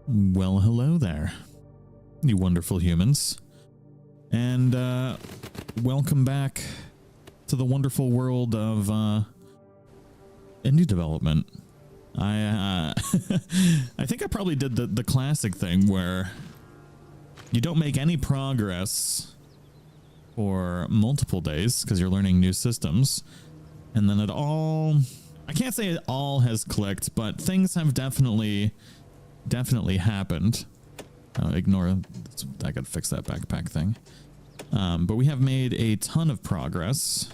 Well, hello there, you wonderful humans, and welcome back to the wonderful world of indie development. I I think I probably did the classic thing where you don't make any progress for multiple days because you're learning new systems, and then I can't say it all has clicked, but things have definitely happened. Ignore, I gotta fix that backpack thing. But we have made a ton of progress.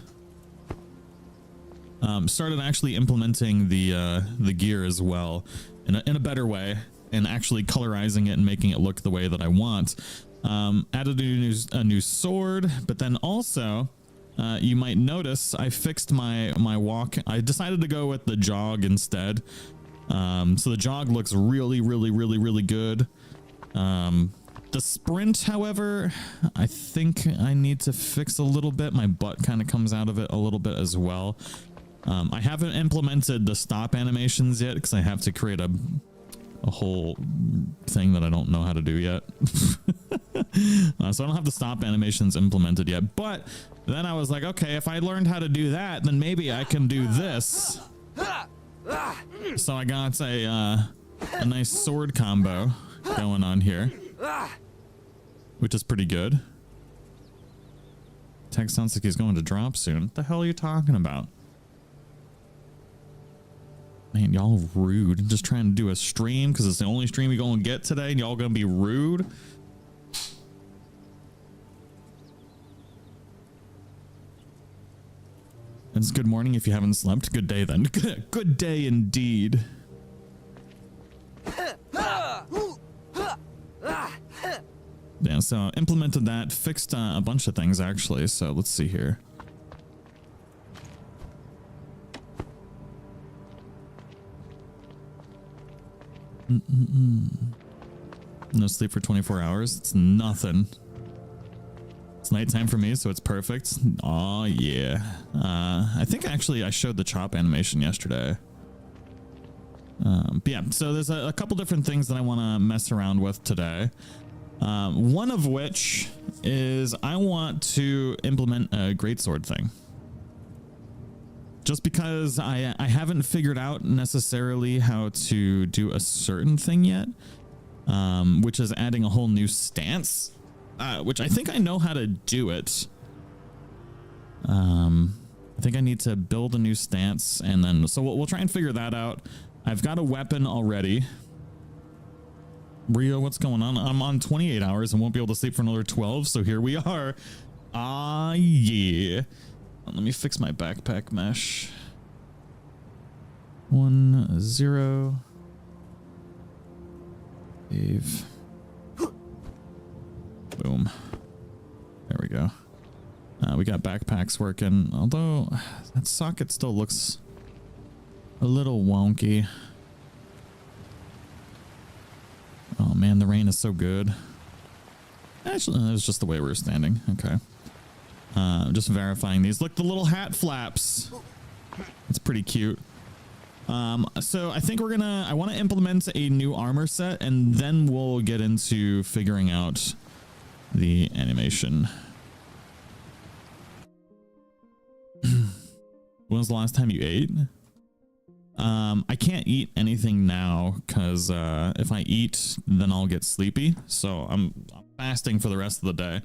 Started actually implementing the gear as well in a better way, and actually colorizing it and making it look the way that I want. Added a new sword, but then also you might notice I fixed my walk. I decided to go with the jog instead. So the jog looks really good. The sprint, however, I think I need to fix a little bit. My butt kind of comes out of it a little bit as well. I haven't implemented the stop animations yet because I have to create a whole thing that I don't know how to do yet. So I don't have the stop animations implemented yet, but then I was like, okay, if I learned how to do that, then maybe I can do this. So I got a nice sword combo going on here, which is pretty good. Tech sounds like he's going to drop soon. What the hell are you talking about? Man, y'all rude. Just trying to do a stream because it's the only stream you're gonna get today, and y'all gonna be rude. It's good morning if you haven't slept. Good day then. Good day indeed. Yeah, so implemented that, fixed a bunch of things actually. So let's see here. No sleep for 24 hours. It's nothing. It's nighttime for me, so it's perfect. Oh yeah. I think actually I showed the chop animation yesterday. But yeah, so there's a couple different things that I want to mess around with today. One of which is I want to implement a greatsword thing. Just because I haven't figured out necessarily how to do a certain thing yet, which is adding a whole new stance, which I think I know how to do it. I think I need to build a new stance, and then so we'll try and figure that out. I've got a weapon already. Rio, what's going on? I'm on 28 hours and won't be able to sleep for another 12, so here we are. Ah, yeah. Let me fix my backpack mesh. 1 0. Save. Boom. There we go. We got backpacks working, although that socket still looks a little wonky. Oh man, the rain is so good. Actually, that was just the way we were standing. Okay. Just verifying these. Look, the little hat flaps. It's pretty cute. So I think I want to implement a new armor set, and then we'll get into figuring out the animation. When was the last time you ate? I can't eat anything now because if I eat, then I'll get sleepy. So I'm fasting for the rest of the day.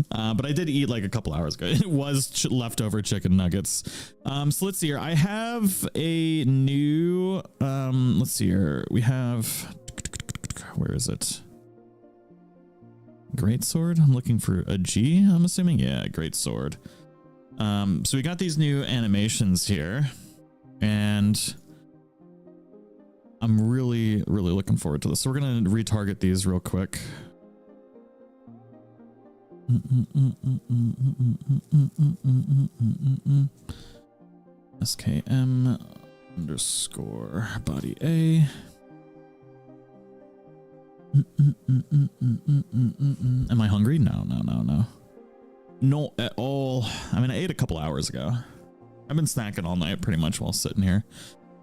But I did eat like a couple hours ago. It was leftover chicken nuggets. So let's see here. I have a new let's see here. We have, where is it? Greatsword. I'm looking for a G, I'm assuming. Yeah, greatsword. So we got these new animations here, and I'm really looking forward to this. So we're gonna retarget these real quick. SKM underscore body A. Am I hungry? No. Not at all. I mean, I ate a couple hours ago. I've been snacking all night pretty much while sitting here.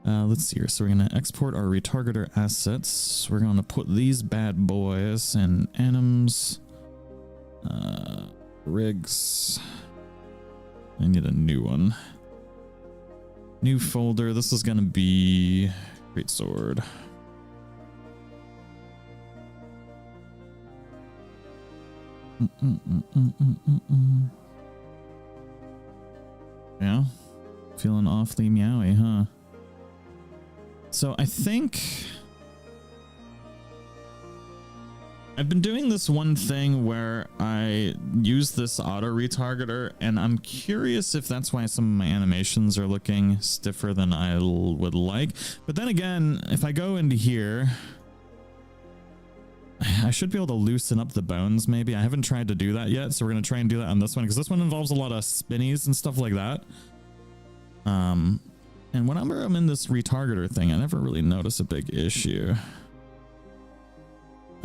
Let's see here. So we're going to export our retargeter assets. We're going to put these bad boys in anims, rigs. I need a new one. New folder. This is going to be great sword. Yeah, feeling awfully meowy, huh? So I think I've been doing this one thing where I use this auto retargeter, and I'm curious if that's why some of my animations are looking stiffer than I would like. But then again, if I go into here, I should be able to loosen up the bones maybe. I haven't tried to do that yet, so we're going to try and do that on this one, because this one involves a lot of spinnies and stuff like that. And whenever I'm in this retargeter thing, I never really notice a big issue.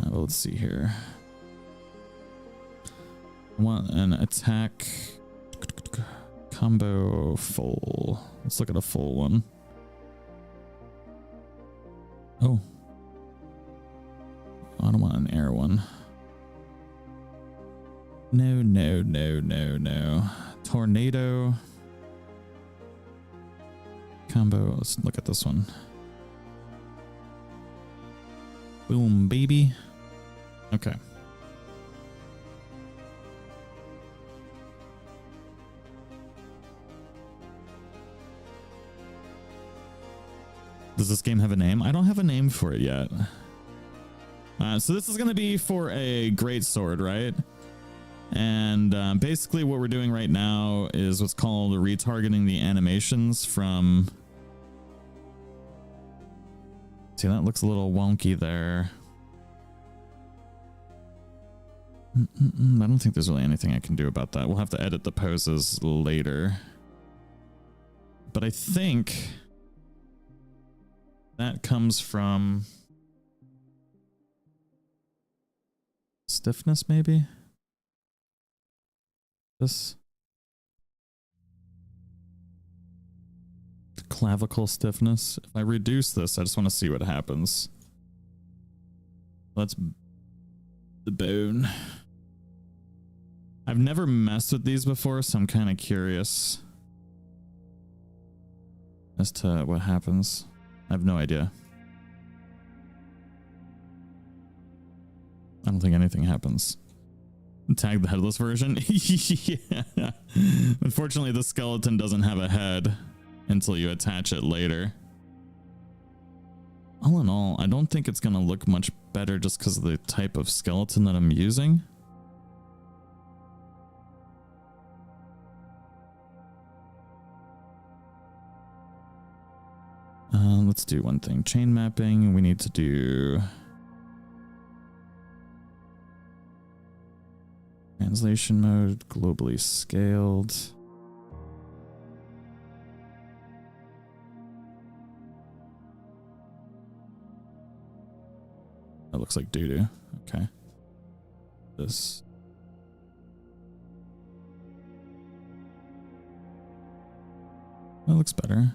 Well, let's see here. I want an attack combo full. Let's look at a full one. Oh. I don't want an air one. No, no, no, no, no. Tornado. Combo. Let's look at this one. Boom, baby. Okay. Does this game have a name? I don't have a name for it yet. So this is going to be for a great sword, right? And basically what we're doing right now is what's called retargeting the animations from... See, that looks a little wonky there. I don't think there's really anything I can do about that. We'll have to edit the poses later. But I think that comes from stiffness, maybe? This clavicle stiffness. If I reduce this, I just want to see what happens. Let's the bone. I've never messed with these before, so I'm kind of curious as to what happens. I have no idea. I don't think anything happens. Tag the headless version. Yeah. Unfortunately, the skeleton doesn't have a head until you attach it later. All in all, I don't think it's going to look much better just because of the type of skeleton that I'm using. Let's do one thing. Chain mapping. We need to do translation mode, globally scaled. That looks like doo-doo. Okay. This. That looks better.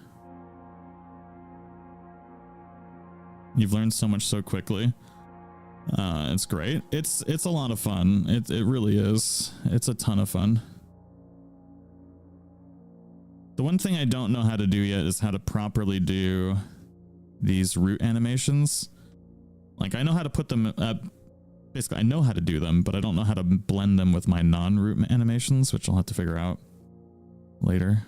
You've learned so much so quickly. It's great. It's a lot of fun. It really is. It's a ton of fun. The one thing I don't know how to do yet is how to properly do these root animations. Like, I know how to put them up. Basically, I know how to do them, but I don't know how to blend them with my non-root animations, which I'll have to figure out later.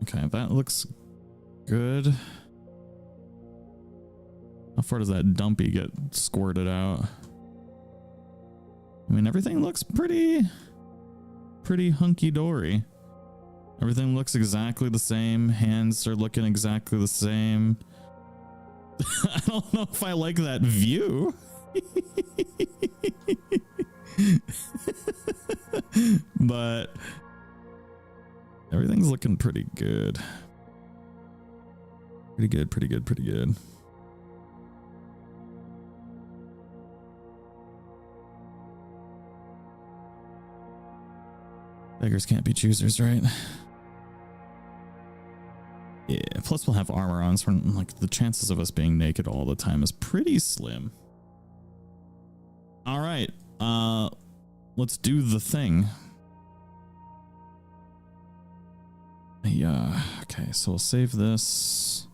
Okay, that looks good. How far does that dumpy get squirted out? I mean, everything looks pretty hunky-dory. Everything looks exactly the same. Hands are looking exactly the same. I don't know if I like that view. But everything's looking pretty good. Pretty good, pretty good, pretty good. Beggars can't be choosers, right? Yeah, plus we'll have armor on, so like the chances of us being naked all the time is pretty slim. All right, let's do the thing. Yeah, okay, so we'll save this.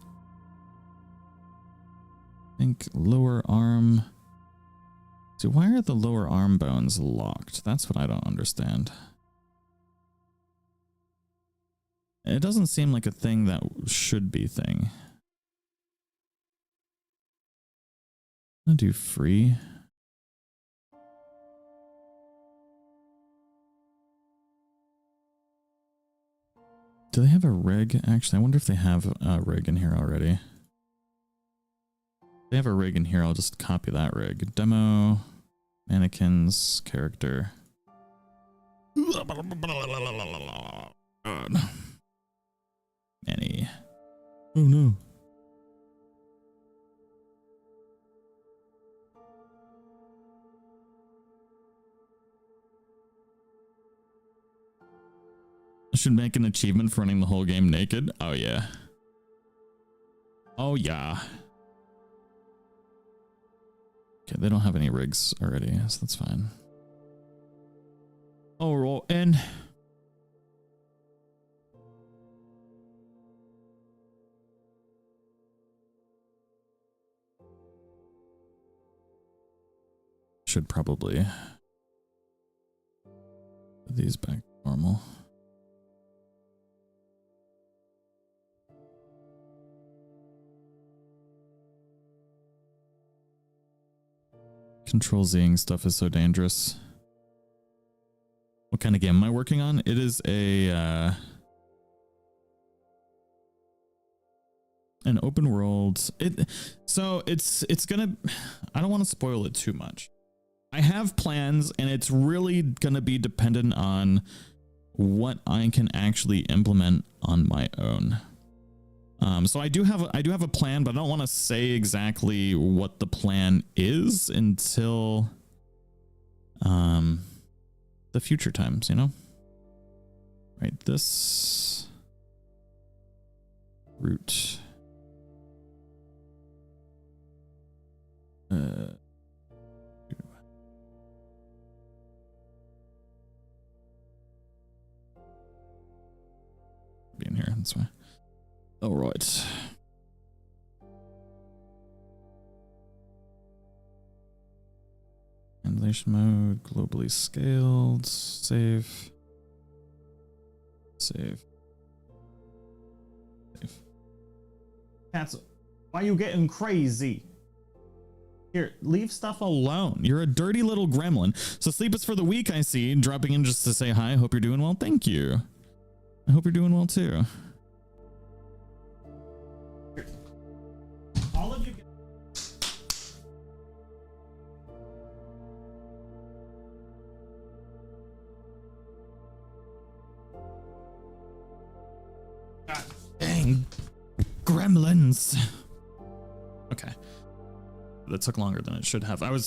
I think lower arm. So why are the lower arm bones locked? That's what I don't understand. It doesn't seem like a thing that should be thing. I'll do free. Do they have a rig? Actually, I wonder if they have a rig in here already. If they have a rig in here, I'll just copy that rig. Demo, mannequins, character. Any. Oh no. I should make an achievement for running the whole game naked. Oh yeah. Oh yeah. Okay, they don't have any rigs already, so that's fine. Oh, roll in. Should probably put these back to normal. Control Zing stuff is so dangerous. What kind of game am I working on? It is a an open world. It's gonna. I don't want to spoil it too much. I have plans, and it's really gonna be dependent on what I can actually implement on my own. So I do have a plan, but I don't want to say exactly what the plan is until the future times, you know? Right, this root be in here, that's why. All right. Translation mode, globally scaled, save. Save. Save. Cats, why are you getting crazy? Here, leave stuff alone. You're a dirty little gremlin. So sleep is for the weak, I see. Dropping in just to say hi. Hope you're doing well. Thank you. I hope you're doing well too. All of you. God dang gremlins. Okay. That took longer than it should have. I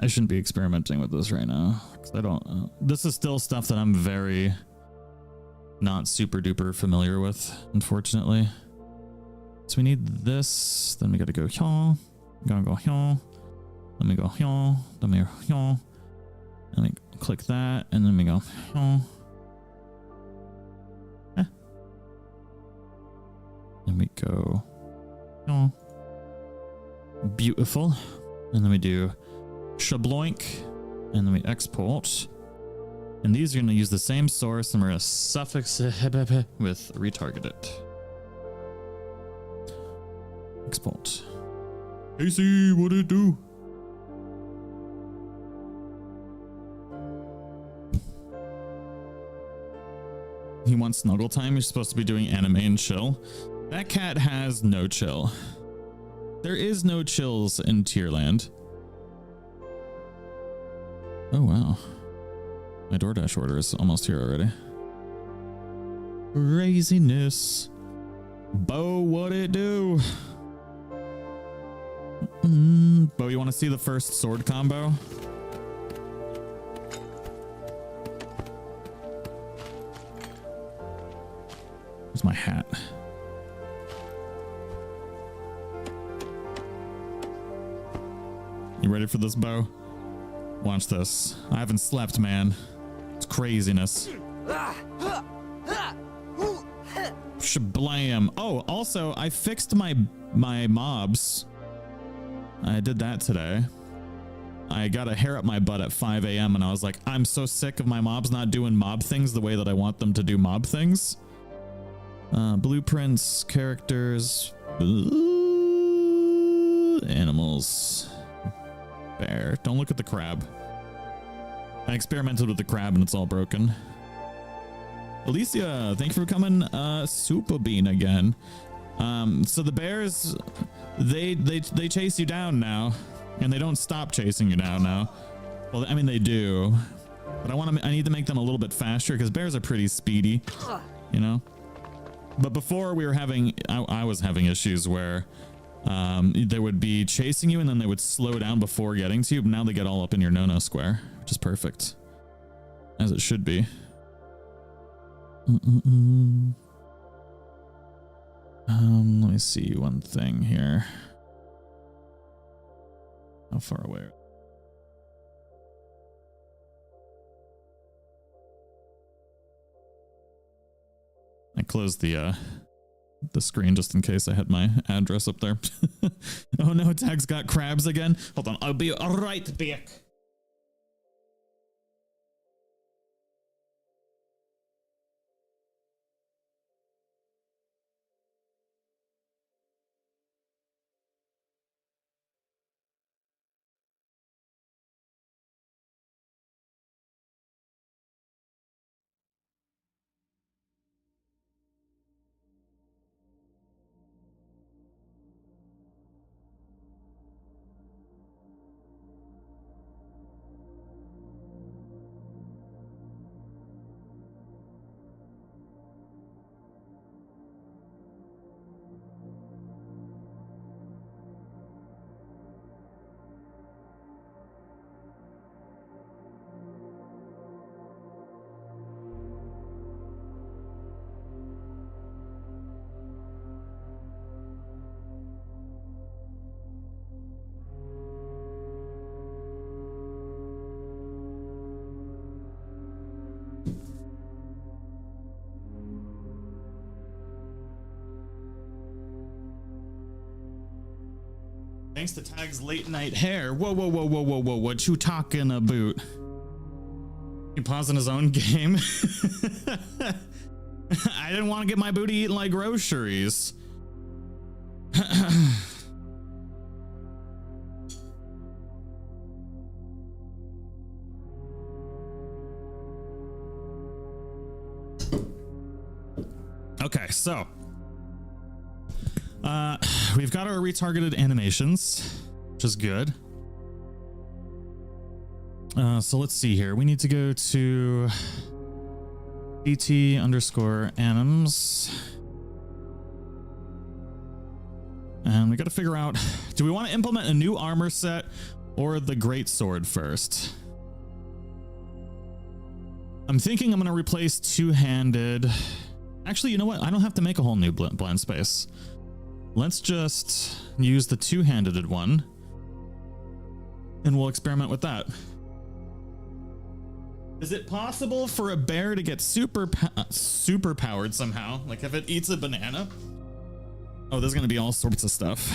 shouldn't be experimenting with this right now because I don't. This is still stuff that I'm very not super duper familiar with, unfortunately. So we need this. Then we got to go here. Gotta go here. Then we go here. Then we go here. And we click that, and then we go here. Then we go here. Beautiful. And then we do shabloink, and then we export. And these are going to use the same source, and we're going to suffix it with retargeted. Export. Casey, what did it do? He wants snuggle time. You're supposed to be doing anime and chill. That cat has no chill. There is no chills in Tierland. Oh, wow. My DoorDash order is almost here already. Craziness. Bo, what it do? Bo, you want to see the first sword combo? Where's my hat? You ready for this, Bo? Watch this. I haven't slept, man. It's craziness. Shablam. Oh, also, I fixed my mobs. I did that today. I got a hair up my butt at 5 a.m. and I was like, I'm so sick of my mobs not doing mob things the way that I want them to do mob things. Blueprints, characters, animals, bear. Don't look at the crab. I experimented with the crab and it's all broken. Alicia, thank you for coming. Super Bean again. So the bears, they chase you down now, and they don't stop chasing you down now. Well, I mean they do, but I need to make them a little bit faster because bears are pretty speedy, you know. But before we were having, I was having issues where they would be chasing you and then they would slow down before getting to you. But now they get all up in your no-no square, which is perfect, as it should be. Let me see one thing here. How far away? I closed the screen just in case I had my address up there. Oh no, Tag's got crabs again. Hold on, I'll be right back. Thanks to Tag's late night hair. Whoa, whoa, whoa, whoa, whoa, whoa. What you talking about? He pausing his own game. I didn't want to get my booty eaten like groceries. Okay, so we've got our retargeted animations, which is good. So let's see here. We need to go to dt_anims. And we got to figure out, do we want to implement a new armor set or the greatsword first? I'm thinking I'm going to replace two-handed. Actually, you know what? I don't have to make a whole new blend space. Let's just use the two-handed one and we'll experiment with that. Is it possible for a bear to get super powered somehow? Like if it eats a banana? Oh, there's going to be all sorts of stuff.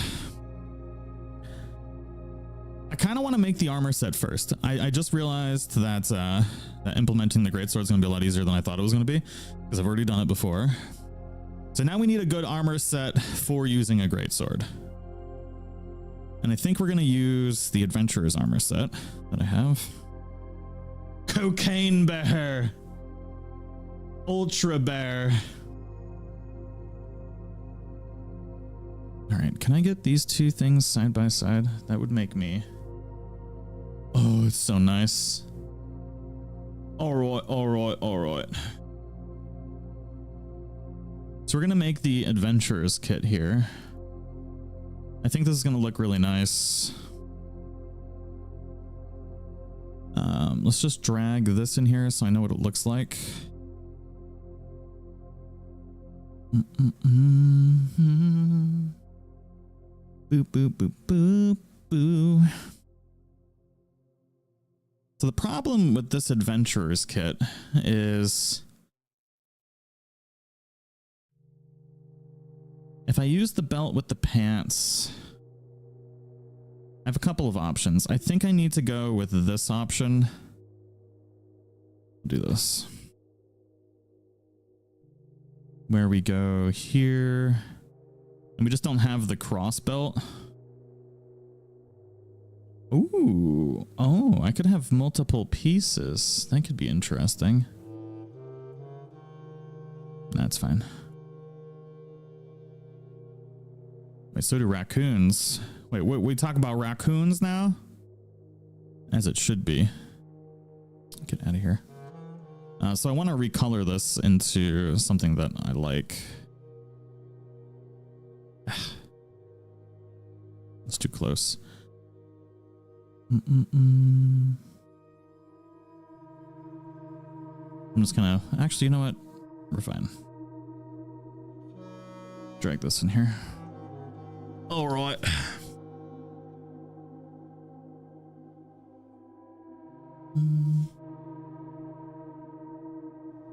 I kind of want to make the armor set first. I just realized that, that implementing the greatsword is going to be a lot easier than I thought it was going to be because I've already done it before. So now we need a good armor set for using a greatsword. And I think we're going to use the adventurer's armor set that I have. Cocaine bear. Ultra bear. All right, can I get these two things side by side? That would make me... Oh, it's so nice. All right, all right, all right. So we're going to make the adventurer's kit here. I think this is going to look really nice. Let's just drag this in here so I know what it looks like. Boop, boop, boop, boop, boop. So the problem with this adventurer's kit is if I use the belt with the pants, I have a couple of options. I think I need to go with this option. Do this. Where we go here. And we just don't have the cross belt. Ooh. Oh, I could have multiple pieces. That could be interesting. That's fine. Wait, so do raccoons. Wait, we talk about raccoons now? As it should be. Get out of here. So I want to recolor this into something that I like. It's too close. I'm just gonna... Actually, you know what? We're fine. Drag this in here. All right. And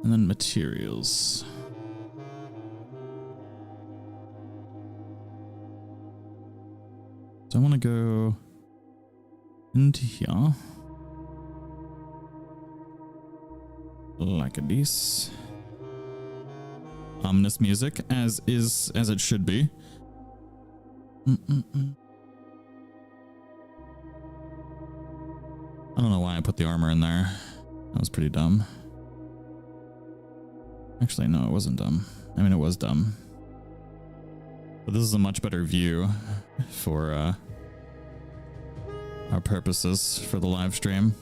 then materials. So I want to go into here. Like this. Ominous music, as it should be. I don't know why I put the armor in there. That was pretty dumb. Actually, no, it wasn't dumb. I mean, it was dumb. But this is a much better view for our purposes for the live stream.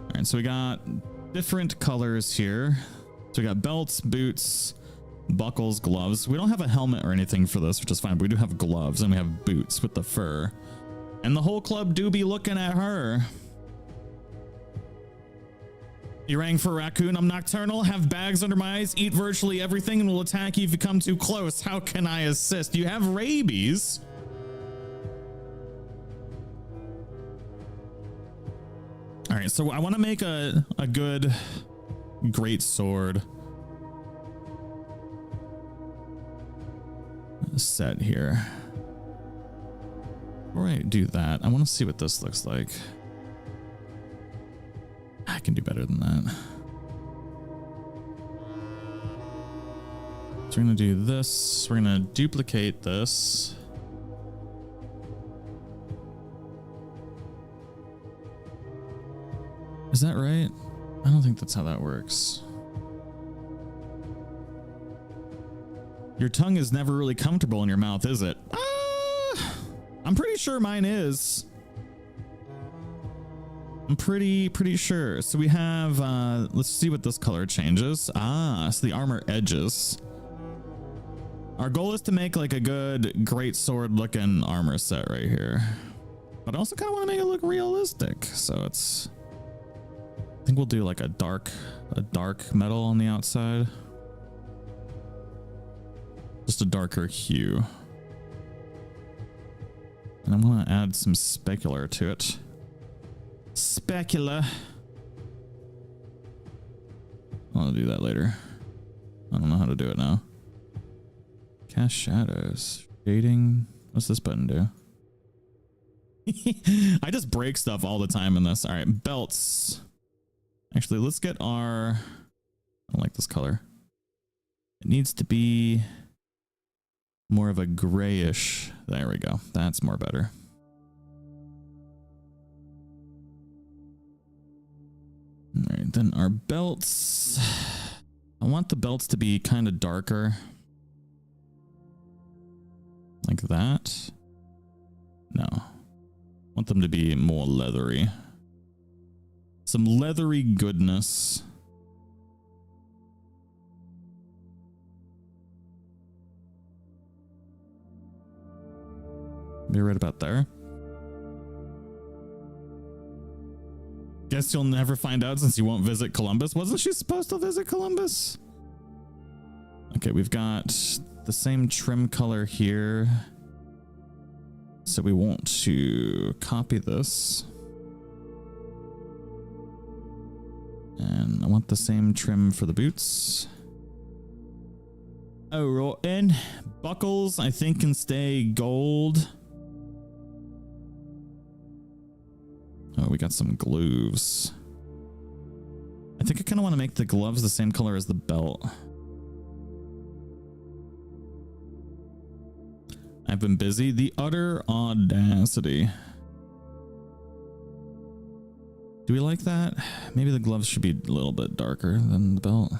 All right, so we got different colors here. So we got belts, boots, buckles, gloves. We don't have a helmet or anything for this, which is fine, but we do have gloves and we have boots with the fur. And the whole club do be looking at her. You rang for raccoon. I'm nocturnal, have bags under my eyes, eat virtually everything, and will attack you if you come too close. How can I assist? You have rabies. All right, so I want to make a good great sword set here. Before I do that, I want to see what this looks like. I can do better than that. So we're going to do this. We're going to duplicate this. Is that right? I don't think that's how that works. Your tongue is never really comfortable in your mouth, is it? I'm pretty sure mine is. I'm pretty sure. So we have, let's see what this color changes. So the armor edges. Our goal is to make like a good, great sword looking armor set right here. But I also kind of want to make it look realistic. So it's, I think we'll do like a dark metal on the outside. Just a darker hue. And I'm going to add some specular to it. Specula. I'll do that later. I don't know how to do it now. Cast shadows. Shading. What's this button do? I just break stuff all the time in this. All right, belts. Actually, let's get our... I don't like this color. It needs to be more of a grayish. There we go. That's more better. All right, then our belts. I want the belts to be kind of darker. Like that. No. I want them to be more leathery. Some leathery goodness. Be right about there. Guess you'll never find out since you won't visit Columbus. Wasn't she supposed to visit Columbus? Okay, we've got the same trim color here. So we want to copy this. And I want the same trim for the boots. Oh, rotten. Buckles, I think, can stay gold. Oh, we got some gloves. I think I kind of want to make the gloves the same color as the belt. I've been busy. The utter audacity. Do we like that? Maybe the gloves should be a little bit darker than the belt.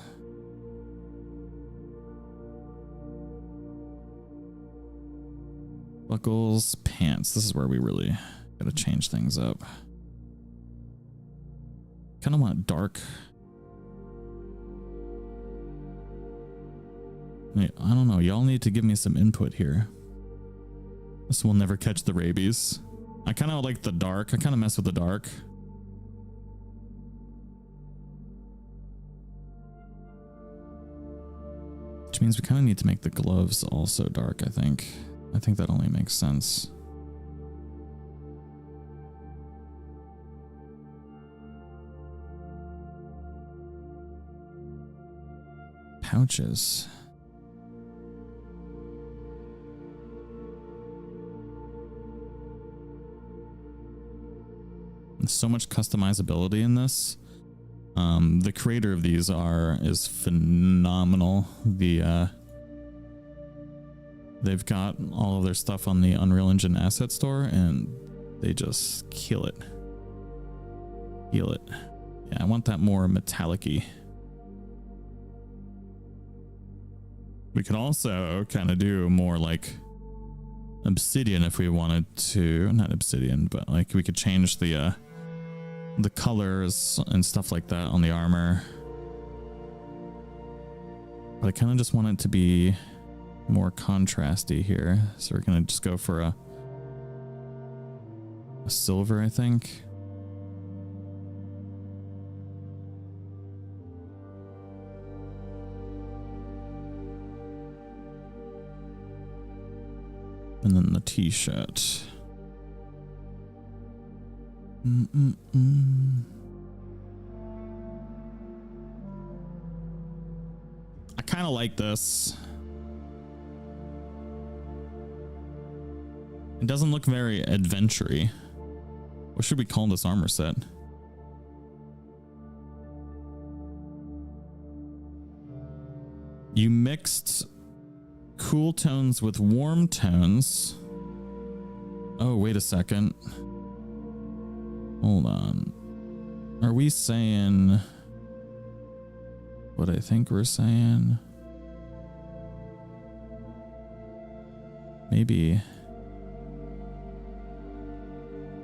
Buckles, pants. This is where we really gotta change things up. Kind of want dark. I don't know. Y'all need to give me some input here. This will never catch the rabies. I kind of like the dark. I kind of mess with the dark. Which means we kind of need to make the gloves also dark, I think. I think that only makes sense. Pouches. There's so much customizability in this. The creator of these is phenomenal. They've got all of their stuff on the Unreal Engine Asset Store, and they just kill it. Kill it. Yeah, I want that more metallic-y. We could also kind of do more like obsidian if we wanted to. Not obsidian, but like we could change the colors and stuff like that on the armor. But I kind of just want it to be more contrasty here. So we're going to just go for a silver, I think. And then the t-shirt. I kind of like this. It doesn't look very adventure-y. What should we call this armor set? You mixed cool tones with warm tones. Oh, wait a second. Hold on. Are we saying what I think we're saying? Maybe.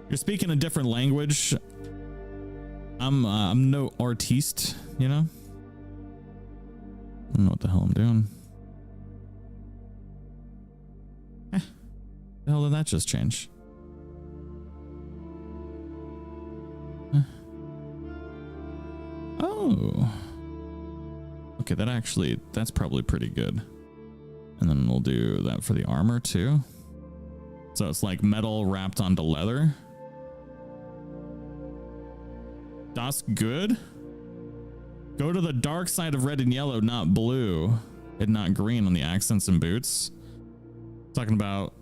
You're speaking a different language. I'm no artiste, you know? I don't know what the hell I'm doing. The hell did that just change? Oh. Okay, that's probably pretty good. And then we'll do that for the armor too. So it's like metal wrapped onto leather. Das good? Go to the dark side of red and yellow, not blue, and not green on the accents and boots. Talking about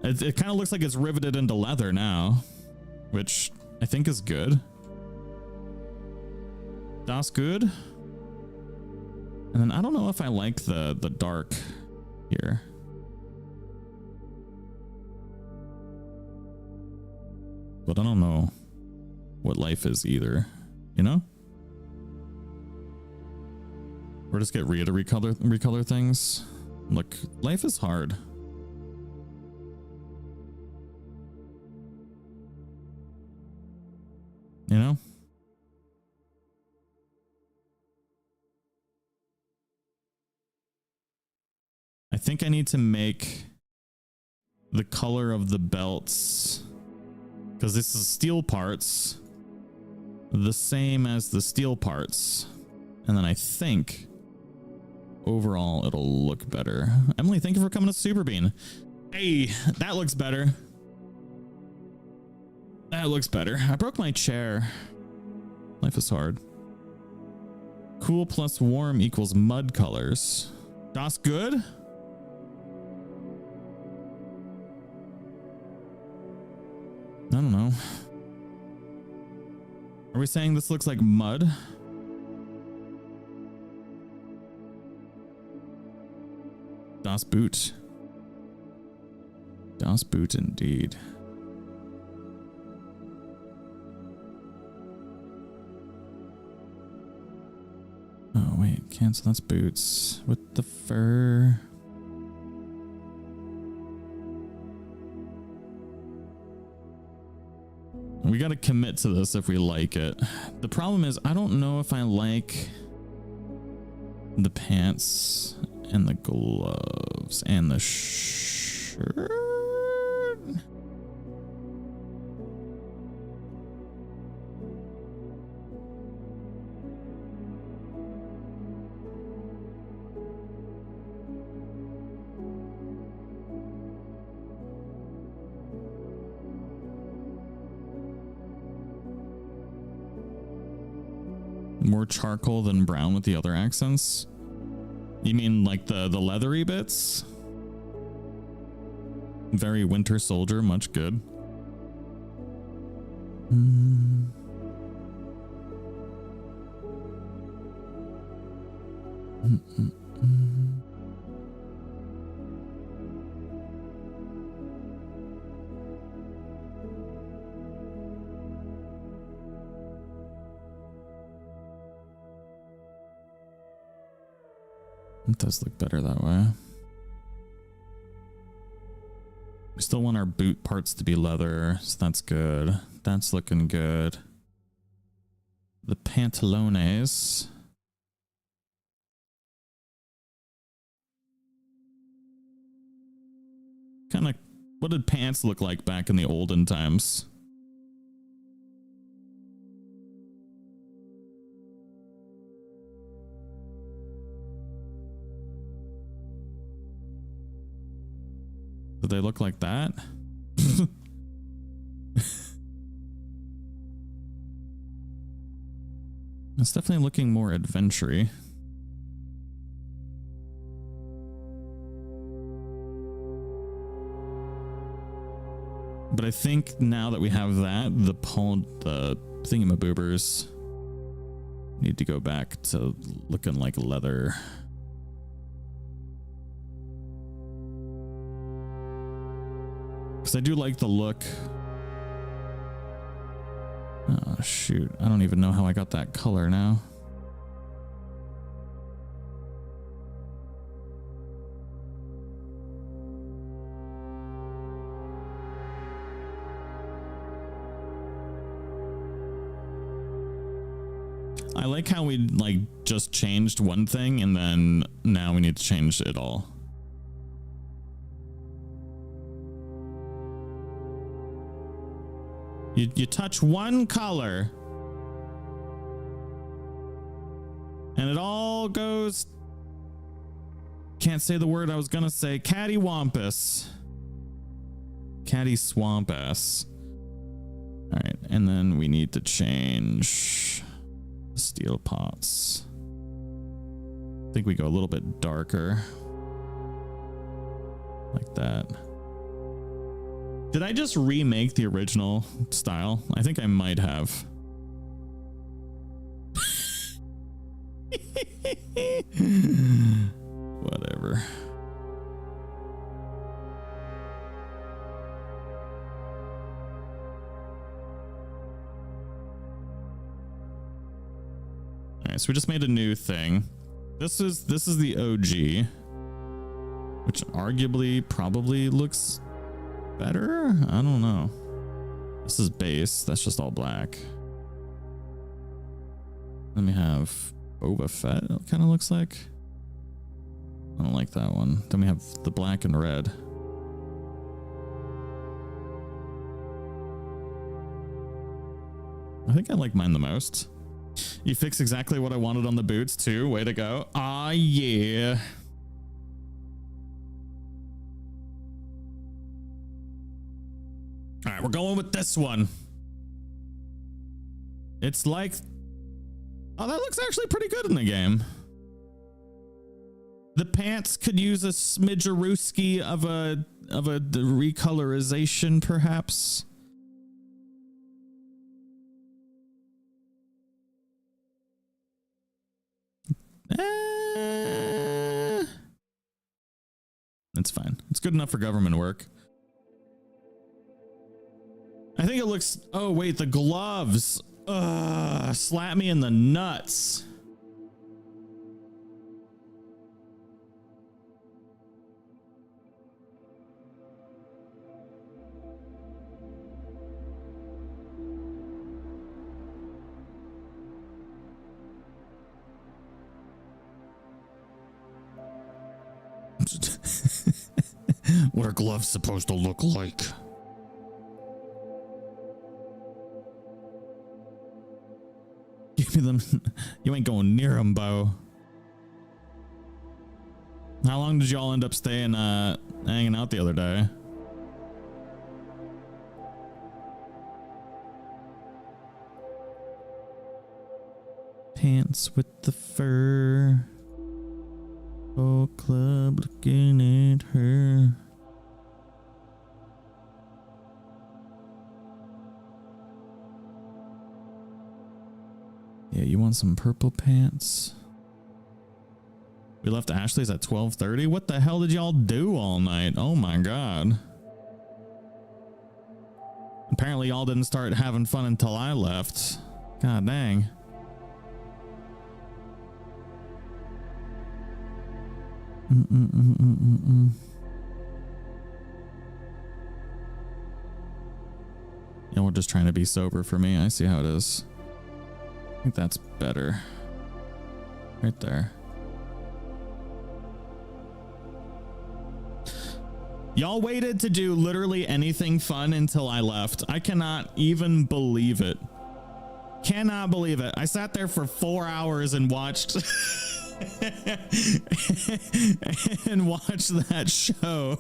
it kind of looks like it's riveted into leather now, which I think is good. Das good. And then I don't know if I like the dark here. But I don't know what life is either, you know? Or just get Rhea to recolor things. Look, life is hard. You know? I think I need to make the color of the belts, because this is steel parts, the same as the steel parts. And then I think overall it'll look better. Emily, thank you for coming to Super Bean. Hey, that looks better. That looks better. I broke my chair. Life is hard. Cool plus warm equals mud colors. Das good? I don't know. Are we saying this looks like mud? Das Boot. Das Boot indeed. Oh wait, cancel. That's boots with the fur. We got to commit to this if we like it. The problem is I don't know if I like the pants and the gloves and the shirt. More charcoal than brown with the other accents? You mean like the leathery bits? Very Winter Soldier, much good. It does look better that way. We still want our boot parts to be leather, so that's good. That's looking good. The pantalones. Kind of, what did pants look like back in the olden times? Did they look like that? It's definitely looking more adventure-y. But I think now that we have that, the thingamaboobers need to go back to looking like leather. Because I do like the look. Oh, shoot. I don't even know how I got that color now. I like how we like just changed one thing and then now we need to change it all. You touch one color and it all goes, can't say the word I was gonna say, cattywampus. Catty swamp ass. All right, and then we need to change the steel pots. I think we go a little bit darker like that. Did I just remake the original style? I think I might have. Whatever. All right, so we just made a new thing. This is the OG, which arguably probably looks better. I don't know. This is base. That's just all black. Then we have Boba Fett. It kind of looks like. I don't like that one. Then we have the black and red. I think I like mine the most. You fixed exactly what I wanted on the boots too. Way to go. Ah, yeah. going with this one. It's like, oh, that looks actually pretty good in the game. The pants could use a smidgerooski of a recolorization, perhaps. It's fine. It's good enough for government work. I think it looks, oh wait, the gloves. Slap me in the nuts. What are gloves supposed to look like? Give me them. You ain't going near them, Bo. How long did y'all end up staying, hanging out the other day? Pants with the fur. Oh, club looking at her. Yeah, you want some purple pants? We left Ashley's at 12:30. What the hell did y'all do all night? Oh my god. Apparently y'all didn't start having fun until I left. God dang. Yeah, we're just trying to be sober for me. I see how it is. I think that's better. Right there. Y'all waited to do literally anything fun until I left. I cannot even believe it. Cannot believe it. I sat there for 4 hours and watched and watched that show.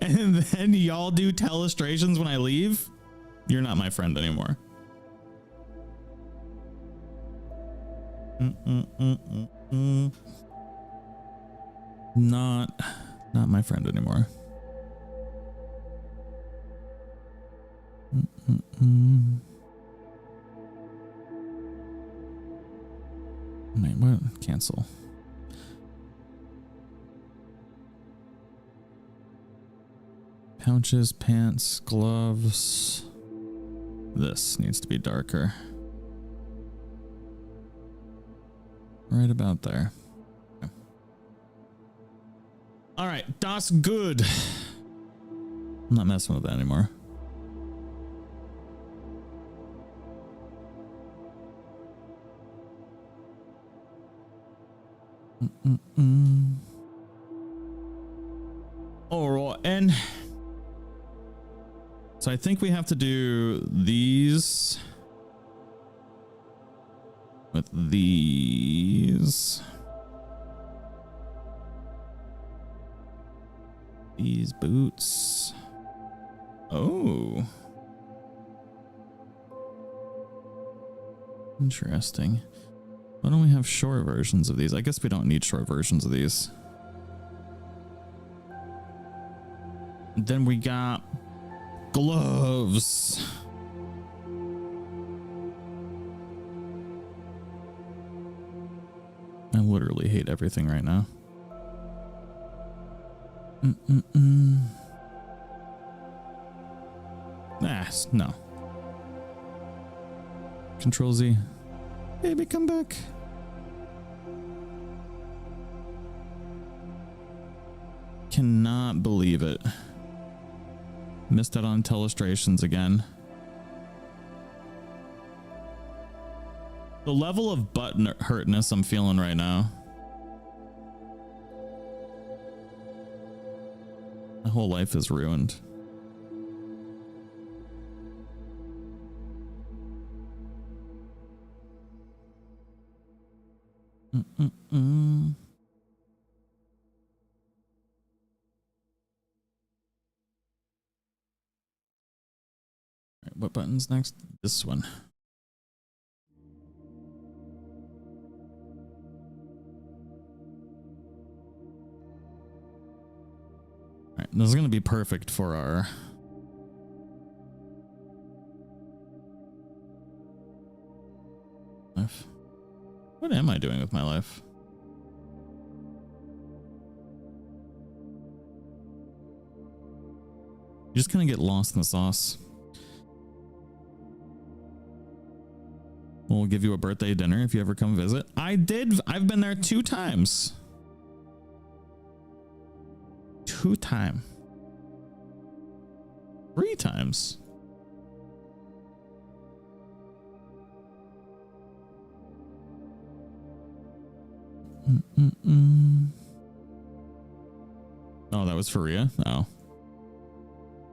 And then y'all do telestrations when I leave? You're not my friend anymore. Not my friend anymore. Wait, what? Cancel. Pouches, pants, gloves. This needs to be darker. Right about there. Okay. All right, that's good. I'm not messing with that anymore. All right, and so I think we have to do these with these boots. Oh, interesting. Why don't we have short versions of these? I guess we don't need short versions of these. And then we got gloves. I literally hate everything right now. No. Control Z. Baby, come back. Cannot believe it. Missed out on telestrations again. The level of butt hurtness I'm feeling right now. My whole life is ruined. What button's next? This one. All right, this is going to be perfect for our life. What am I doing with my life? You're just gonna get lost in the sauce. We'll give you a birthday dinner if you ever come visit. I've been there 2 times. 2 times. 3 times. Oh, that was for Rhea? Oh.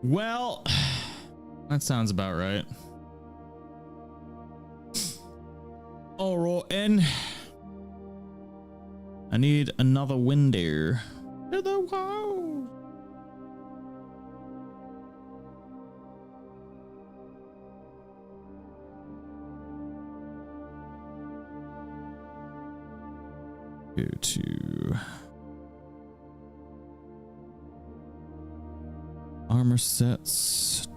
Well, that sounds about right. Alright, and I need another window. To the wall. Go to armor sets.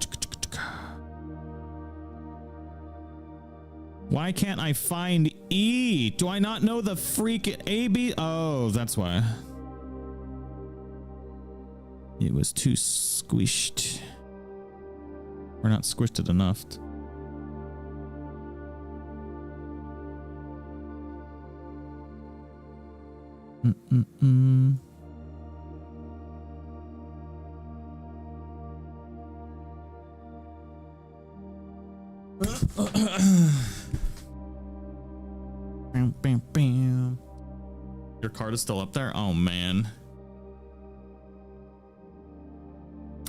Why can't I find E? Do I not know the freaking A, B? Oh, that's why. It was too squished. Or not squished it enough. Bam, bam, bam. Your card is still up there? Oh man.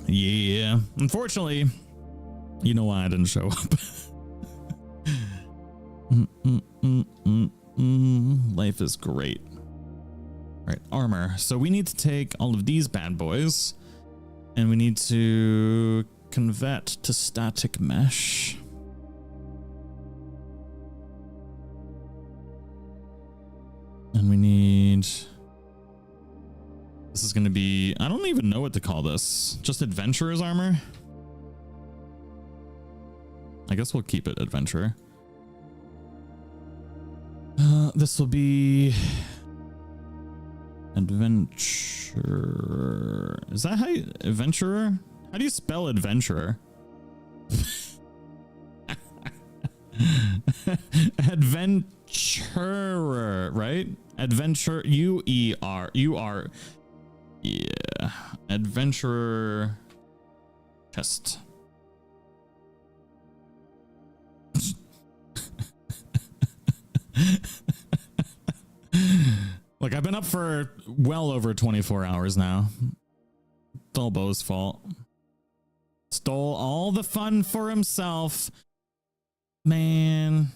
Yeah. Unfortunately, you know why I didn't show up. Life is great. All right, armor. So we need to take all of these bad boys and we need to convert to static mesh. And we need, this is going to be, I don't even know what to call this. Just adventurer's armor. I guess we'll keep it adventurer. This will be adventure. Is that how you, adventurer? How do you spell adventurer? Adventurer, right? Adventure, U-E-R. Yeah. Adventurer chest. Look, I've been up for well over 24 hours now. It's all Bo's fault. Stole all the fun for himself. Man.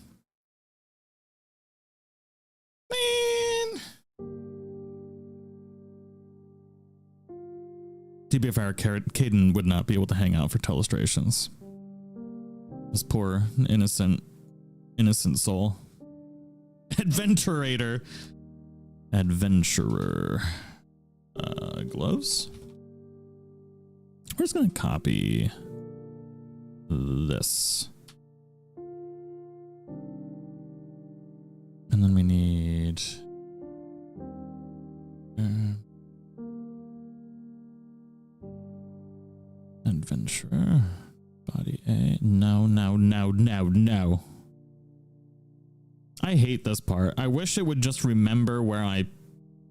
To be fair, Caden would not be able to hang out for telestrations. This poor innocent soul. Adventurator. Adventurer. Gloves. We're just gonna copy this. And then we need adventurer. Body A. No. I hate this part. I wish it would just remember where I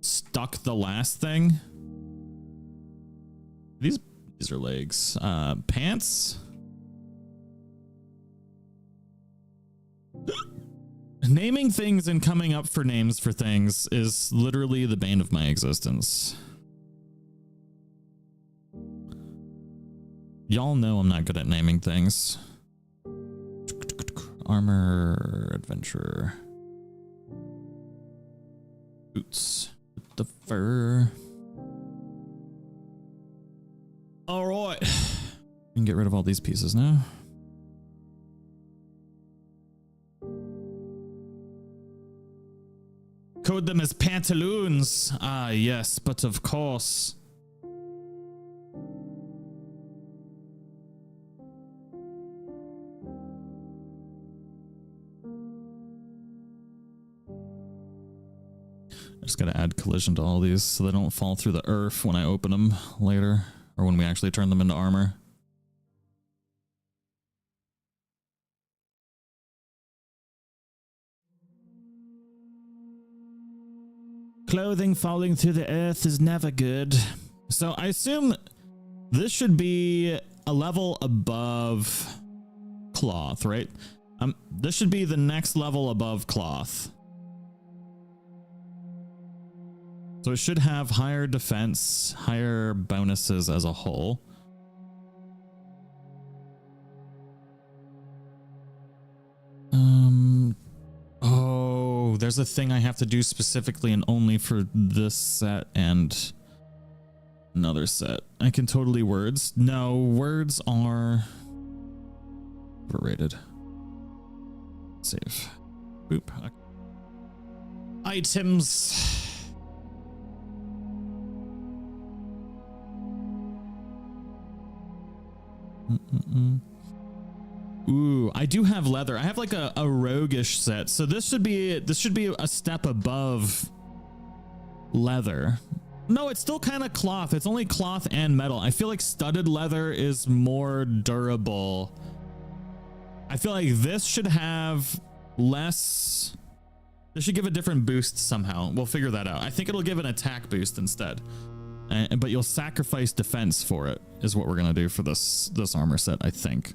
stuck the last thing. These are legs. Pants. Naming things and coming up for names for things is literally the bane of my existence. Y'all know I'm not good at naming things. Armor, adventurer. Boots with the fur. All right. We can get rid of all these pieces now. Code them as pantaloons. Ah, yes, but of course. I just gotta add collision to all these so they don't fall through the earth when I open them later, or when we actually turn them into armor. Clothing falling through the earth is never good. So I assume this should be a level above cloth, right? This should be the next level above cloth. So it should have higher defense, higher bonuses as a whole. Oh, there's a thing I have to do specifically and only for this set and another set. I can totally words. No, words are overrated. Save. Boop. Okay. Items. Ooh, I do have leather. I have like a roguish set, so this should be a step above leather. No, it's still kind of cloth. It's only cloth and metal. I feel like studded leather is more durable. I feel like this should have less. This should give a different boost somehow. We'll figure that out. I think it'll give an attack boost instead. But you'll sacrifice defense for it, is what we're gonna do for this armor set, I think.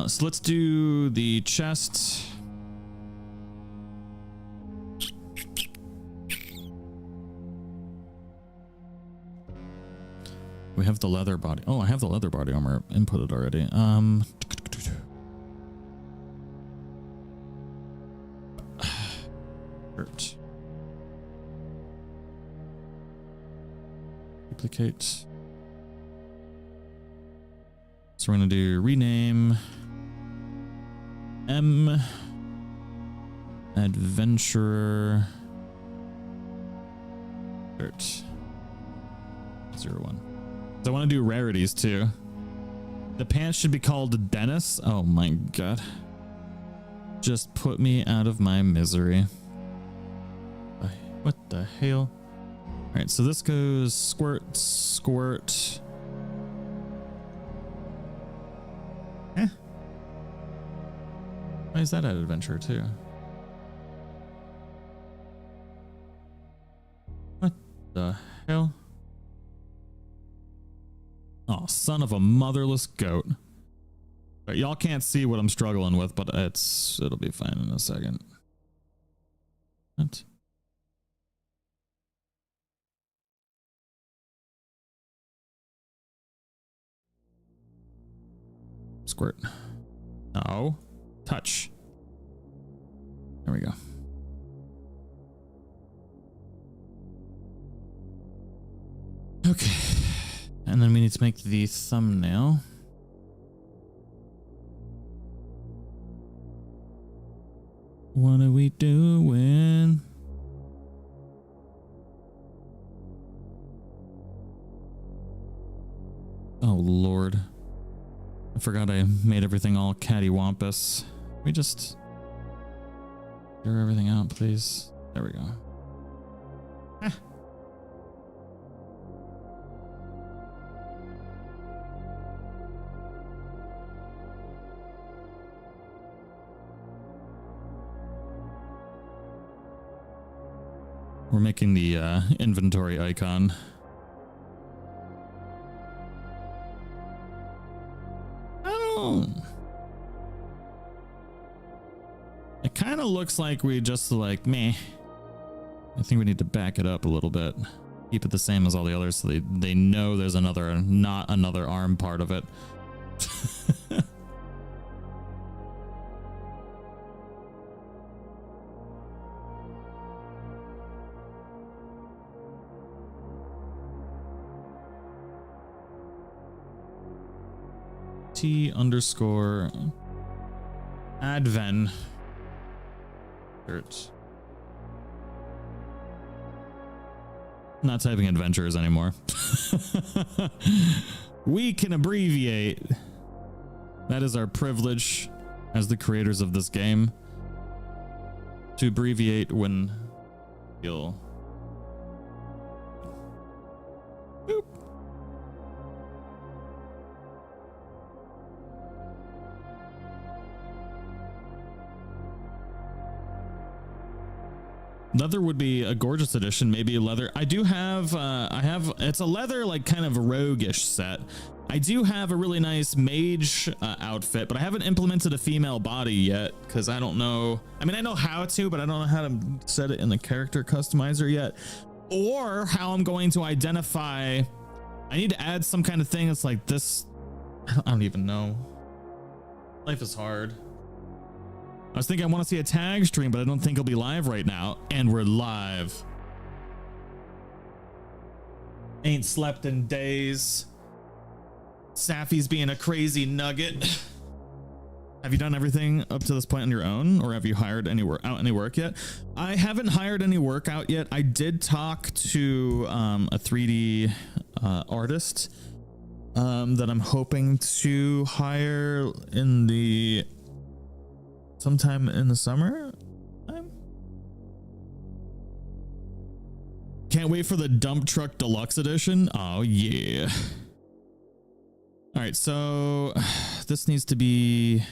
So let's do the chest. We have the leather body. Oh, I have the leather body armor inputted already. Hurt. Duplicate. So we're going to do rename M Adventurer Shirt 01. So I want to do rarities too. The pants should be called Dennis. Oh my god. Just put me out of my misery. What the hell? All right, so this goes squirt, squirt. Why is that at adventure too? What the hell? Oh, son of a motherless goat. Y'all can't see what I'm struggling with, but it'll be fine in a second. What? Squirt. No. Touch. There we go. Okay. And then we need to make the thumbnail. What are we doing? Oh, Lord. I forgot I made everything all cattywampus. We just clear everything out, please. There we go. Ah. We're making the inventory icon. It kind of looks like we just like meh. I think we need to back it up a little bit. Keep it the same as all the others so they know there's not another arm part of it. T_adven. Not typing adventures anymore. We can abbreviate. That is our privilege as the creators of this game, to abbreviate when feel. Boop. Leather would be a gorgeous addition. Maybe a leather. I do have it's a leather, like, kind of roguish set. I do have a really nice mage outfit, but I haven't implemented a female body yet because I don't know. I mean, I know how to, but I don't know how to set it in the character customizer yet, or how I'm going to identify. I need to add some kind of thing that's like this. I don't even know. Life is hard. I was thinking I want to see a tag stream, but I don't think it'll be live right now. And we're live. Ain't slept in days. Safi's being a crazy nugget. Have you done everything up to this point on your own, or have you hired any work yet? I haven't hired any work out yet. I did talk to a 3D artist that I'm hoping to hire in the sometime in the summer. Can't wait for the dump truck deluxe edition. Oh yeah. All right, so this needs to be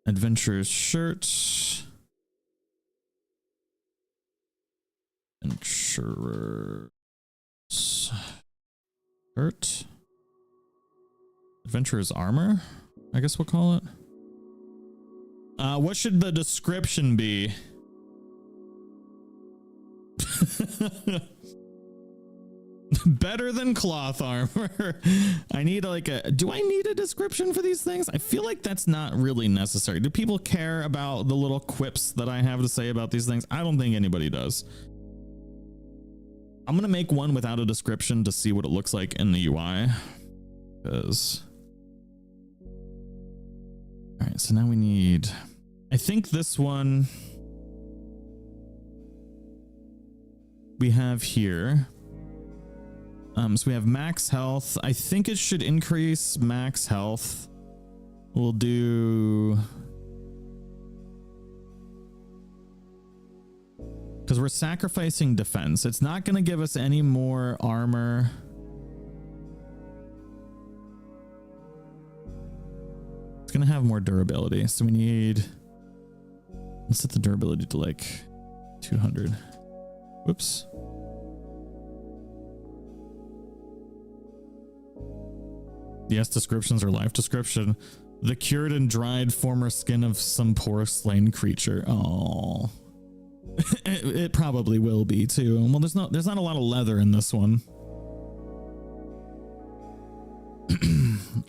adventurer's shirt. Adventurer's shirt. Adventurer's armor, I guess we'll call it. What should the description be? Better than cloth armor. I need like do I need a description for these things? I feel like that's not really necessary. Do people care about the little quips that I have to say about these things? I don't think anybody does. I'm gonna make one without a description to see what it looks like in the UI. Because all right, so now we need, I think this one we have here. So we have max health. I think it should increase max health. We'll do, because we're sacrificing defense. It's not going to give us any more armor. It's going to have more durability. So we need, let's set the durability to like 200. Whoops. Yes, descriptions are life description. The cured and dried former skin of some poor slain creature. Oh, it probably will be too. Well, there's not a lot of leather in this one.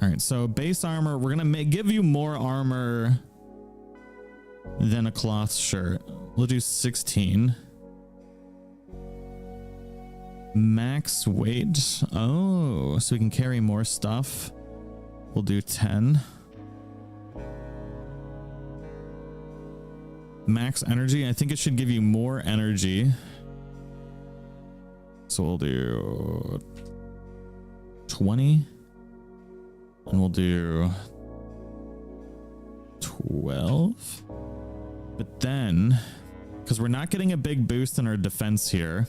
All right, so base armor. We're gonna give you more armor than a cloth shirt. We'll do 16. Max weight. Oh, so we can carry more stuff. We'll do 10. Max energy. I think it should give you more energy. So we'll do 20. And we'll do 12. But then, because we're not getting a big boost in our defense here,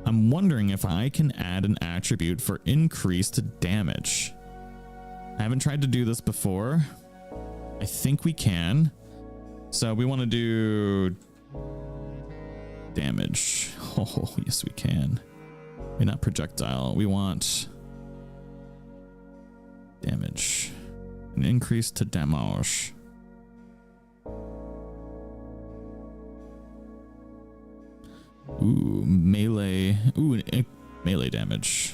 I'm wondering if I can add an attribute for increased damage. I haven't tried to do this before. I think we can. So we want to do damage. Oh, yes, we can. Maybe not projectile. We want damage. An increase to damage. Ooh, melee. Ooh, melee damage.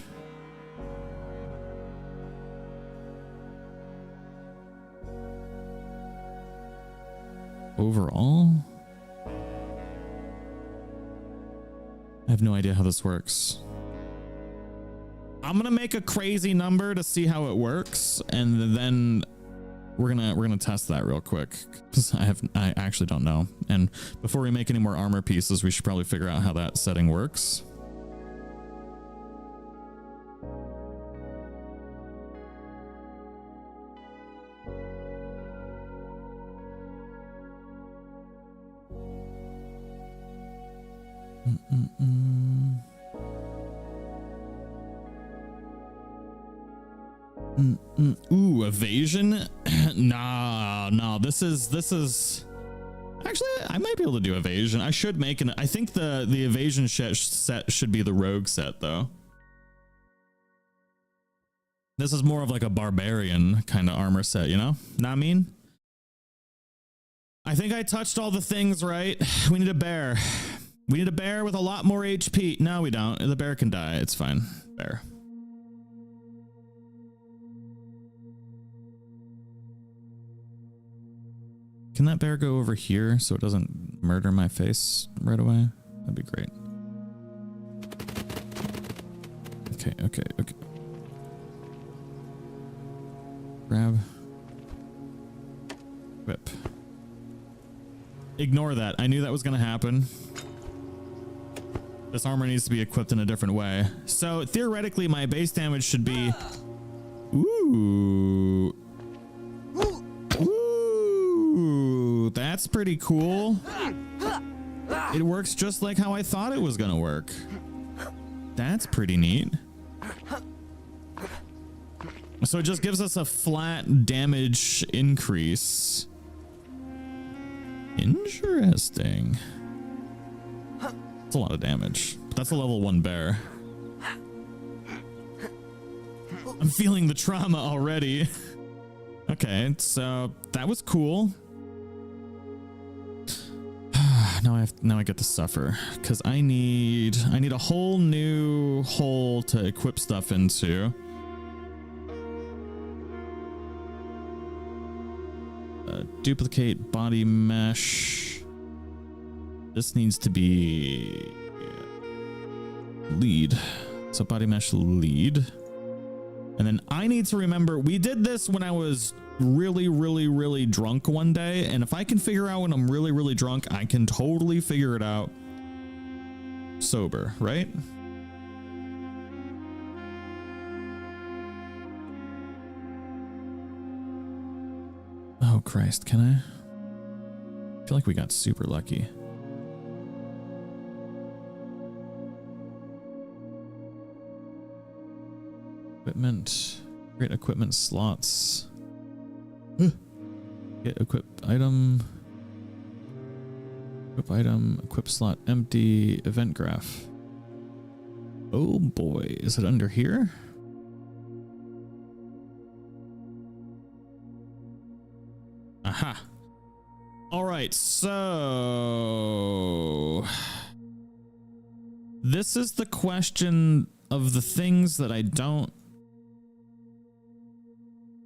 Overall, I have no idea how this works. I'm gonna make a crazy number to see how it works, and then we're gonna test that real quick, because I actually don't know. And before we make any more armor pieces, we should probably figure out how that setting works. Ooh, evasion. Nah, this is actually, I might be able to do evasion. I should make I think the evasion set should be the rogue set though. This is more of like a barbarian kind of armor set, you know? Not mean? I think I touched all the things right. We need a bear. We need a bear with a lot more HP. No, we don't. The bear can die. It's fine. Bear. Can that bear go over here so it doesn't murder my face right away? That'd be great. Okay. Grab. Whip. Ignore that. I knew that was going to happen. This armor needs to be equipped in a different way. So theoretically, my base damage should be... Ooh. Ooh, that's pretty cool. It works just like how I thought it was going to work. That's pretty neat. So it just gives us a flat damage increase. Interesting. That's a lot of damage. But that's a level 1 bear. I'm feeling the trauma already. Okay, so that was cool. Now I get to suffer because I need a whole new hole to equip stuff into. Duplicate body mesh. This needs to be lead. So body mesh lead. And then I need to remember, we did this when I was really drunk one day. And if I can figure out when I'm really drunk, I can totally figure it out sober, right? Oh Christ, can I feel like we got super lucky. Equipment, create equipment slots. Get equip item, equip slot empty, event graph. Oh boy, is it under here? Aha. All right, so this is the question of the things that I don't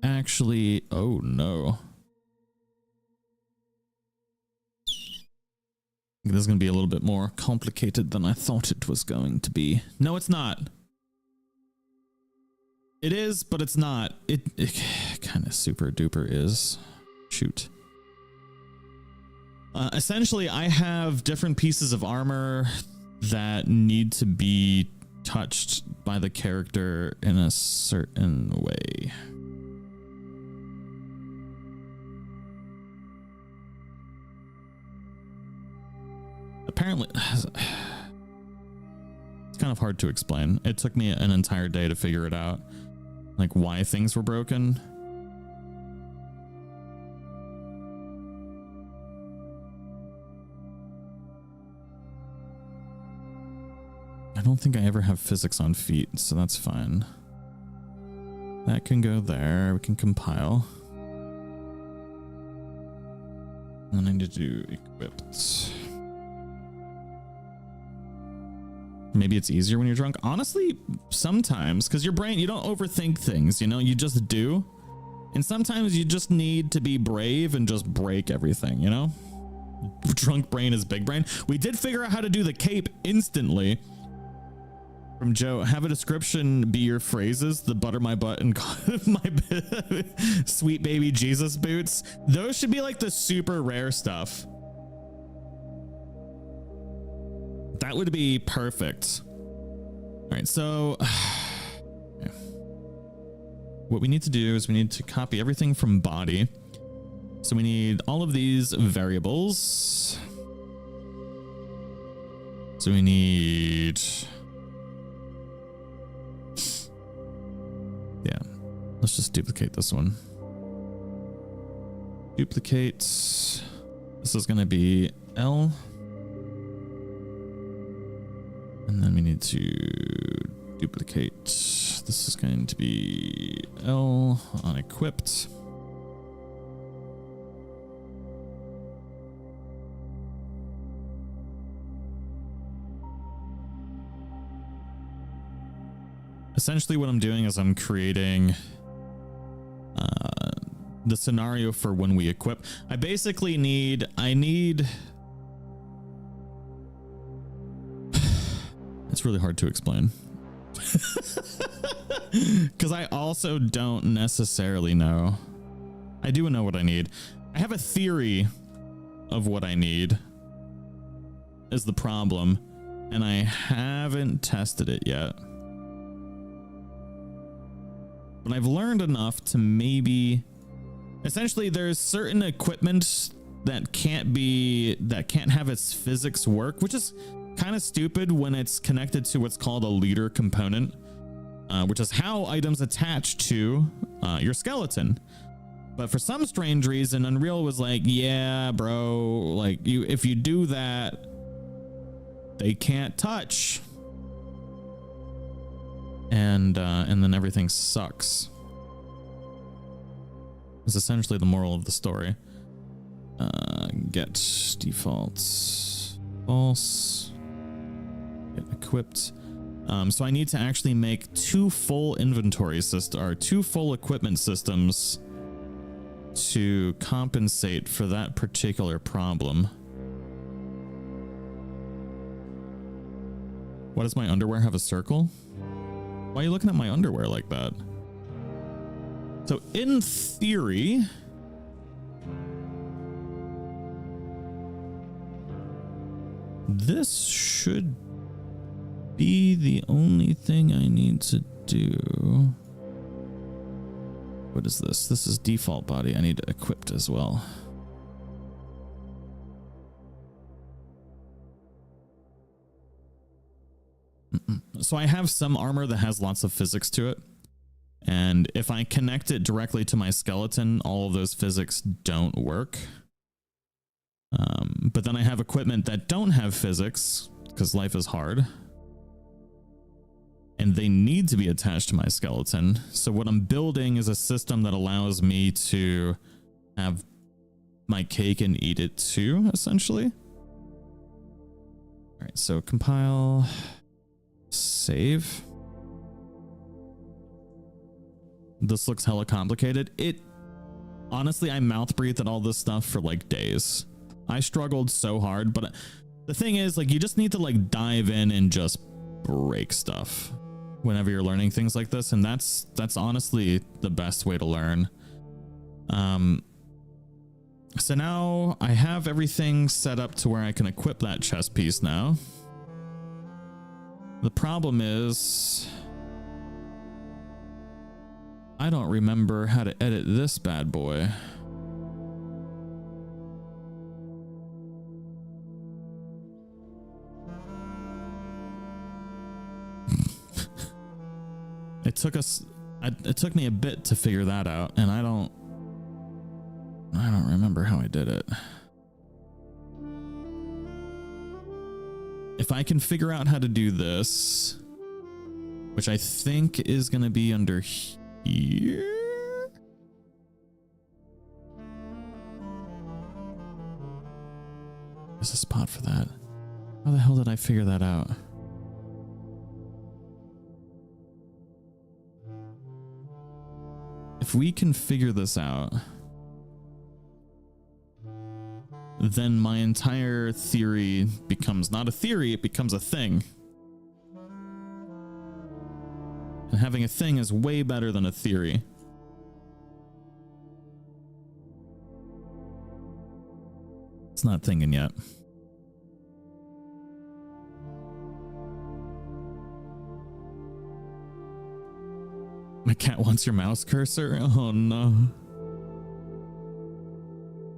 actually, oh no. This is going to be a little bit more complicated than I thought it was going to be. No, it's not. It is, but it's not. It kind of super duper is. Shoot. Essentially, I have different pieces of armor that need to be touched by the character in a certain way. Apparently, it's kind of hard to explain. It took me an entire day to figure it out, like why things were broken. I don't think I ever have physics on feet, so that's fine. That can go there. We can compile. And then I need to do equipped. Maybe it's easier when you're drunk. Honestly, sometimes, because your brain, you don't overthink things, you know, you just do. And sometimes you just need to be brave and just break everything, you know? Drunk brain is big brain. We did figure out how to do the cape instantly. From Joe, have a description be your phrases. The butter my butt and my sweet baby Jesus boots. Those should be like the super rare stuff. That would be perfect. All right, so okay. What we need to do is we need to copy everything from body. So we need all of these variables. So we need, yeah, let's just duplicate this one. Duplicate. This is going to be L. And then we need to duplicate. This is going to be L on equipped. Essentially what I'm doing is I'm creating the scenario for when we equip. I basically need, it's really hard to explain because I also don't necessarily know. I do know what I need. I have a theory of what I need is the problem, and I haven't tested it yet. But I've learned enough to maybe, essentially there's certain equipment that can't have its physics work, which is kind of stupid when it's connected to what's called a leader component, which is how items attach to your skeleton. But for some strange reason, Unreal was like, yeah, bro, like if you do that, they can't touch. And then everything sucks. Is essentially the moral of the story. Get defaults false. Get equipped. So I need to actually make two full inventory systems, or two full equipment systems, to compensate for that particular problem. Why does my underwear have a circle? Why are you looking at my underwear like that? So in theory, this should be the only thing I need to do. What is this? This is default body. I need to equip as well. So I have some armor that has lots of physics to it. And if I connect it directly to my skeleton, all of those physics don't work. But then I have equipment that don't have physics because life is hard. And they need to be attached to my skeleton. So what I'm building is a system that allows me to have my cake and eat it too, essentially. All right, so compile, save. This looks hella complicated. Honestly, I mouth breathed at all this stuff for like days. I struggled so hard, but the thing is, like, you just need to like dive in and just break stuff whenever you're learning things like this, and that's honestly the best way to learn. So now I have everything set up to where I can equip that chest piece now. The problem is, I don't remember how to edit this bad boy. It took me a bit to figure that out, and I don't remember how I did it. If I can figure out how to do this, which I think is going to be under here. There's a spot for that. How the hell did I figure that out? If we can figure this out, then my entire theory becomes not a theory, it becomes a thing. And having a thing is way better than a theory. It's not thinking yet. My cat wants your mouse cursor? Oh no.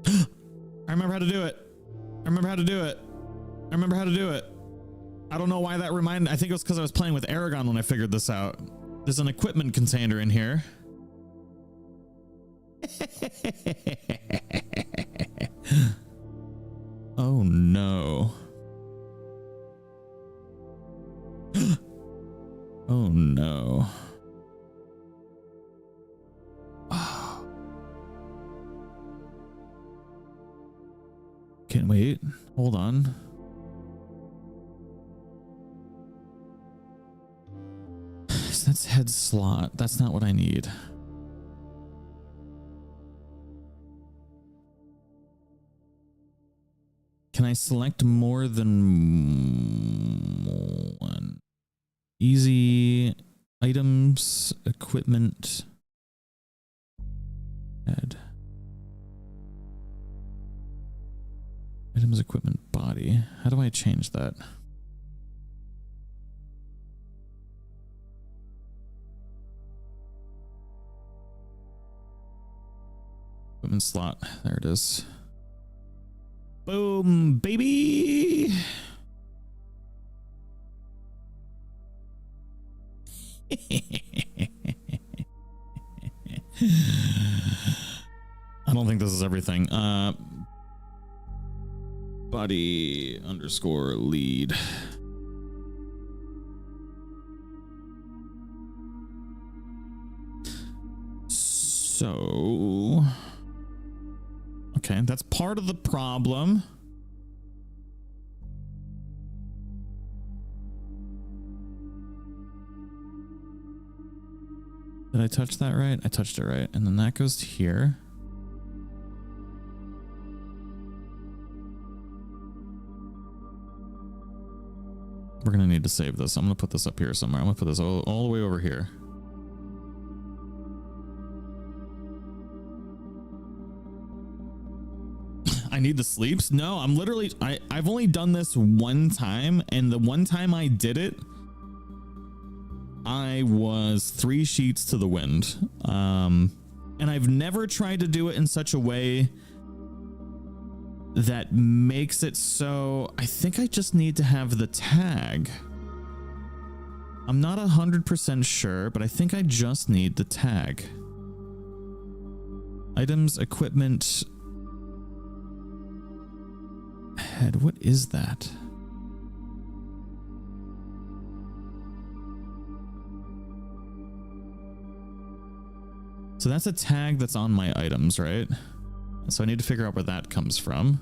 I remember how to do it. I remember how to do it. I remember how to do it. I don't know why that reminded. I think it was because I was playing with Aragon when I figured this out. There's an equipment container in here. Oh no. Oh no. Oh. Can't wait. Hold on. So that's head slot. That's not what I need. Can I select more than one? Easy items, equipment, head. Items, equipment, body. How do I change that? Equipment slot. There it is. Boom, baby. I don't think this is everything. Body underscore lead. So, okay, that's part of the problem. Did I touch that right? I touched it right. And then that goes to here. We're going to need to save this. I'm going to put this up here somewhere. I'm going to put this all the way over here. I need the sleeps? No, I'm literally, I've only done this one time, and the one time I did it, I was 3 sheets to the wind. And I've never tried to do it in such a way that makes it so I think I just need to have the tag. I'm not 100% sure, but I think I just need the tag. Items, equipment, head. What is that? So that's a tag that's on my items, right? So I need to figure out where that comes from.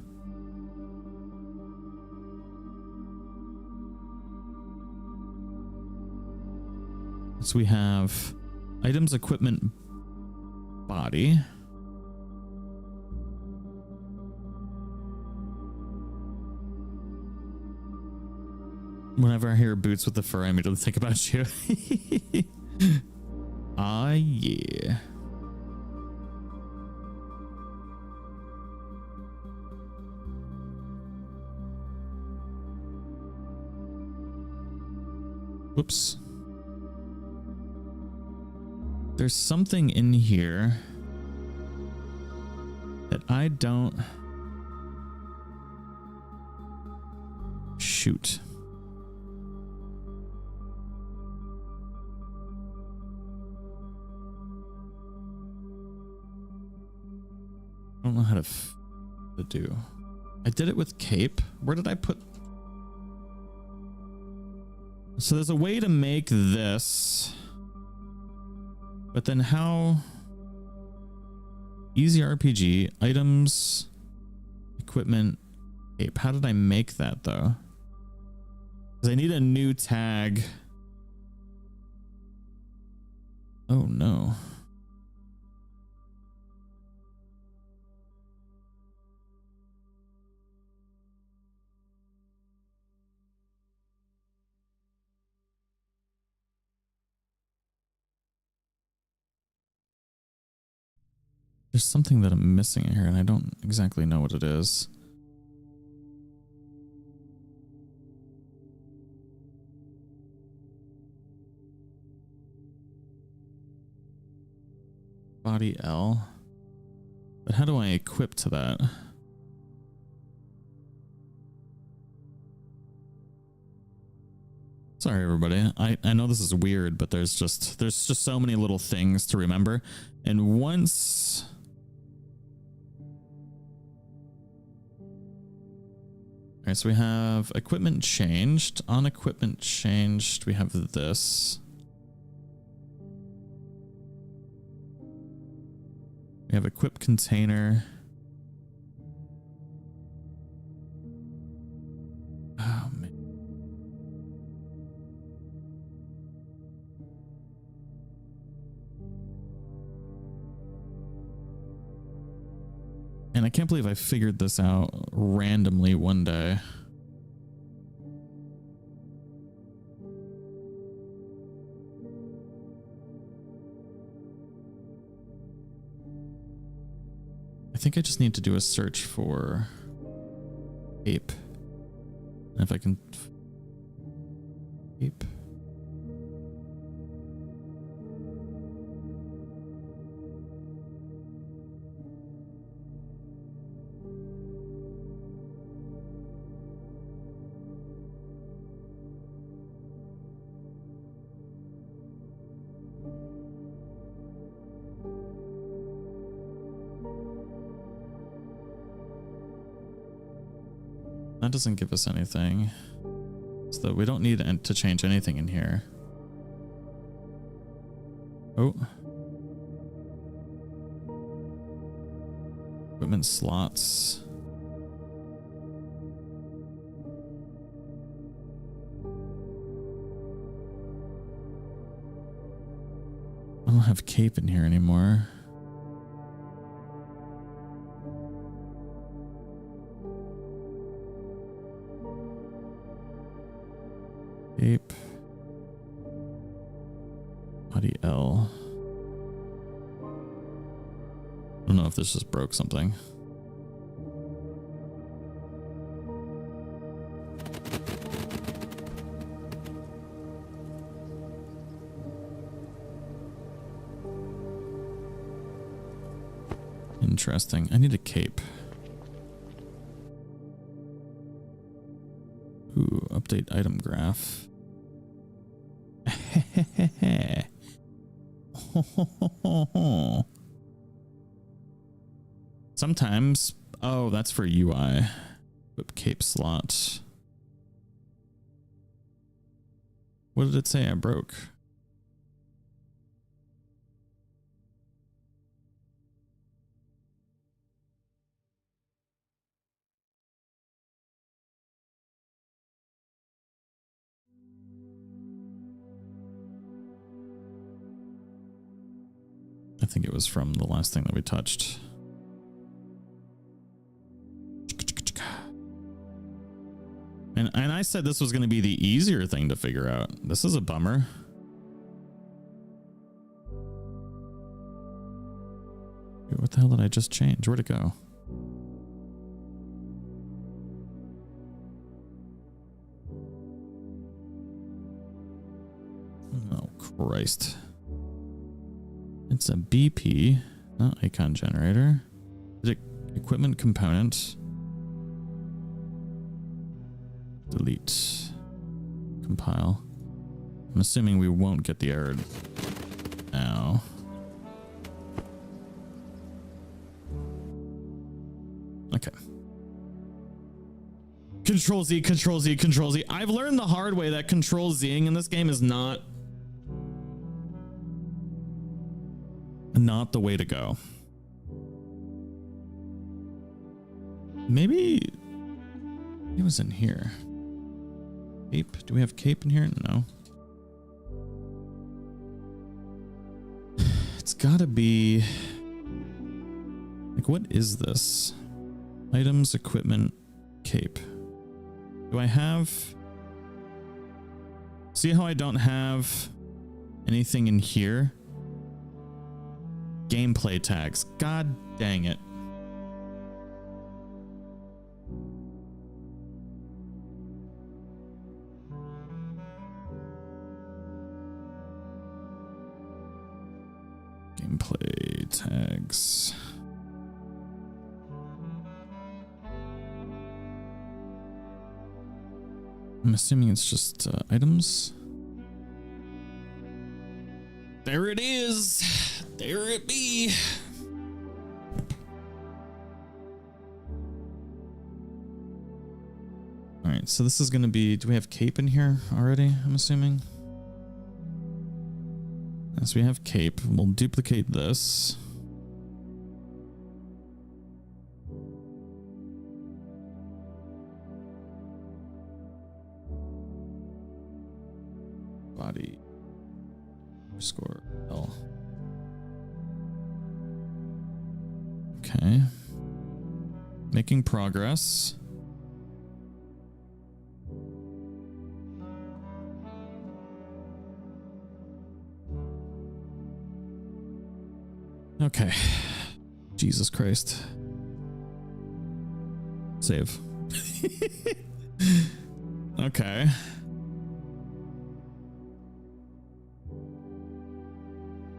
So we have items, equipment, body. Whenever I hear boots with the fur, I immediately think about you. Ah, yeah. Whoops. There's something in here that I don't... Shoot. I don't know how to do. I did it with cape. Where did I put... So there's a way to make this, but then how? Easy RPG, items, equipment, cape. How did I make that though? Because I need a new tag. Oh no. There's something that I'm missing in here, and I don't exactly know what it is. Body L. But how do I equip to that? Sorry, everybody. I know this is weird, but there's just so many little things to remember. And once... Okay, so we have equipment changed. On equipment changed, we have this. We have equip container. Oh, man. And I can't believe I figured this out randomly one day. I think I just need to do a search for ape. And if I can... ape. That doesn't give us anything. So we don't need to change anything in here. Oh. Equipment slots. I don't have cape in here anymore. Cape. Body L. I don't know if this just broke something. Interesting. I need a cape. Ooh, update item graph. Sometimes, oh, that's for UI. Whip cape slot. What did it say I broke? I think it was from the last thing that we touched. And I said this was going to be the easier thing to figure out. This is a bummer. What the hell did I just change? Where'd it go? Oh, Christ. It's a BP, not icon generator. Is it equipment component? Delete. Compile. I'm assuming we won't get the error now. Okay. Control Z, Control Z, Control Z. I've learned the hard way that Control Zing in this game is not the way to go. Maybe it was in here. Cape? Do we have cape in here? No. It's gotta be like, what is this? Items, equipment, cape. Do I have... See how I don't have anything in here? Gameplay tags. God dang it. Gameplay tags. I'm assuming it's just items. There it is. There it be. All right, so this is going to be, do we have cape in here already? I'm assuming. Yes, we have cape. We'll duplicate this. Body underscore L. Okay. Making progress. Okay. Jesus Christ. Save. Okay.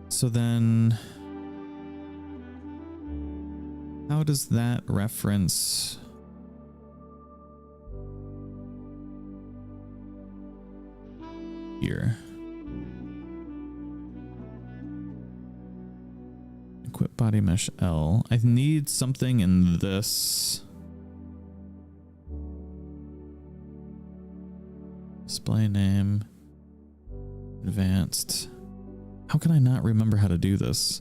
So then, how does that reference here? Equip body mesh L. I need something in this. Display name. Advanced. How can I not remember how to do this?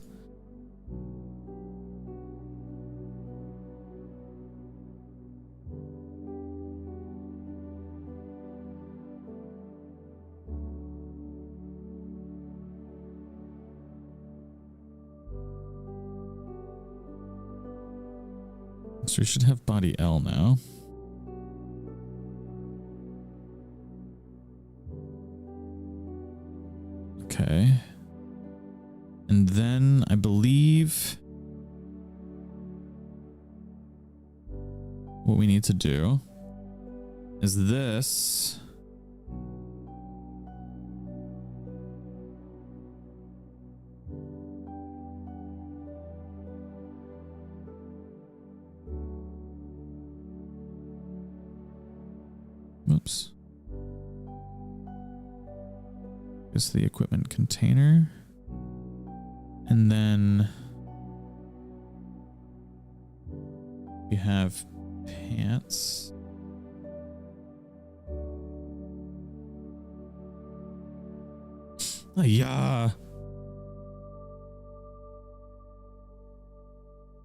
So we should have body L now. Okay. And then I believe what we need to do is this. Whoops. Is the equipment container. And then we have pants. Yeah. How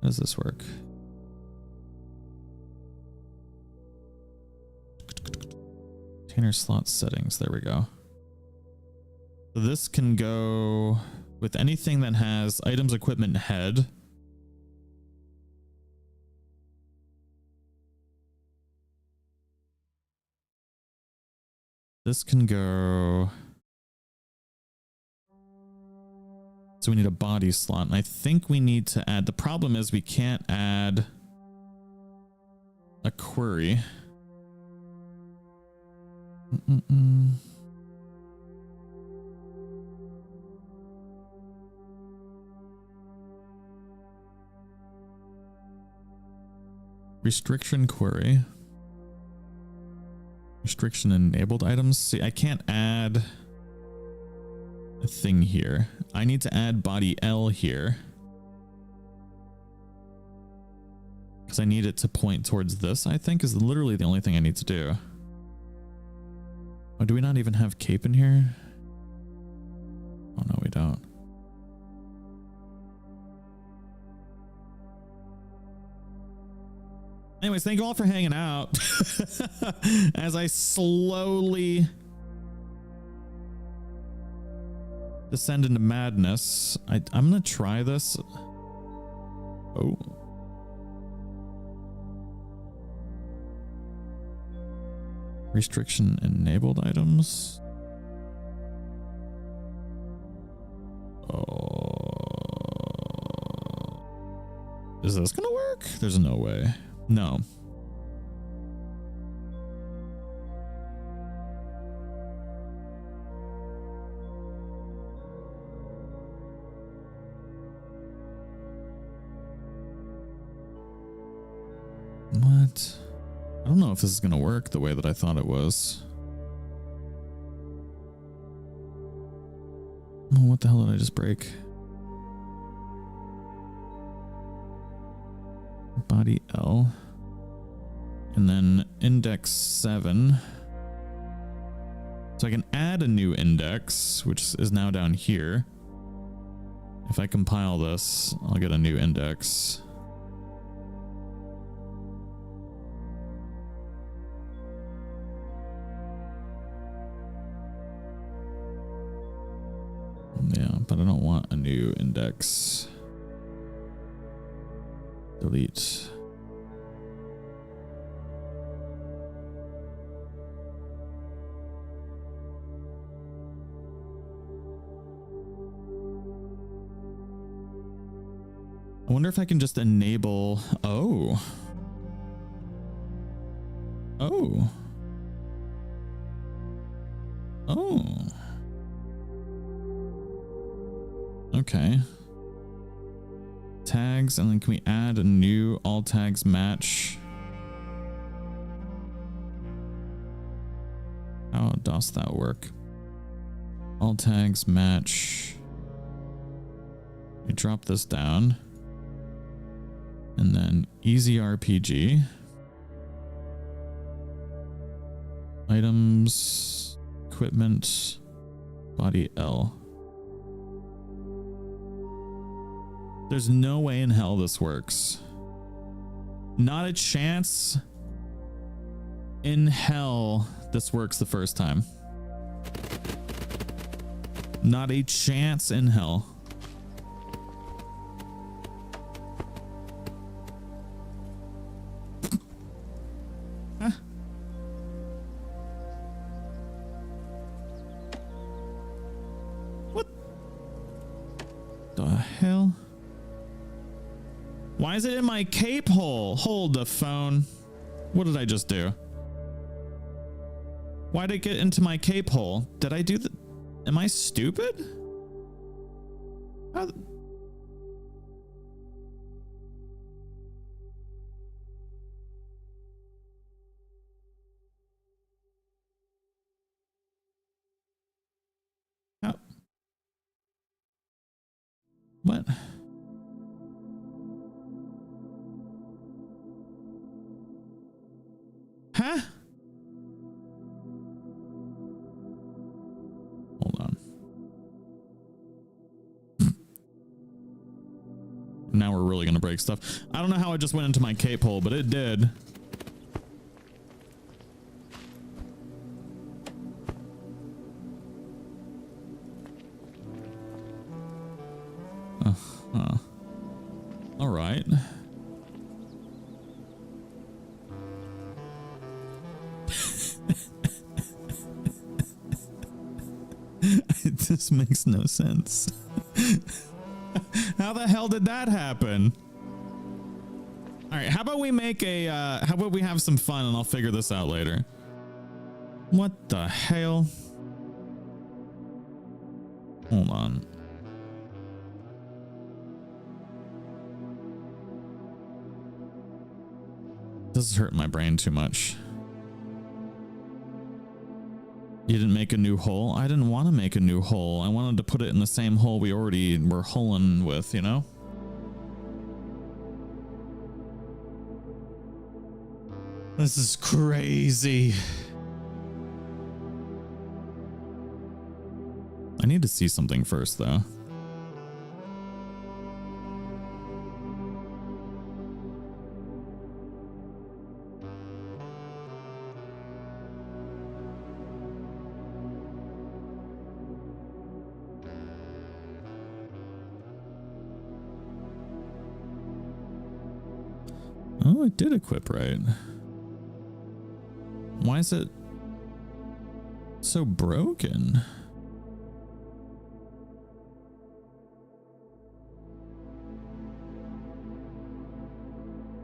does this work? Container slot settings. There we go. So this can go with anything that has items, equipment, head. This can go. So we need a body slot, and I think we need to add, the problem is we can't add a query. Restriction query. Restriction enabled items. See, I can't add a thing here. I need to add body L here, because I need it to point towards this, I think, is literally the only thing I need to do. Oh, do we not even have cape in here? Oh, no, we don't. Anyways, thank you all for hanging out as I slowly descend into madness. I'm gonna try this. Oh. Restriction enabled items. Oh. Is this gonna work? There's no way. No. What? I don't know if this is going to work the way that I thought it was. Oh, what the hell did I just break? Body L. And then index 7. So I can add a new index, which is now down here. If I compile this, I'll get a new index. Yeah, but I don't want a new index. Delete. I wonder if I can just enable. Oh. Oh. Oh. Okay. Tags, and then can we add a new all tags match? How does that work? All tags match. We drop this down. And then easy RPG. Items, equipment, body L. There's no way in hell this works. Not a chance in hell this works the first time. Not a chance in hell. Huh? What the hell? Why is it in my cape hole? Hold the phone. What did I just do? Why did it get into my cape hole? Did I do the... Am I stupid? How... How... What? Huh? Hold on. Now we're really gonna break stuff. I don't know how it just went into my cape hole, but it did. All right. This makes no sense. How the hell did that happen? All right, how about we make a how about we have some fun and I'll figure this out later. What the hell? Hold on. This is hurting my brain too much. You didn't make a new hole? I didn't want to make a new hole. I wanted to put it in the same hole we already were holing with, you know? This is crazy. I need to see something first, though. Oh, it did equip right. Why is it so broken?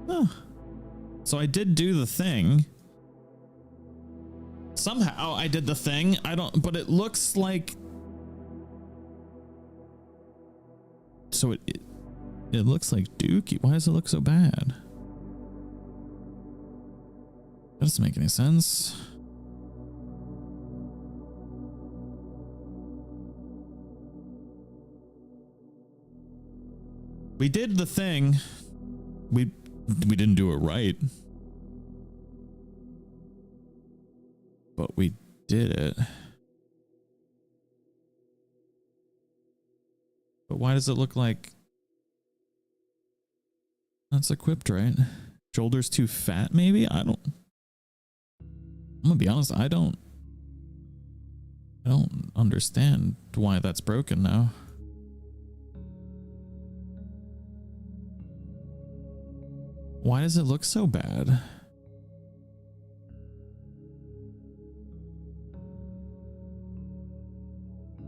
Huh. So I did do the thing. Somehow I did the thing. I don't, but it looks like. So it looks like Dookie. Why does it look so bad? That doesn't make any sense. We did the thing. We didn't do it right. But we did it. But why does it look like that's equipped right? Shoulders too fat, maybe? I'm gonna be honest, I don't understand why that's broken now. Why does it look so bad?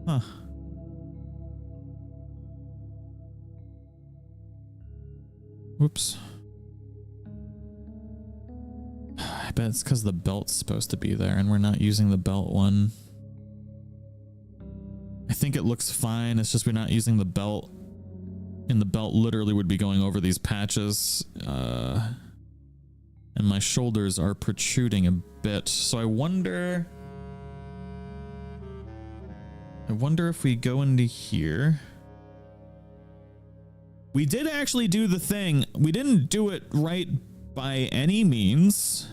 Huh. Whoops. I bet it's because the belt's supposed to be there and we're not using the belt one. I think it looks fine. It's just we're not using the belt. And the belt literally would be going over these patches. And my shoulders are protruding a bit. So I wonder if we go into here. We did actually do the thing. We didn't do it right by any means.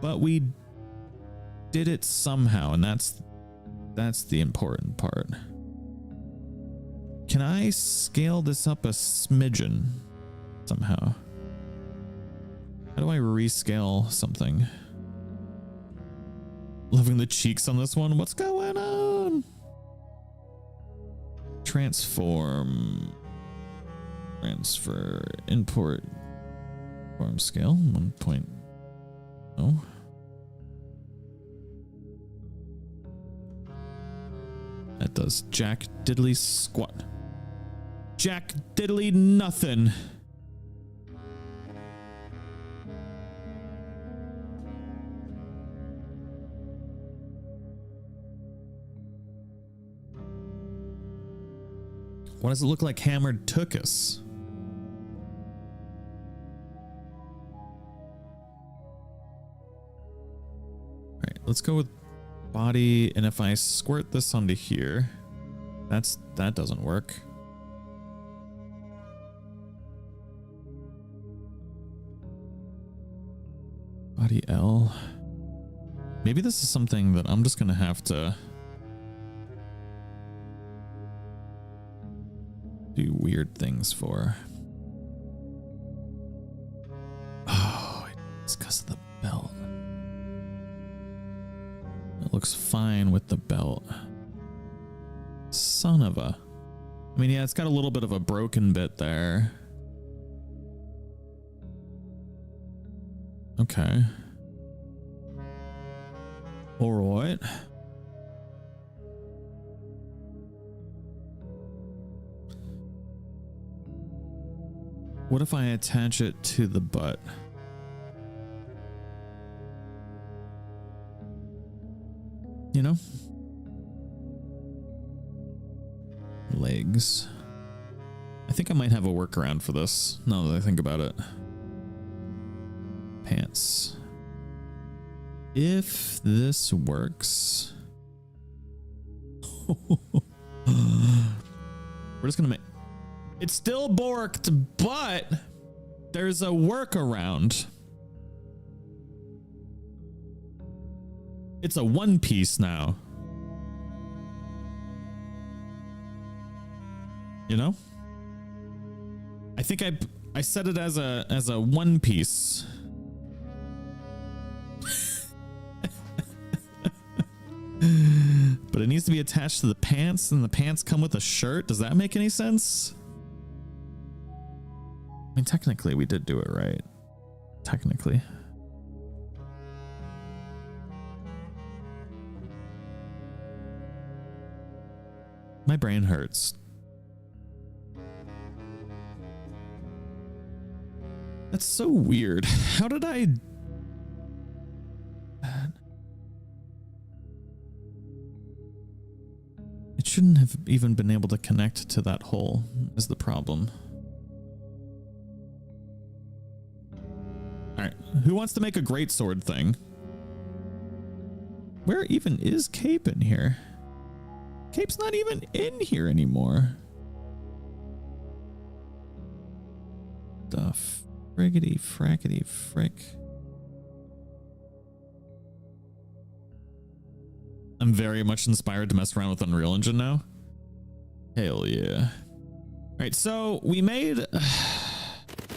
But we did it somehow, and that's the important part. Can I scale this up a smidgen somehow? How do I rescale something? Loving the cheeks on this one. What's going on? Transform. Transfer. Import. Form scale. 1.0. That does jack diddly squat. Jack diddly nothing. Why does it look like Hammered took us? All right, let's go with body, and if I squirt this onto here, that doesn't work. Body L. Maybe this is something that I'm just gonna have to do weird things for. Oh, it's because of the belt. It looks fine with the belt. Son of a... I mean, yeah, it's got a little bit of a broken bit there. Okay. All right. What if I attach it to the butt? You know? Legs. I think I might have a workaround for this, now that I think about it. Pants. If this works... We're just gonna make... It's still borked, but there's a workaround. It's a one piece now. You know? I think I set it as a one piece. But it needs to be attached to the pants, and the pants come with a shirt. Does that make any sense? I mean, technically we did do it right. Technically. My brain hurts. That's so weird. How did I... It shouldn't have even been able to connect to that hole, is the problem. Alright, who wants to make a greatsword thing? Where even is Cape in here? Cape's not even in here anymore. The friggity frackety frick. I'm very much inspired to mess around with Unreal Engine now. Hell yeah. All right, so we made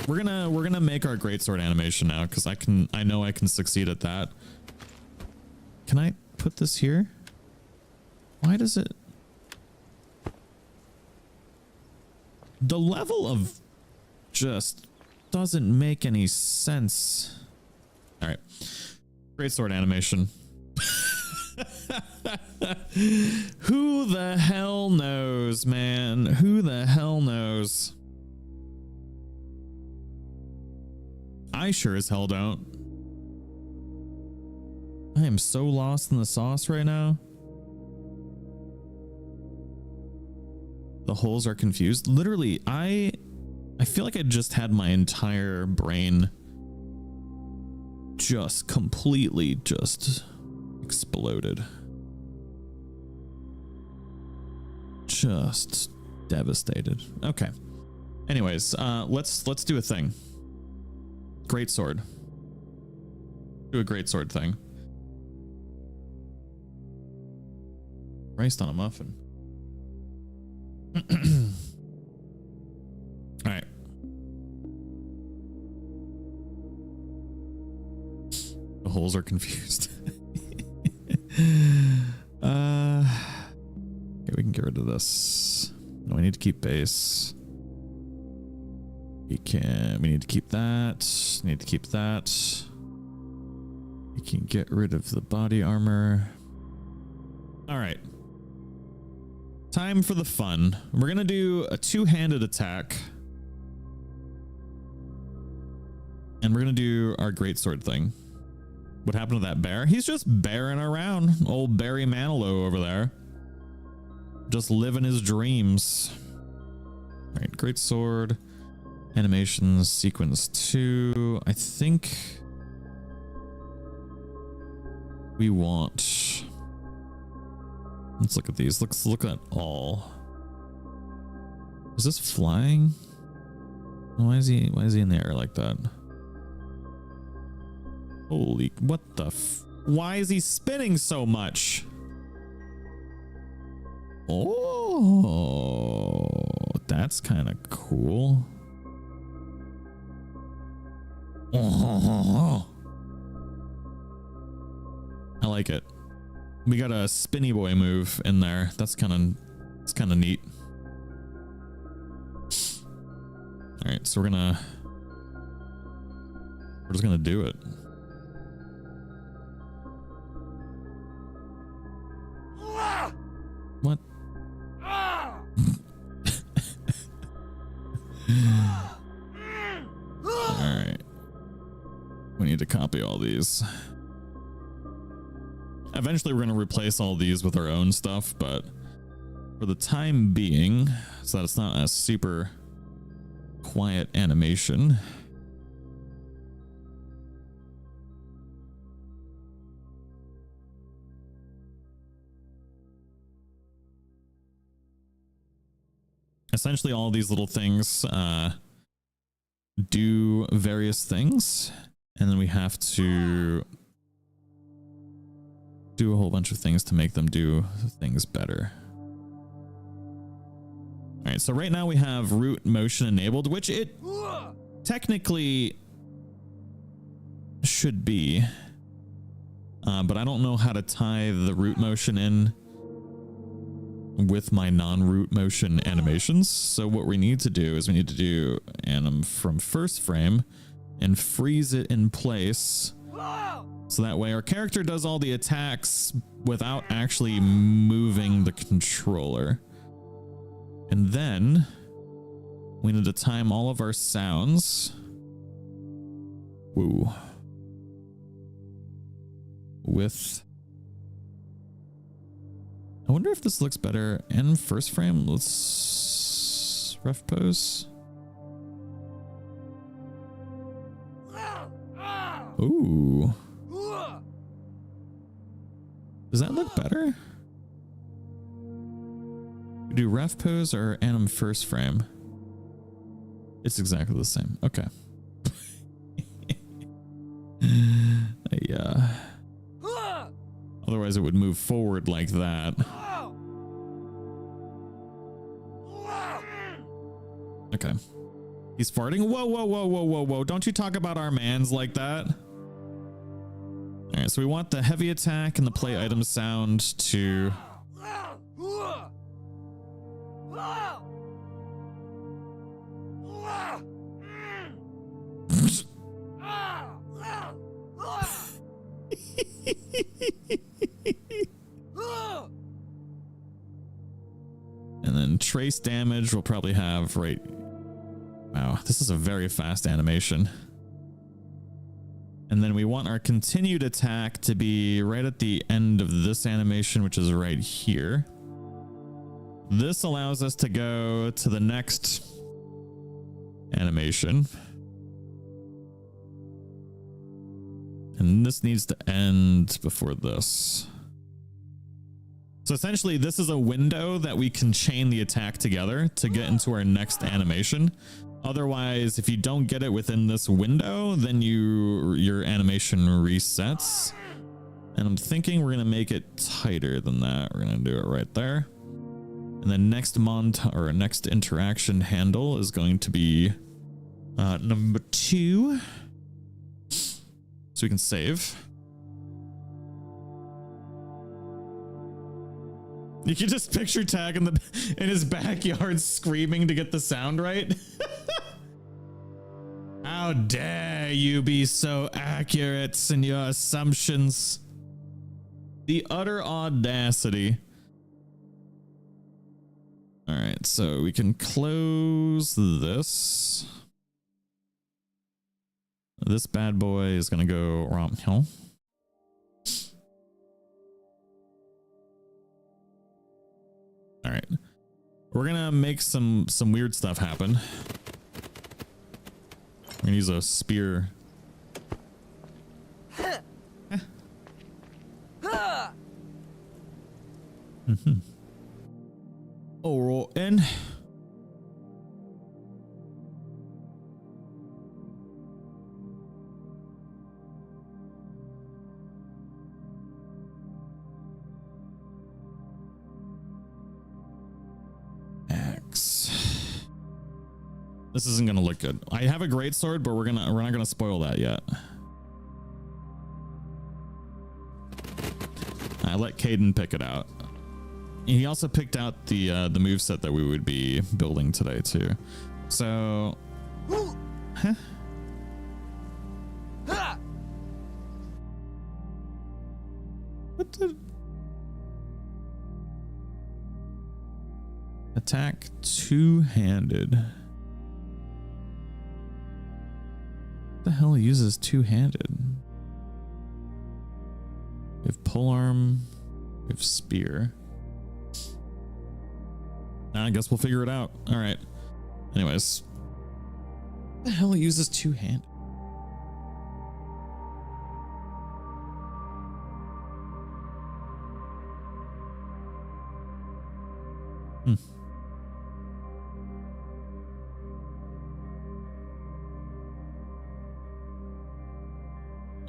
we're gonna make our greatsword animation now because I know I can succeed at that. Can I put this here? Why does it? The level of just doesn't make any sense. All right, greatsword animation. Who the hell knows, man? Who the hell knows? I sure as hell don't. I am so lost in the sauce right now. The holes are confused. Literally, I feel like I just had my entire brain just completely just exploded. Just devastated. Okay. Anyways, let's do a thing. Greatsword. Do a greatsword thing. Christ on a muffin. All right. The holes are confused. Okay, we can get rid of this. No, I need to keep base. We need to keep that. Need to keep that. We can get rid of the body armor. All right. Time for the fun. We're gonna do a two-handed attack. And we're gonna do our greatsword thing. What happened to that bear? He's just bearing around. Old Barry Manilow over there. Just living his dreams. All right, greatsword. Animations, sequence 2. I think we want... Let's look at these. Let's look at all. Is this flying? Why is he in the air like that? Holy, what the why is he spinning so much? Oh, that's kind of cool. Oh, I like it. We got a spinny boy move in there. It's kind of neat. All right, so we're just gonna do it. What? Alright. We need to copy all these. Eventually we're going to replace all these with our own stuff, but for the time being, so that it's not a super quiet animation, essentially all these little things do various things, and then we have to do a whole bunch of things to make them do things better. All right, so right now we have root motion enabled, which it technically should be, but I don't know how to tie the root motion in with my non-root motion animations. So what we need to do is we need to do anim from first frame and freeze it in place. So that way our character does all the attacks without actually moving the controller. And then we need to time all of our sounds. Woo. With... I wonder if this looks better in first frame. Let's ref pose. Ooh. Does that look better? We do ref pose or anim first frame? It's exactly the same. Okay. Yeah. Otherwise it would move forward like that. Okay. He's farting. Whoa, whoa, whoa, whoa, whoa, whoa. Don't you talk about our mans like that. All right, so we want the heavy attack and the play item sound to... And then trace damage we'll probably have right... Wow, this is a very fast animation. And then we want our continued attack to be right at the end of this animation, which is right here. This allows us to go to the next animation. And this needs to end before this. So essentially, this is a window that we can chain the attack together to get into our next animation. Otherwise, if you don't get it within this window, then your animation resets. And I'm thinking we're gonna make it tighter than that. We're gonna do it right there. And then next next interaction handle is going to be number 2. So we can save. You can just picture Tag in his backyard screaming to get the sound right. How dare you be so accurate in your assumptions? The utter audacity. All right, so we can close this. This bad boy is gonna go romp hill. All right, we're gonna make some weird stuff happen. We're gonna use a spear. All in. This isn't gonna look good. I have a great sword, but we're not gonna spoil that yet. I let Caden pick it out. He also picked out the moveset that we would be building today too. So, huh? What the? Attack two-handed. What the hell uses two-handed? We have polearm, we have spear. I guess we'll figure it out. All right. Anyways, what the hell uses two-handed?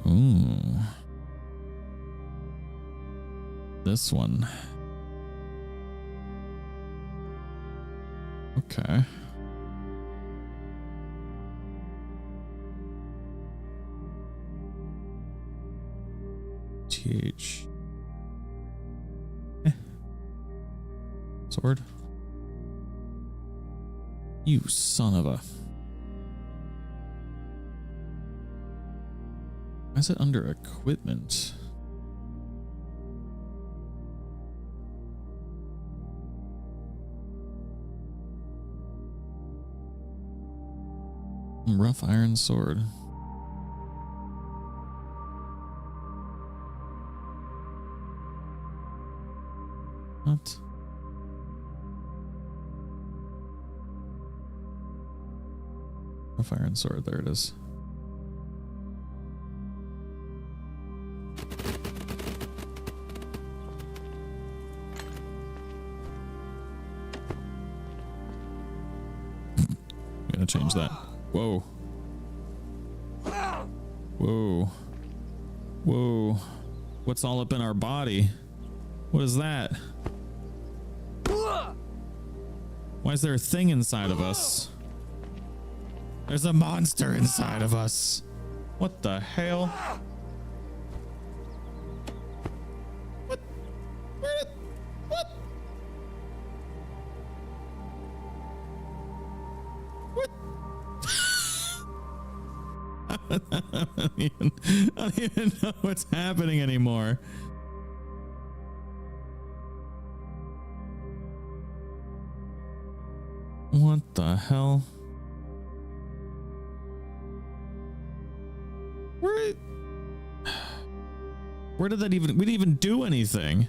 Ooh. This one. Okay. TH. Sword. You son of a... Why is it under equipment? Rough iron sword. What? Rough iron sword, there it is. gonna change that. Whoa. Whoa. Whoa. What's all up in our body? What is that? Why is there a thing inside of us? There's a monster inside of us. What the hell? What? Where did... What? What? I don't even know what's happening anymore. What the hell? Where did that even... We didn't even do anything.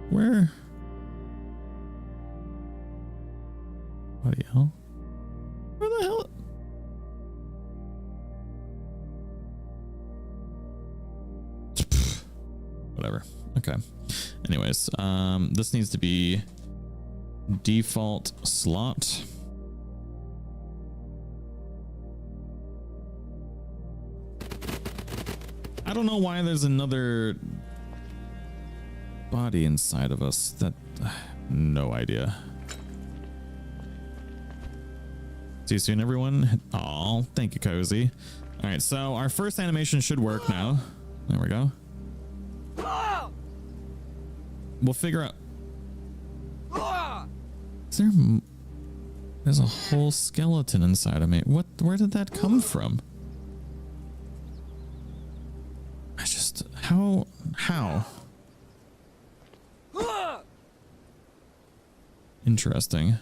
Where? What the hell? Where the hell? Whatever. Okay. Anyways, this needs to be default slot. I don't know why there's another body inside of us. That no idea. See you soon, everyone. Oh, thank you, Cozy. All right, so our first animation should work now. There we go. We'll figure out. Is there? There's a whole skeleton inside of me. What? Where did that come from? I just how? Interesting.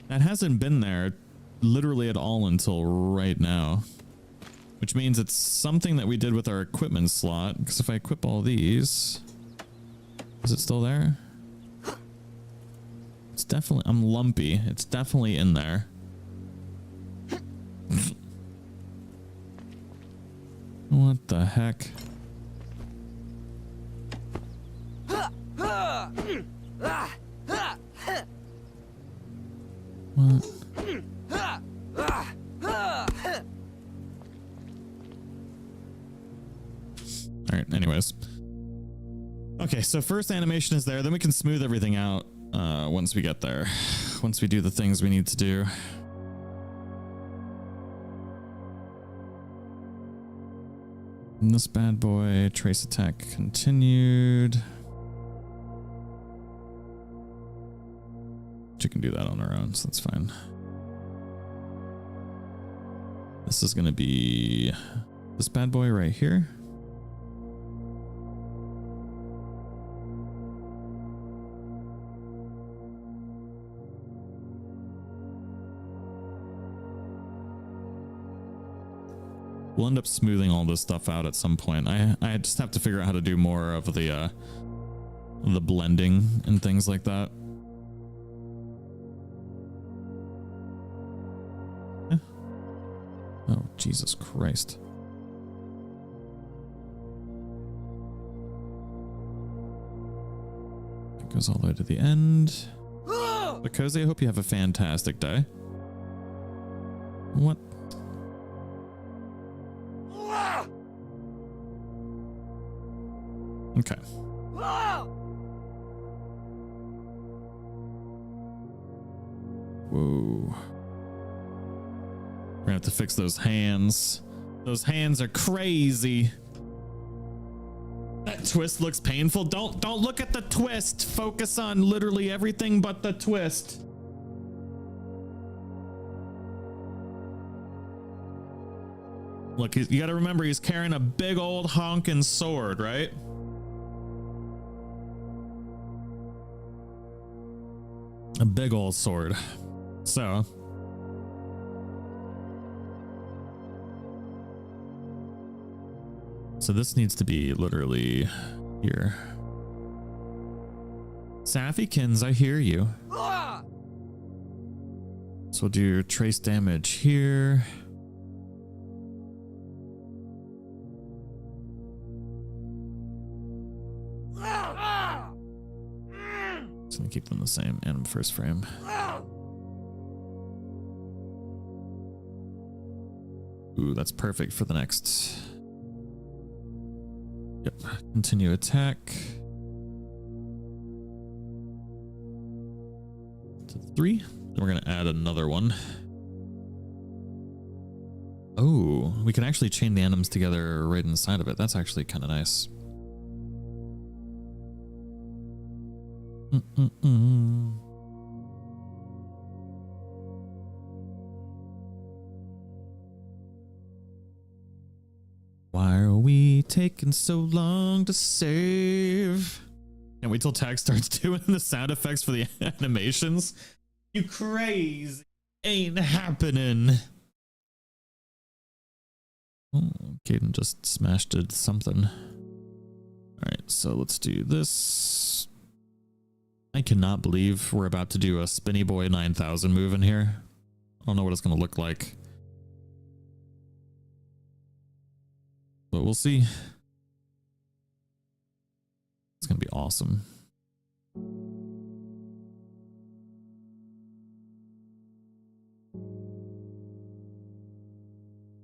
That hasn't been there literally at all until right now, which means it's something that we did with our equipment slot. Because if I equip all these, is it still there? It's definitely, I'm lumpy. It's definitely in there. What the heck? What? All right, anyways. Okay, so first animation is there, then we can smooth everything out once we get there. Once we do the things we need to do. And this bad boy, trace attack continued. You can do that on our own, so that's fine. This is going to be this bad boy right here. We'll end up smoothing all this stuff out at some point. I just have to figure out how to do more of the blending and things like that. Oh, Jesus Christ. It goes all the way to the end. But Cozy, I hope you have a fantastic day. What? Okay. Whoa. We're gonna have to fix those hands. Those hands are crazy. That twist looks painful. Don't look at the twist. Focus on literally everything but the twist. Look, you gotta remember he's carrying a big old honking sword, right? A big old sword. So this needs to be literally here. Saffikins, I hear you. So we'll do trace damage here. Just gonna keep them the same. Anim first frame. Ooh, that's perfect for the next. Yep. Continue attack. To 3. Then we're gonna add another one. Oh, we can actually chain the animals together right inside of it. That's actually kind of nice. Why are we taking so long to save? Can't wait till Tag starts doing the sound effects for the animations. You crazy. Ain't happening. Oh, Caden just smashed it something. Alright, so let's do this. I cannot believe we're about to do a Spinny Boy 9000 move in here. I don't know what it's going to look like. But we'll see. It's going to be awesome.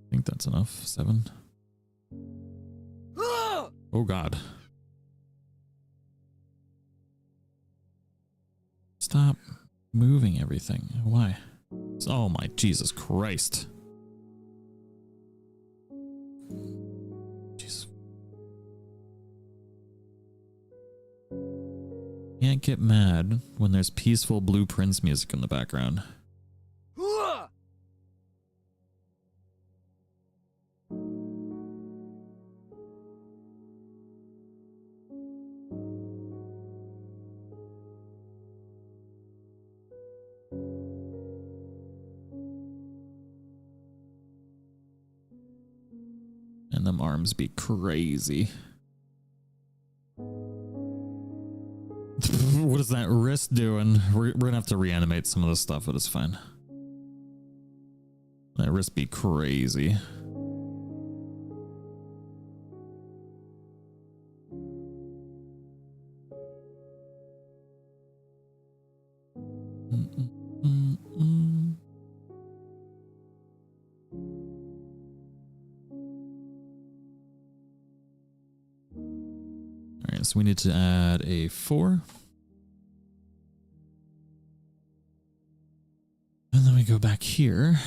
I think that's enough. 7. Oh God. Stop moving everything. Why? Oh my Jesus Christ. Jesus. Can't get mad when there's peaceful Blueprints music in the background. And them arms be crazy. What is that wrist doing? We're gonna have to reanimate some of this stuff, but it's fine. That wrist be crazy. Alright, so we need to add a 4. And then we go back here.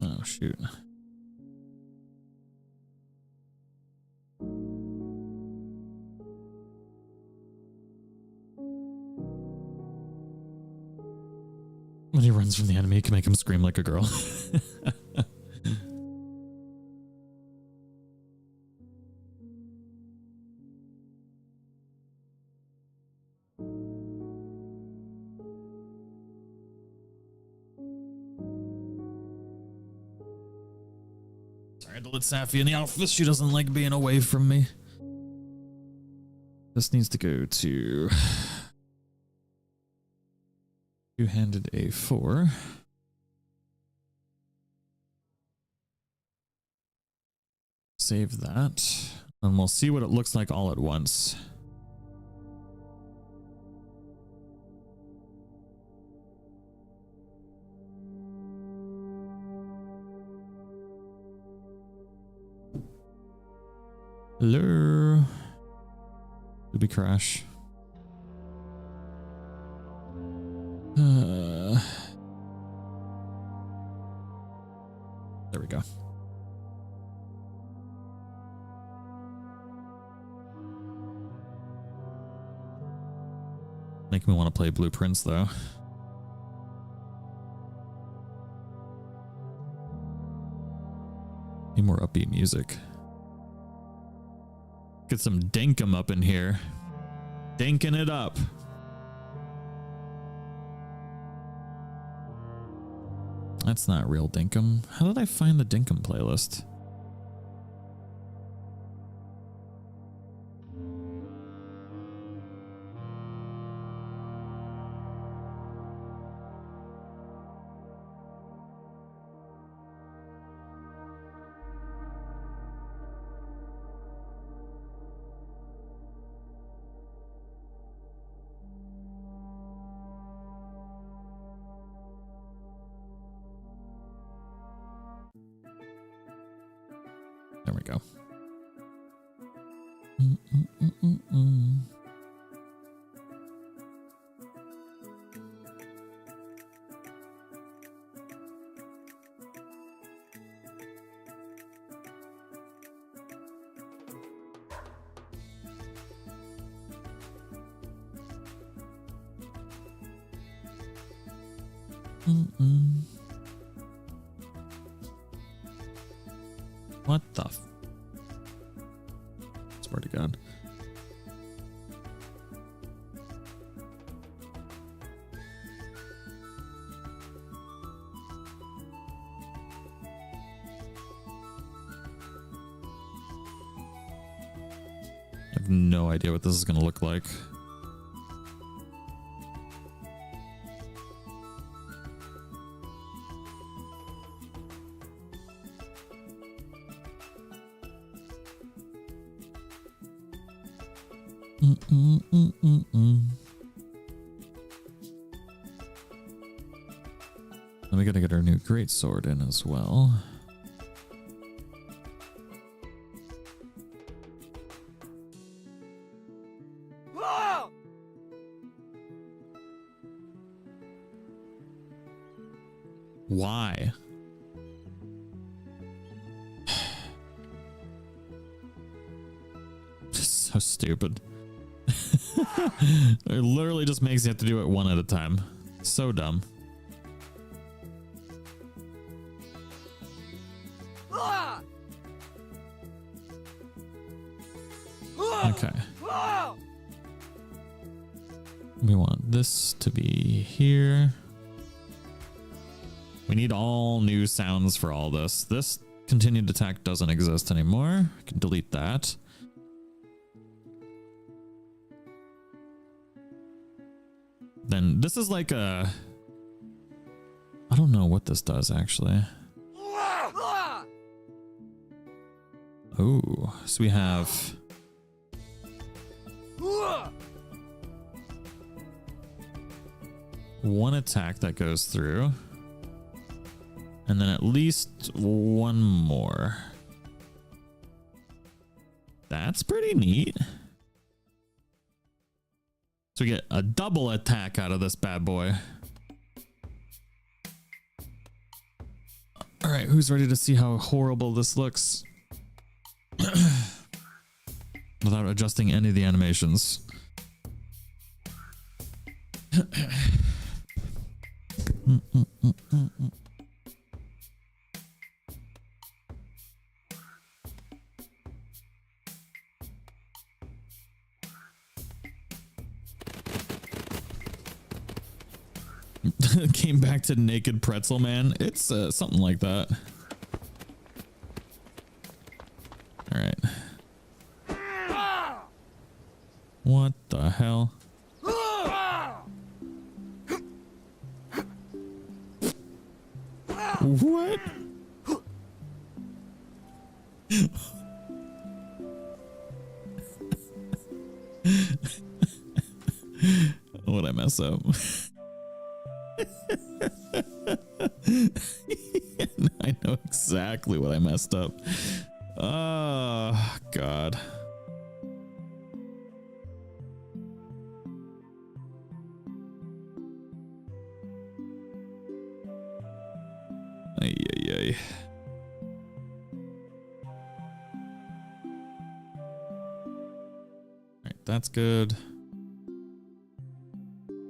Oh, shoot. When he runs from the enemy, you can make him scream like a girl. Sorry to let Safi in the office. She doesn't like being away from me. This needs to go to two-handed A4. Save that. And we'll see what it looks like all at once. Hello. Did we crash? There we go. Make me want to play Blueprints though. Need more upbeat music. Get some dinkum up in here. Dinking it up. That's not real dinkum. How did I find the dinkum playlist? go. Mm-mm-mm-mm-mm. Mm-mm. What the f... Swear to God. I have no idea what this is going to look like. Then we gotta get our new greatsword in as well. Why? So stupid. It literally just makes you have to do it one at a time. So dumb. Okay. We want this to be here. We need all new sounds for all this. This continued attack doesn't exist anymore. I can delete that. Then this is like a... I don't know what this does actually. Oh, so we have... one attack that goes through. And then at least one more. That's pretty neat. So we get a double attack out of this bad boy. All right, who's ready to see how horrible this looks? Without adjusting any of the animations. Came back to Naked Pretzel Man. It's something like that. All right. What the hell? What? What'd I mess up? I know exactly what I messed up. Oh, God. Ay, ay, ay. All right, that's good.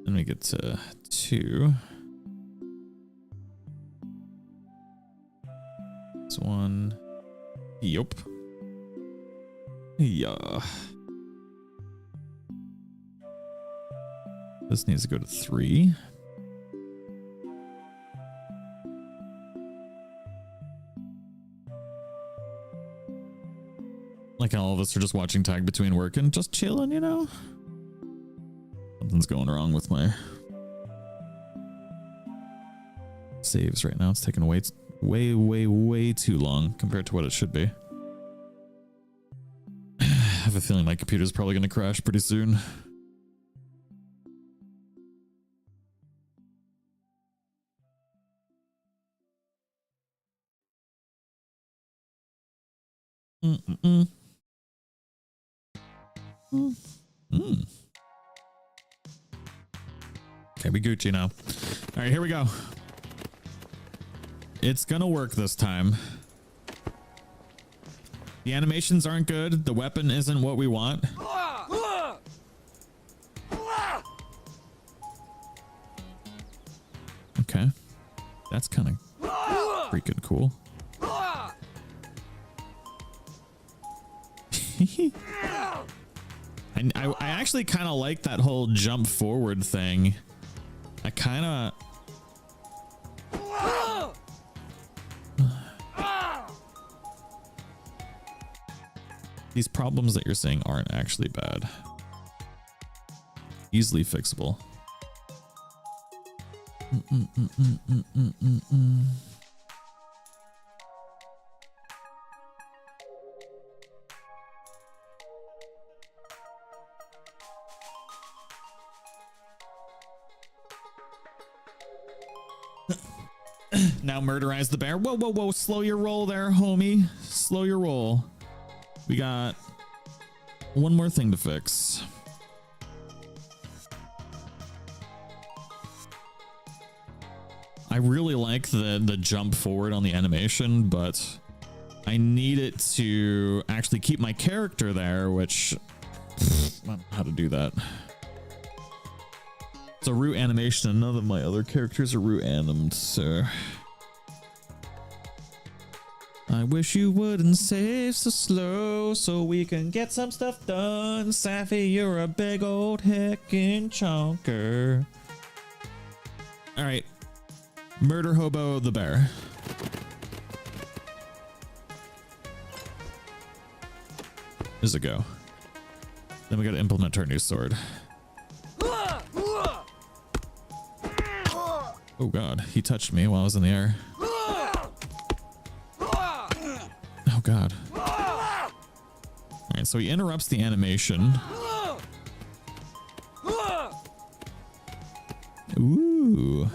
Then we get to 2. This one. Yup. Yeah. This needs to go to 3. Like all of us are just watching Tag Between work and just chilling, you know? Something's going wrong with my saves right now. It's taking way too long compared to what it should be. I have a feeling my computer's probably going to crash pretty soon. Okay, we Gucci now. All right, here we go. It's gonna work this time. The animations aren't good. The weapon isn't what we want. Okay. That's kind of freaking cool. I actually kind of like that whole jump forward thing. I kind of... These problems that you're saying aren't actually bad. Easily fixable. Now murderize the bear. Whoa, whoa, whoa. Slow your roll there, homie. Slow your roll. We got one more thing to fix. I really like the jump forward on the animation, but I need it to actually keep my character there, which I don't know how to do that. It's a root animation and none of my other characters are root animed, so I wish you wouldn't save so slow so we can get some stuff done. Safi, you're a big old heckin' chonker. All right. Murder hobo the bear. Is a go. Then we gotta implement our new sword. Oh god, he touched me while I was in the air. Oh god. Alright, so he interrupts the animation. Ooh.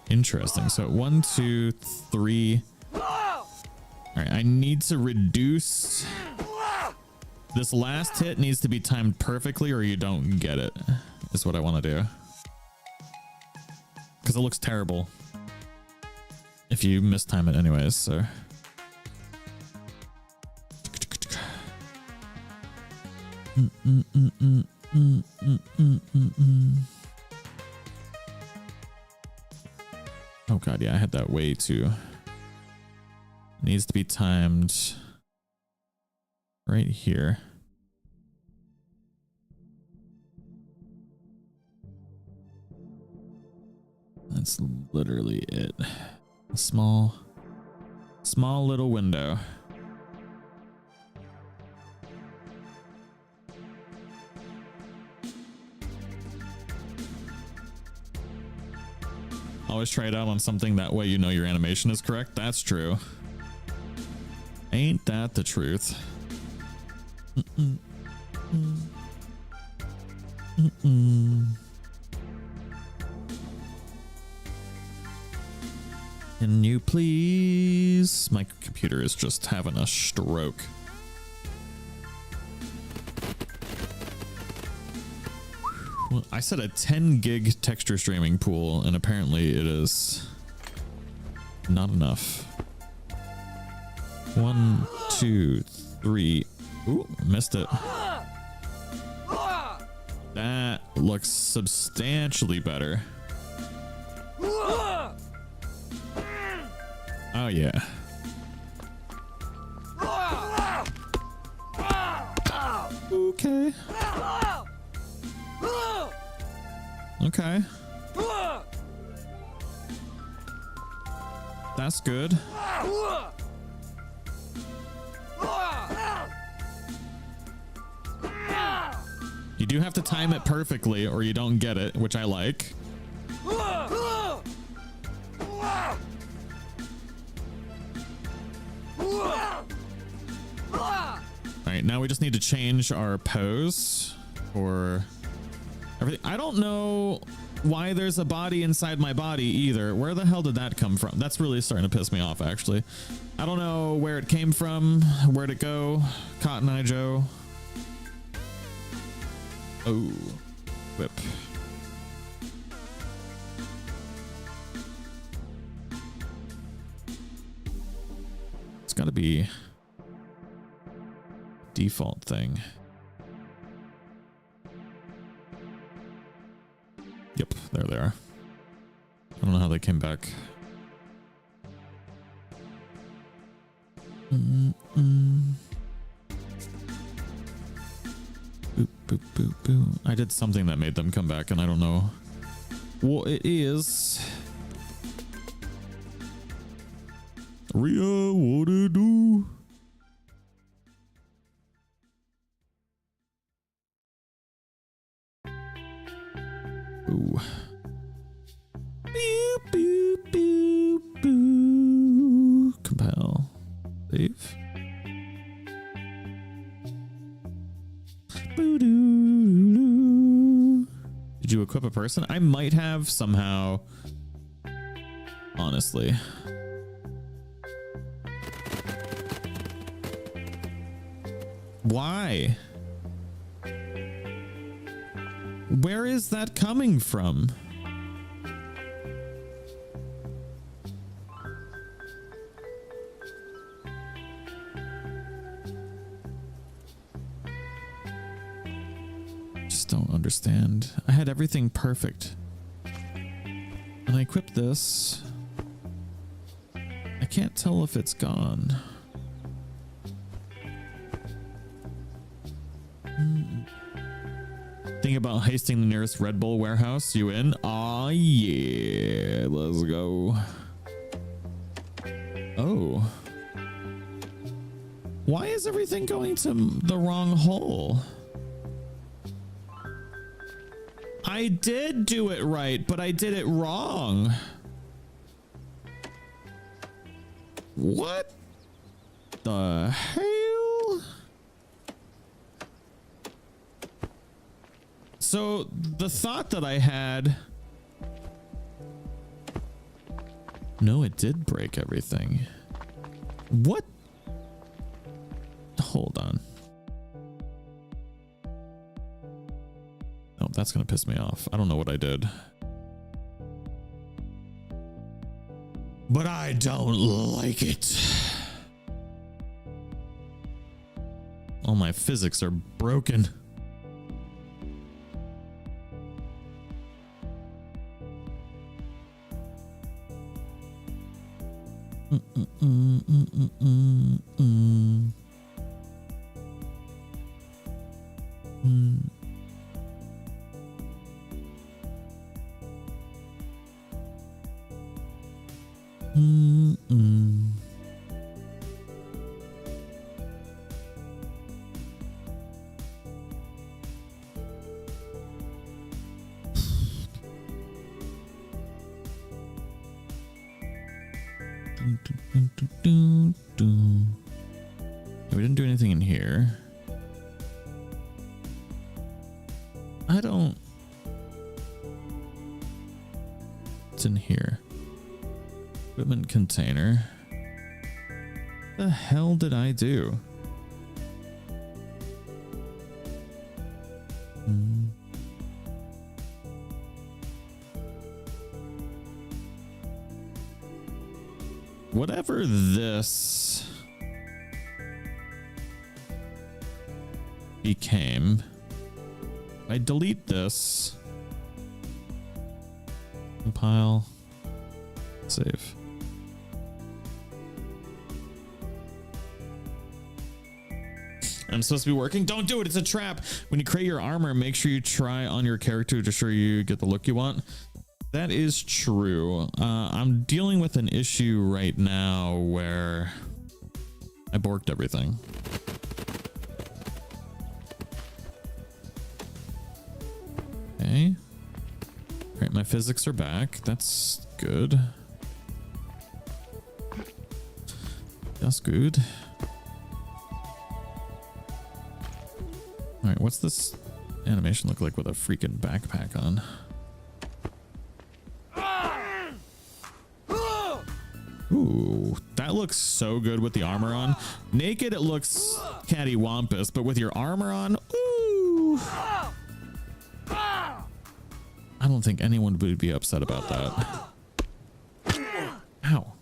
Interesting. So 1, 2, 3. Alright, I need to reduce. This last hit needs to be timed perfectly or you don't get it, is what I want to do. Because it looks terrible if you mistime it anyways, so. Oh god, yeah, I had that way too. It needs to be timed right here. That's literally it. A small little window. Always try it out on something, that way you know your animation is correct. That's true. Ain't that the truth? Can you please? My computer is just having a stroke. Well, I set a 10 gig texture streaming pool, and apparently it is not enough. 1, 2, 3. Ooh, missed it. That looks substantially better. Oh yeah. Okay. Okay. That's good. You do have to time it perfectly or you don't get it, which I like. Alright, now we just need to change our pose for everything. I don't know why there's a body inside my body either. Where the hell did that come from? That's really starting to piss me off, actually. I don't know where it came from. Where'd it go? Cotton Eye Joe. Oh, whip. It's got to be default thing. Yep, there they are. I don't know how they came back. Boop, boop, boop, boop. I did something that made them come back, and I don't know what it is. Ria, what it do? Ooh. Boop, boop, boop, boop. Compile. Save. Boo-doo-doo. Did you equip a person? I might have somehow. Honestly. Why? Where is that coming from? Just don't understand. I had everything perfect. And I equipped this. I can't tell if it's gone. Think about heisting the nearest Red Bull warehouse. You in? Aw, yeah. Let's go. Oh. Why is everything going to the wrong hole? I did do it right, but I did it wrong. What the hell? So the thought that I had, no, it did break everything. What? Hold on. Oh, that's gonna piss me off. I don't know what I did, but I don't like it. All my physics are broken. We didn't do anything in here. I don't. What's in here? Equipment container. The hell did I do? Whatever this became, I delete this, compile, save. I'm supposed to be working. Don't do it. It's a trap. When you create your armor, make sure you try on your character to ensure you get the look you want. That is true. I'm dealing with an issue right now where I borked everything. Okay. All right, my physics are back. That's good. That's good. All right, what's this animation look like with a freaking backpack on? looks so good with the armor on. Naked, it looks cattywampus, but with your armor on, ooh. I don't think anyone would be upset about that. Ow.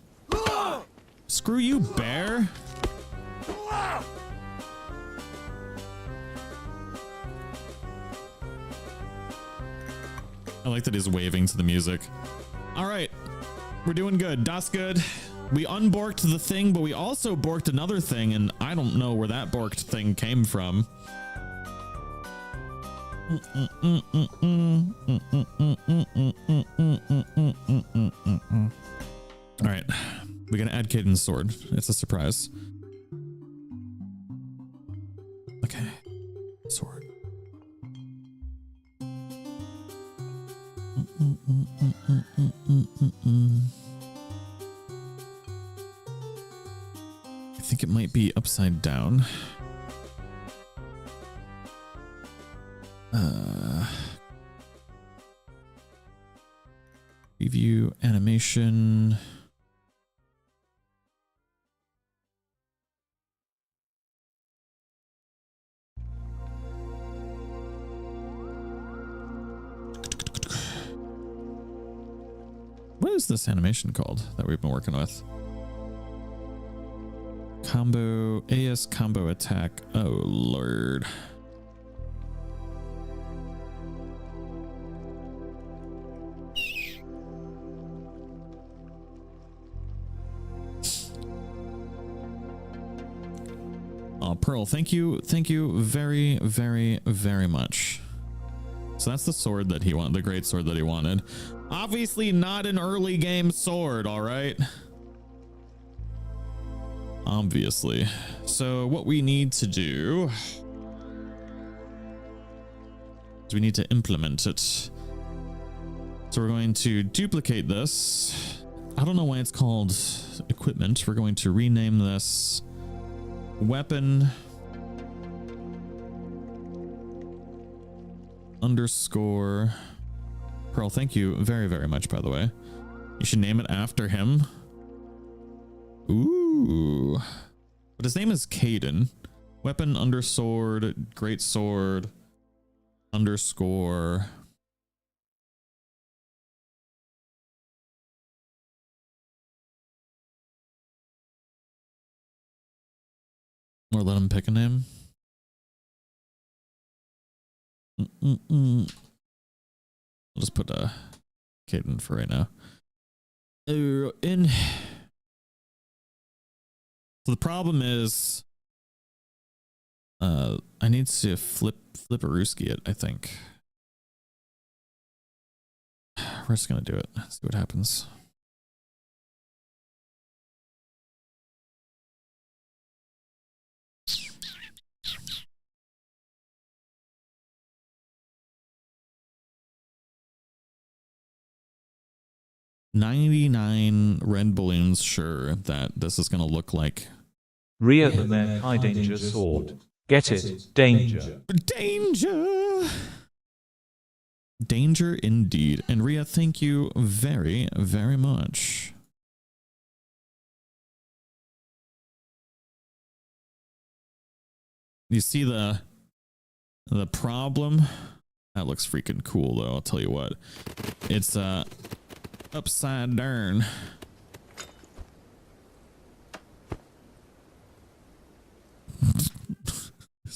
Screw you, bear. I like that he's waving to the music. All right, we're doing good. Das good. We unborked the thing, but we also borked another thing, and I don't know where that borked thing came from. All right, we're gonna add Caden's sword. It's a surprise. Okay, sword. I think it might be upside down. Preview animation. What is this animation called that we've been working with? Combo, AS combo attack. Oh, Lord. Oh, Pearl, thank you very, very, very much. So that's the sword that he wanted, the great sword that he wanted. Obviously not an early game sword, all right? Obviously. So what we need to do is we need to implement it. So we're going to duplicate this. I don't know why it's called equipment. We're going to rename this weapon underscore Pearl. Thank you very, very much, by the way. You should name it after him. Ooh. But his name is Caden. Weapon underscore great sword underscore or let him pick a name. I'll just put Caden for right now. So the problem is I need to flip a Rooski it, I think. We're just gonna do it. See what happens. $99 red balloons sure that this is gonna look like Rhea the Mare High Danger Sword. Get it? Danger. Danger. Danger indeed. And Rhea, thank you very, very much. You see the problem? That looks freaking cool though, I'll tell you what. It's upside down.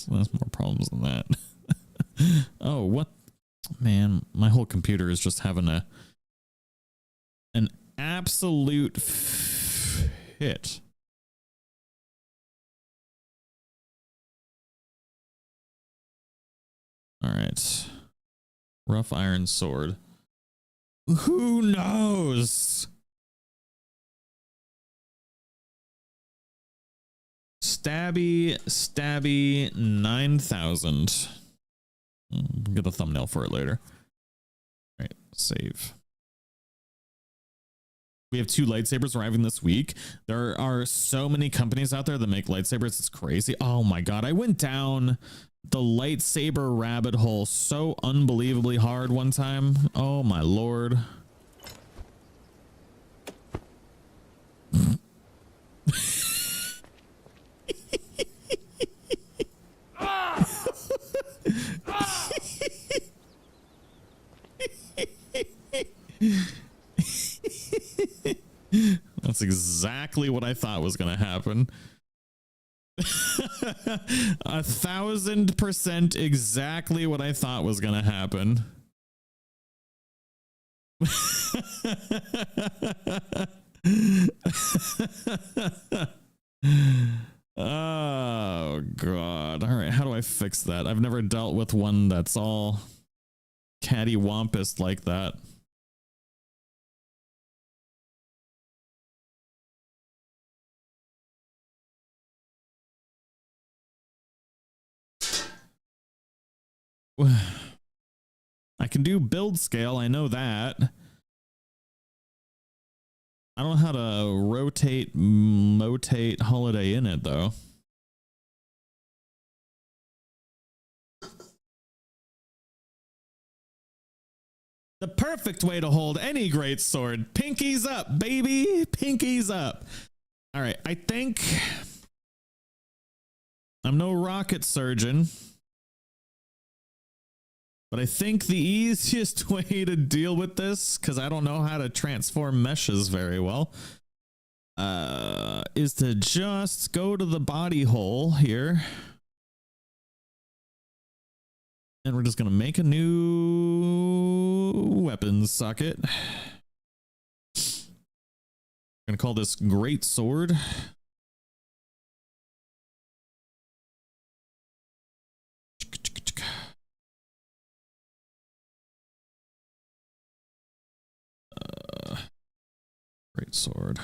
There's more problems than that. Oh, what? Man, my whole computer is just having an absolute fit. All right. Rough iron sword. Who knows? Stabby 9000. We'll get a thumbnail for it later. All right, save. We have 2 lightsabers arriving this week. There are so many companies out there that make lightsabers. It's crazy. Oh my God. I went down the lightsaber rabbit hole so unbelievably hard one time. Oh my Lord. That's exactly what I thought was going to happen. 1000% exactly what I thought was going to happen. Oh god. All right, how do I fix that? I've never dealt with one that's all cattywampus like that. I can do build scale, I know that. I don't know how to rotate, motate holiday in it though. The perfect way to hold any great sword. Pinkies up, baby. Pinkies up. All right, I think I'm no rocket surgeon, but I think the easiest way to deal with this, because I don't know how to transform meshes very well, is to just go to the body hole here. And we're just going to make a new weapon socket. We're going to call this Great Sword. Great Sword.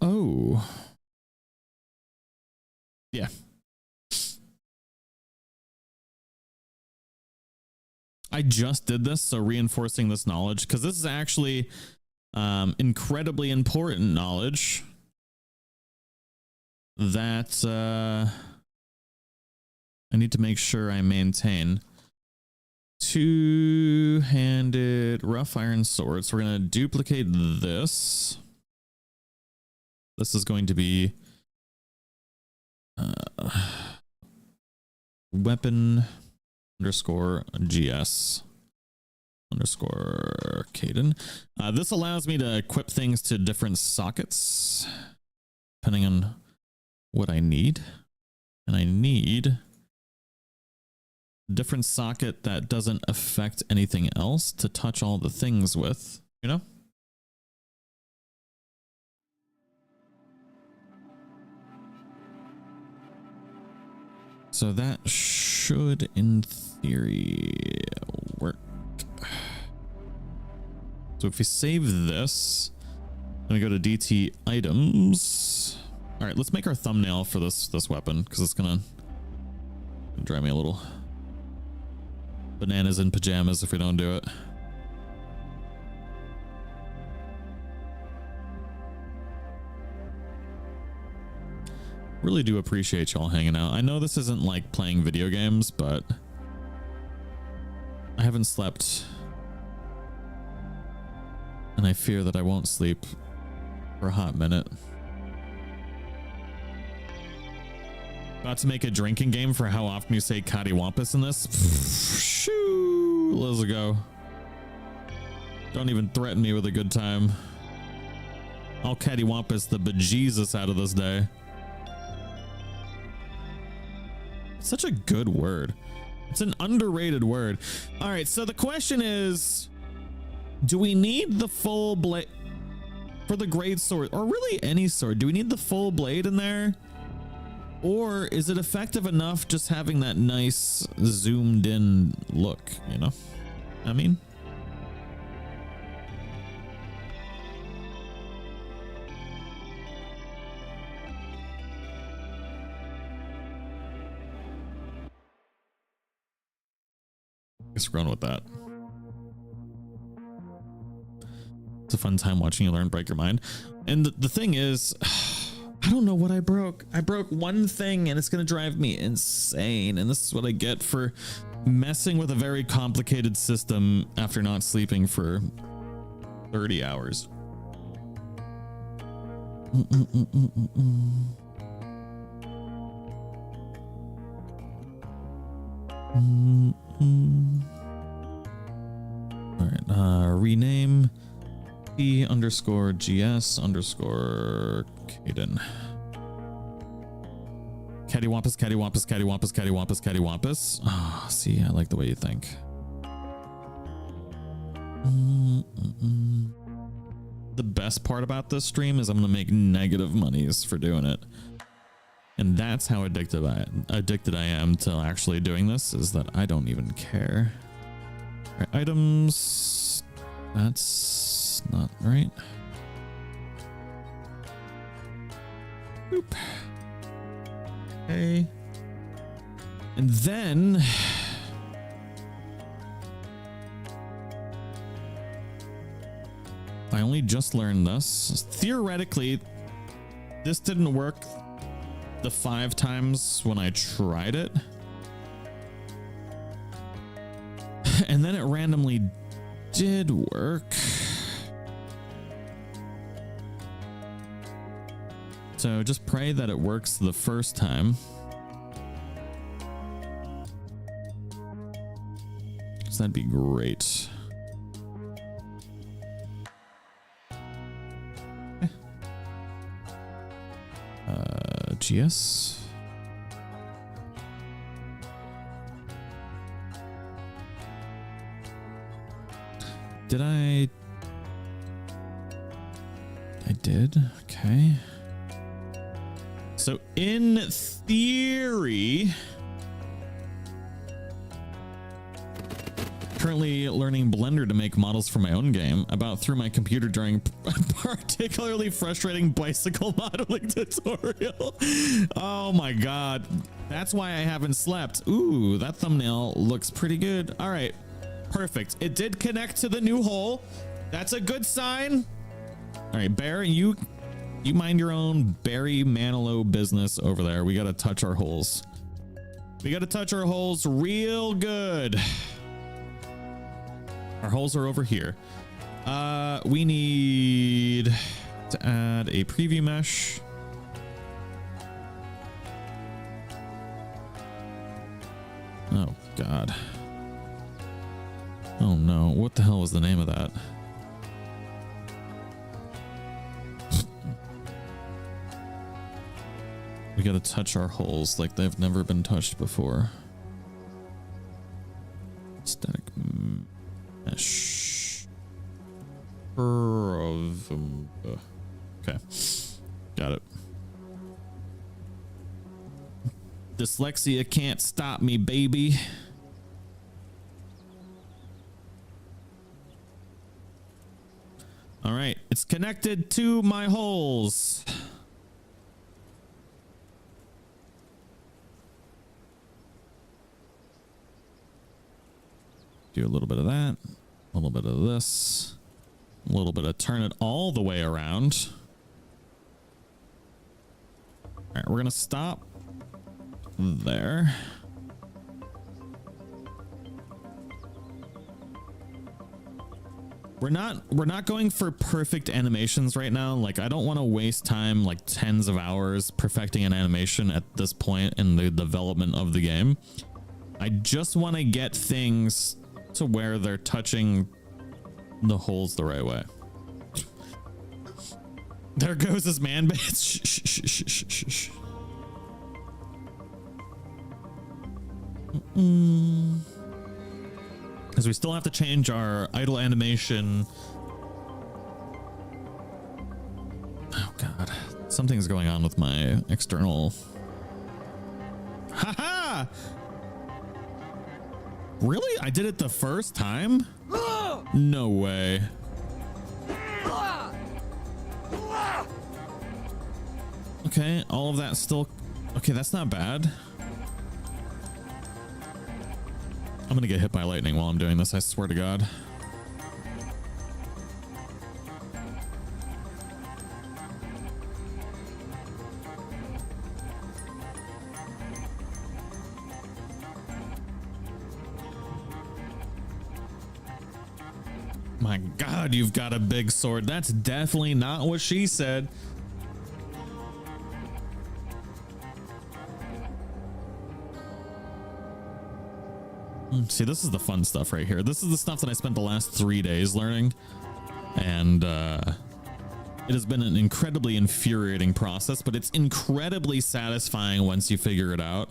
Oh. Yeah. I just did this, so reinforcing this knowledge, because this is actually incredibly important knowledge that I need to make sure I maintain. Two-handed rough iron sword. So we're going to duplicate this. This is going to be weapon underscore GS underscore Caden. This allows me to equip things to different sockets depending on what I need. And I need a different socket that doesn't affect anything else to touch all the things with, you know? So that should, in theory, work. So if we save this, I'm gonna go to DT items. All right, let's make our thumbnail for this weapon, because it's gonna drive me a little bananas in pajamas if we don't do it. Really do appreciate y'all hanging out. I know this isn't like playing video games, but I haven't slept, and I fear that I won't sleep for a hot minute. About to make a drinking game for how often you say cattywampus in this. Shoo, let's go. Don't even threaten me with a good time. I'll cattywampus the bejesus out of this day. Such a good word. It's an underrated word. All right, so the question is, do we need the full blade for the great sword, or really any sword? Do we need the full blade in there, or is it effective enough just having that nice zoomed in look, you know? I mean, guess we're going with that. It's a fun time watching you learn, break your mind. And the thing is, I don't know what I broke. I broke one thing and it's going to drive me insane. And this is what I get for messing with a very complicated system after not sleeping for 30 hours. All right, rename P_GS_Caden. Cattywampus, cattywampus, cattywampus, cattywampus, cattywampus. Ah, see, I like the way you think. The best part about this stream is I'm gonna make negative monies for doing it. And that's how addicted I am to actually doing this, is that I don't even care. All right, items. That's not right. Boop. Okay. And then I only just learned this. Theoretically, this didn't work the 5 times when I tried it. And then it randomly did work. So just pray that it works the first time. So that'd be great. GS. Did I did. Okay. So in theory, currently learning Blender to make models for my own game, about through my computer during a particularly frustrating bicycle modeling tutorial. Oh my God. That's why I haven't slept. Ooh, that thumbnail looks pretty good. All right, perfect. It did connect to the new hole. That's a good sign. All right, Bear, you mind your own Barry Manilow business over there. We got to touch our holes. We got to touch our holes real good. Our holes are over here. We need to add a preview mesh. Oh God. Oh no, what the hell was the name of that? We gotta touch our holes like they've never been touched before. Static mesh. Okay, got it. Dyslexia can't stop me, baby. All right, it's connected to my holes. Do a little bit of that, a little bit of this, a little bit of turn it all the way around. All right, we're gonna stop there. We're not going for perfect animations right now. Like, I don't want to waste time, like tens of hours perfecting an animation at this point in the development of the game. I just want to get things to where they're touching the holes the right way. There goes his man base. Shh. Because we still have to change our idle animation. Oh God, something's going on with my external. Haha! Really? I did it the first time? No way. Okay, all of that still. Okay, that's not bad. I'm gonna get hit by lightning while I'm doing this, I swear to God. My God, you've got a big sword. That's definitely not what she said. See, this is the fun stuff right here. This is the stuff that I spent the last 3 days learning. And it has been an incredibly infuriating process, but it's incredibly satisfying once you figure it out.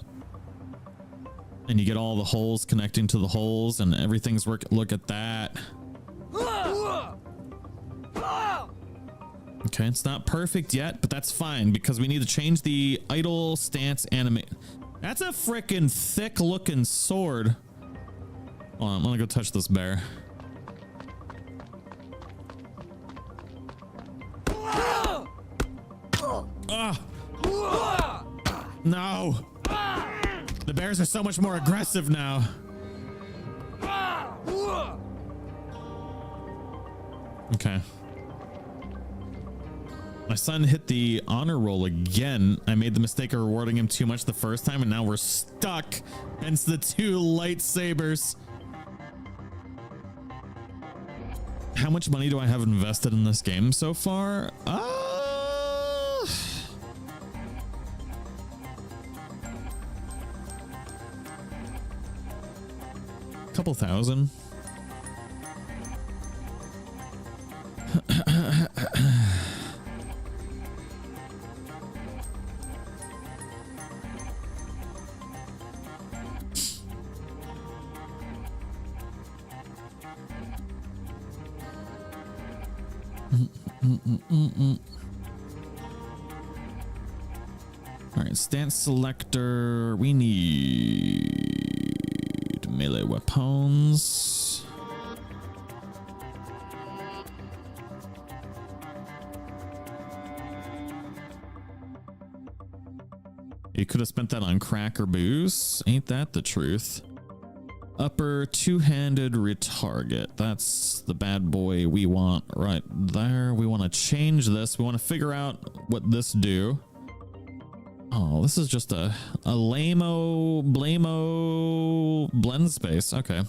And you get all the holes connecting to the holes and everything's working. Look at that. Okay, it's not perfect yet, but that's fine because we need to change the idle stance animate. That's a freaking thick looking sword. Hold on, I'm gonna go touch this bear. No. The bears are so much more aggressive now. Okay. My son hit the honor roll again. I made the mistake of rewarding him too much the first time, and now we're stuck. Hence the 2 lightsabers. How much money do I have invested in this game so far? Couple thousand. All right, stance selector. We need melee weapons. You could have spent that on crack or booze. Ain't that the truth? Upper two-handed retarget. That's the bad boy we want right there. We want to change this. We want to figure out what this do. Oh, this is just a lame-o, blame-o blend space. Okay. All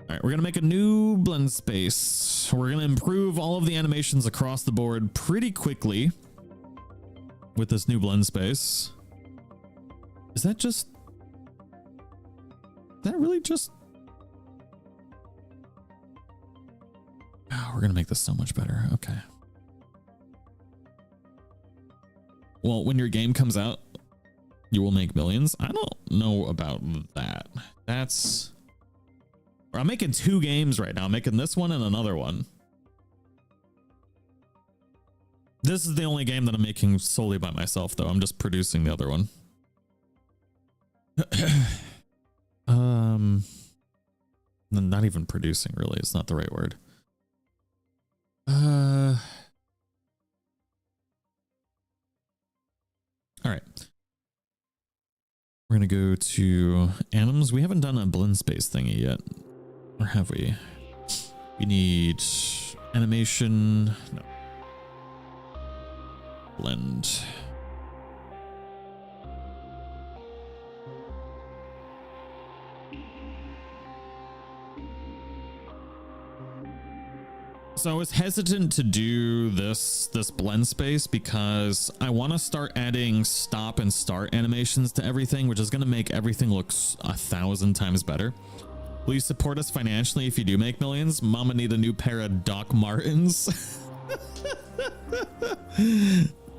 right, we're going to make a new blend space. We're going to improve all of the animations across the board pretty quickly with this new blend space. Is that just... that really just... oh, we're gonna make this so much better. Okay. Well, when your game comes out, you will make millions. I don't know about that. That's... I'm making 2 games right now. I'm making this one and another one. This is the only game that I'm making solely by myself, though. I'm just producing the other one. Not even producing, really. It's not the right word. All right. We're gonna go to animals. We haven't done a blend space thingy yet, or have we? We need animation. No. Blend. So I was hesitant to do this blend space because I want to start adding stop and start animations to everything, which is going to make everything look 1,000 times better. Will you support us financially if you do make millions? Mama need a new pair of Doc Martens.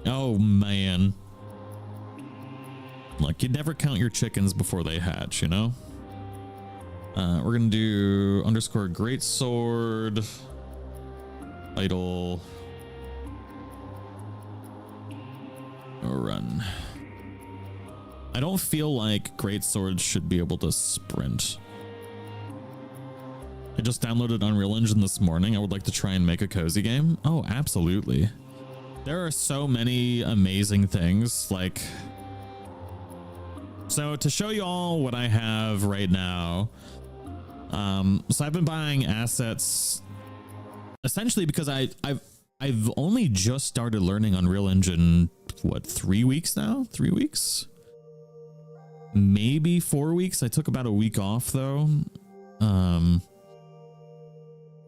Oh man. Look, you never count your chickens before they hatch, you know? We're going to do underscore great sword. Idle. Run. I don't feel like great swords should be able to sprint. I just downloaded Unreal Engine this morning. I would like to try and make a cozy game. Oh, absolutely. There are so many amazing things. Like, so to show you all what I have right now. So I've been buying assets essentially because I've only just started learning Unreal Engine, what, 3 weeks now? 3 weeks? Maybe 4 weeks. I took about a week off though.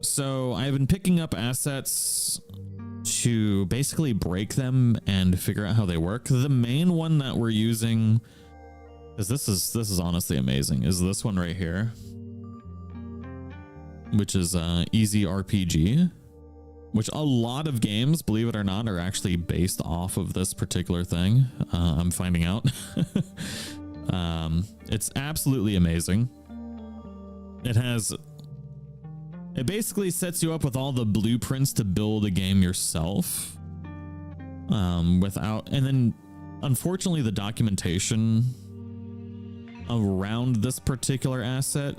So I've been picking up assets to basically break them and figure out how they work. The main one that we're using Because this is honestly amazing, is this one right here, which is easy RPG, which a lot of games, believe it or not, are actually based off of this particular thing. I'm finding out. It's absolutely amazing. It basically sets you up with all the blueprints to build a game yourself. And then unfortunately the documentation around this particular asset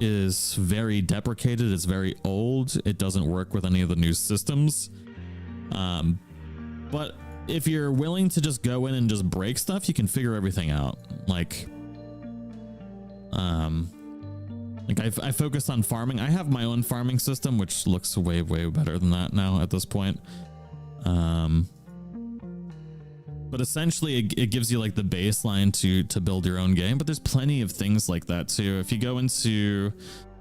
is very deprecated. It's very old. It doesn't work with any of the new systems. But if you're willing to just go in and just break stuff, you can figure everything out. Like I focused on farming. I have my own farming system, which looks way better than that now at this point. But essentially it gives you like the baseline to build your own game, but there's plenty of things like that too. If you go into,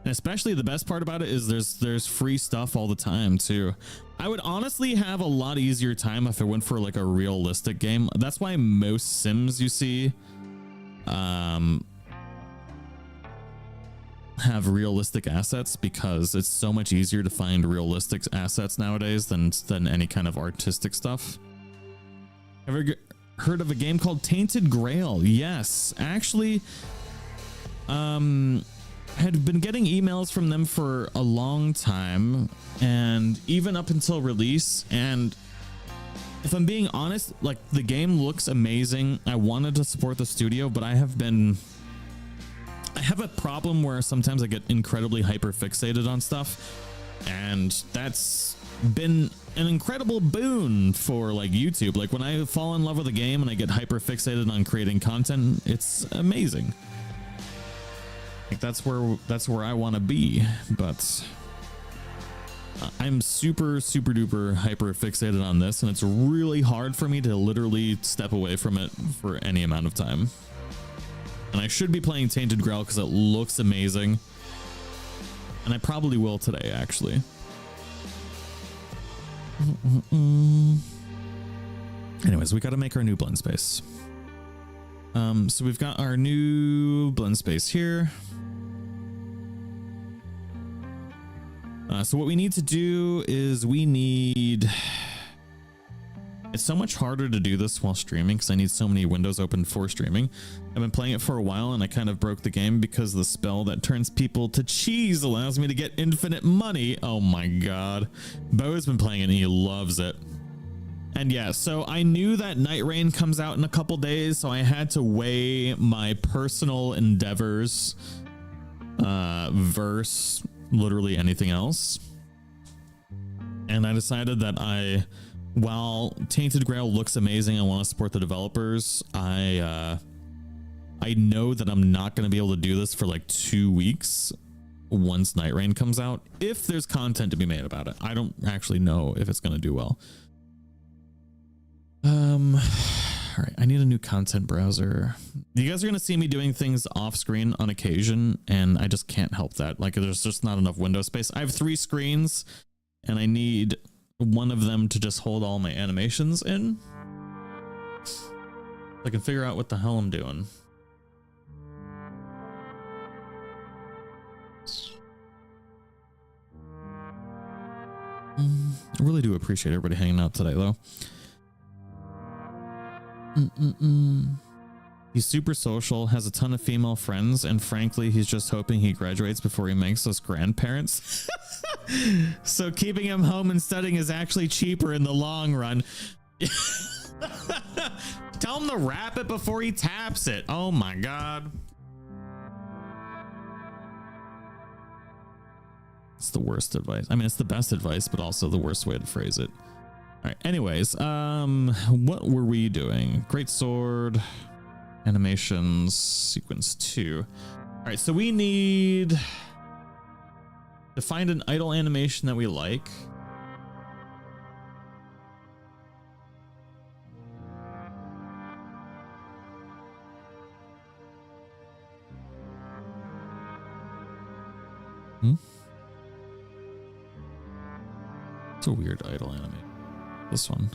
and especially the best part about it is there's free stuff all the time too. I would honestly have a lot easier time if I went for like a realistic game. That's why most Sims you see have realistic assets, because it's so much easier to find realistic assets nowadays than any kind of artistic stuff. Ever heard of a game called Tainted Grail? Yes, actually, had been getting emails from them for a long time, and even up until release. And if I'm being honest, like, the game looks amazing. I wanted to support the studio, but I have a problem where sometimes I get incredibly hyper fixated on stuff, and that's been an incredible boon for like YouTube. Like when I fall in love with a game and I get hyper fixated on creating content, it's amazing. Like that's where I want to be. But I'm super duper hyper fixated on this, and it's really hard for me to literally step away from it for any amount of time. And I should be playing Tainted Grail because it looks amazing, and I probably will today actually. Anyways, we got to make our new blend space. So we've got our new blend space here. So what we need to do is it's so much harder to do this while streaming because I need so many windows open for streaming. I've been playing it for a while and I kind of broke the game because the spell that turns people to cheese allows me to get infinite money. Oh my god. Bo's been playing it and he loves it. And yeah, so I knew that Night Rain comes out in a couple days, so I had to weigh my personal endeavors versus literally anything else. And I decided that while Tainted Grail looks amazing, I want to support the developers. I know that I'm not going to be able to do this for like 2 weeks once Night Rain comes out, if there's content to be made about it. I don't actually know if it's going to do well. All right, I need a new content browser. You guys are going to see me doing things off screen on occasion, and I just can't help that. Like, there's just not enough window space. I have 3 screens, and I need one of them to just hold all my animations in. I can figure out what the hell I'm doing. I really do appreciate everybody hanging out today, though. He's super social, has a ton of female friends, and frankly, he's just hoping he graduates before he makes us grandparents. So keeping him home and studying is actually cheaper in the long run. Tell him to wrap it before he taps it. Oh my god. It's the worst advice. I mean, it's the best advice, but also the worst way to phrase it. All right, anyways, what were we doing? Great sword, animations, sequence 2. All right, so we need to find an idle animation that we like. It's a weird idle animation. This one.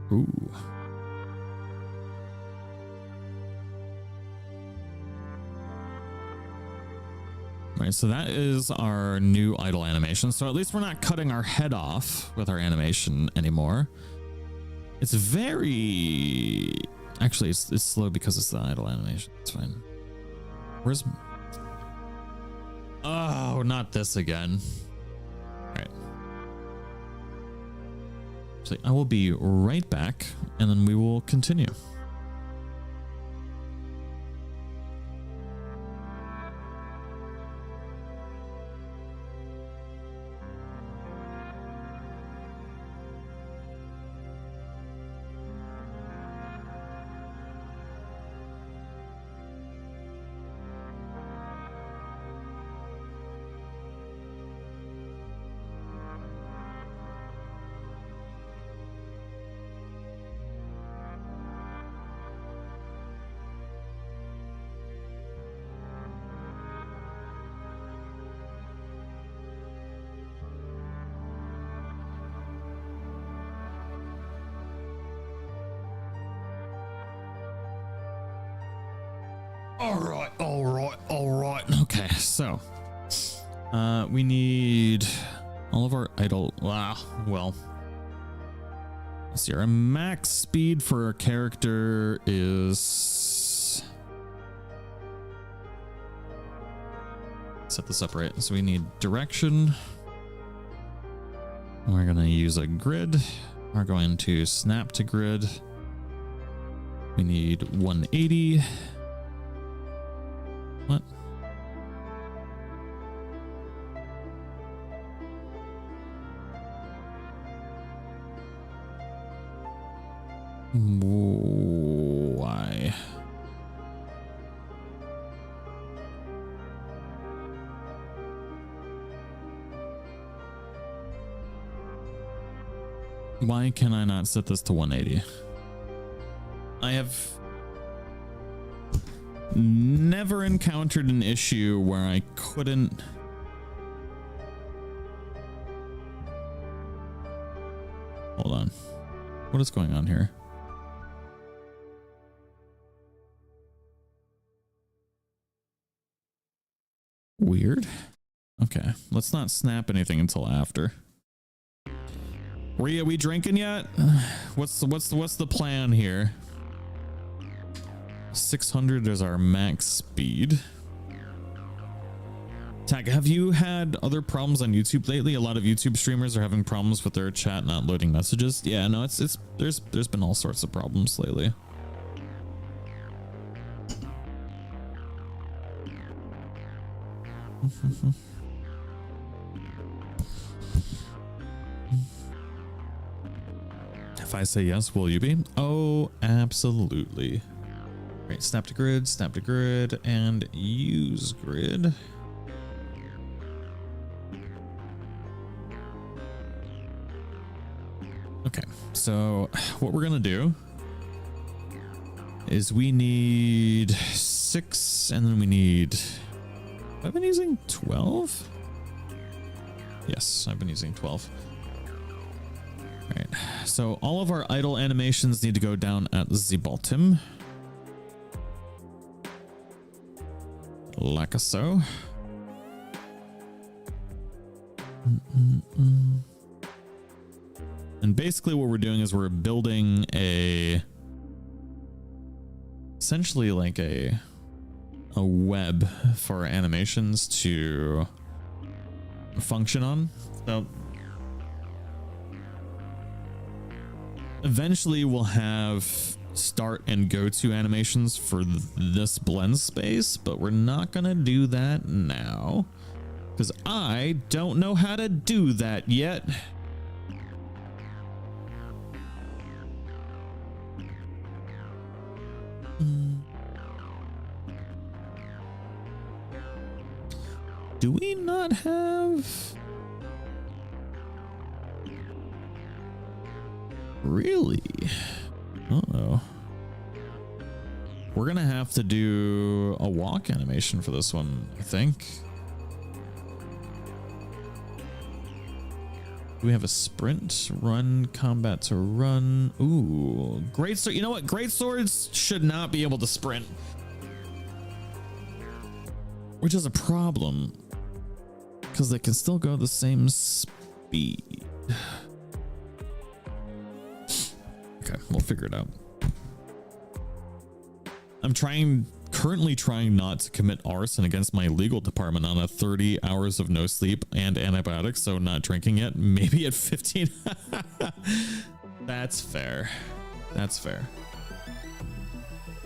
Ooh. Right, so that is our new idle animation. So at least we're not cutting our head off with our animation anymore. It's very... Actually, it's slow because it's the idle animation. It's fine. Where's... Oh, not this again. All right. So I will be right back, and then we will continue. All right. Okay, so we need all of our idle. Wow. Well, let's see. Our max speed for our character is. Set this up right. So we need direction. We're gonna use a grid. We're going to snap to grid. We need 180. What? Why? Why can I not set this to 180? I have never encountered an issue where I couldn't. Hold on. What is going on here? Weird. Okay, let's not snap anything until after. Are we drinking yet? What's the plan here? 600 is our max speed. Tag, have you had other problems on YouTube lately? A lot of YouTube streamers are having problems with their chat not loading messages. Yeah, no, there's been all sorts of problems lately. If I say yes, will you be? Oh, absolutely. Right, snap to grid, and use grid. Okay, so what we're gonna do is we need 6, and then we need... I've been using 12? Yes, I've been using 12. All right, so all of our idle animations need to go down at the bottom. Like so. And basically what we're doing is we're building essentially like a web for animations to function on. So eventually we'll have start and go to animations for this blend space, but we're not gonna do that now because I don't know how to do that yet. Do we not have... Really? Uh-oh. We're gonna have to do a walk animation for this one, I think. Do we have a sprint, run, combat to run? Ooh, great sword. You know what? Great swords should not be able to sprint, which is a problem. because they can still go the same speed. Okay, we'll figure it out. I'm currently trying not to commit arson against my legal department on a 30 hours of no sleep and antibiotics, so not drinking yet. Maybe at 15. That's fair. That's fair. All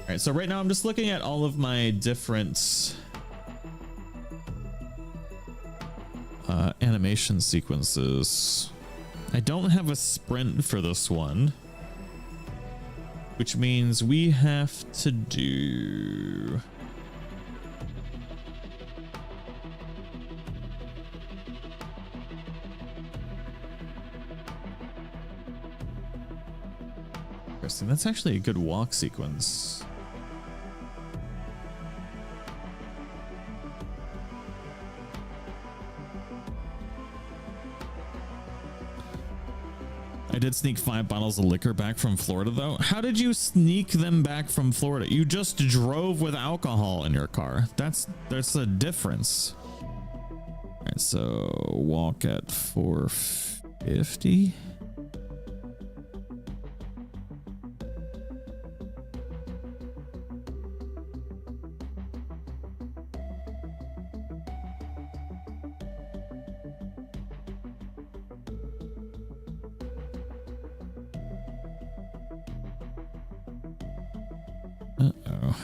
right, so right now I'm just looking at all of my different animation sequences. I don't have a sprint for this one, which means we have to do interesting. That's actually a good walk sequence. I did sneak 5 bottles of liquor back from Florida, though. How did you sneak them back from Florida? You just drove with alcohol in your car. That's a difference. All right, so walk at 450. Uh-oh.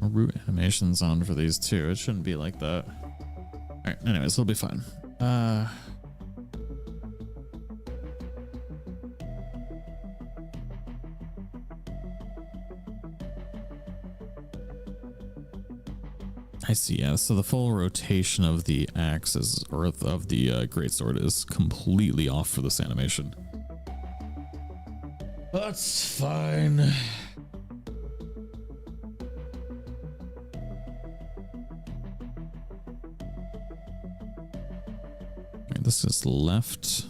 Root animations on for these too. It shouldn't be like that. All right, anyways, it'll be fine. I see, yeah. So the full rotation of the axe is, or of the greatsword is completely off for this animation. That's fine. Right, this is left.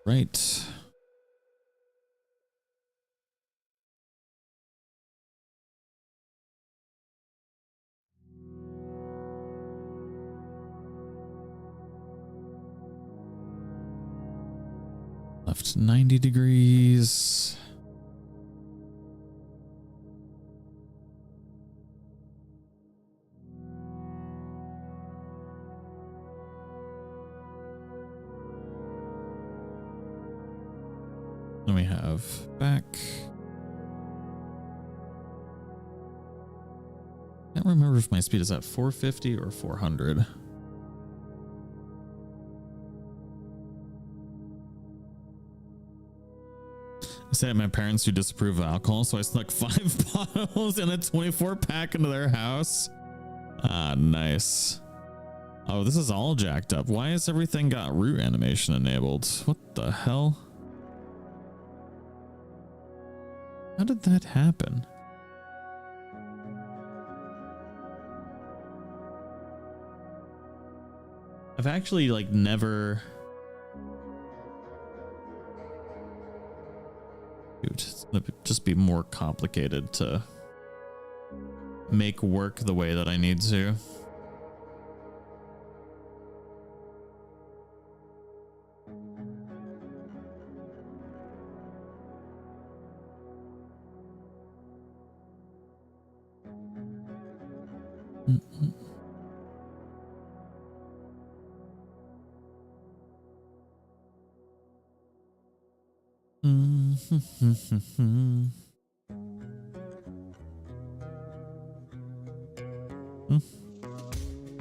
Right. Left 90 degrees. Then we have back. Can't remember if my speed is at 450 or 400. I stay at my parents who disapprove of alcohol, so I snuck 5 bottles and a 24 pack into their house. Ah, nice. Oh, this is all jacked up. Why has everything got root animation enabled? What the hell? How did that happen? I've actually like never... Dude, it's gonna just be more complicated to make work the way that I need to.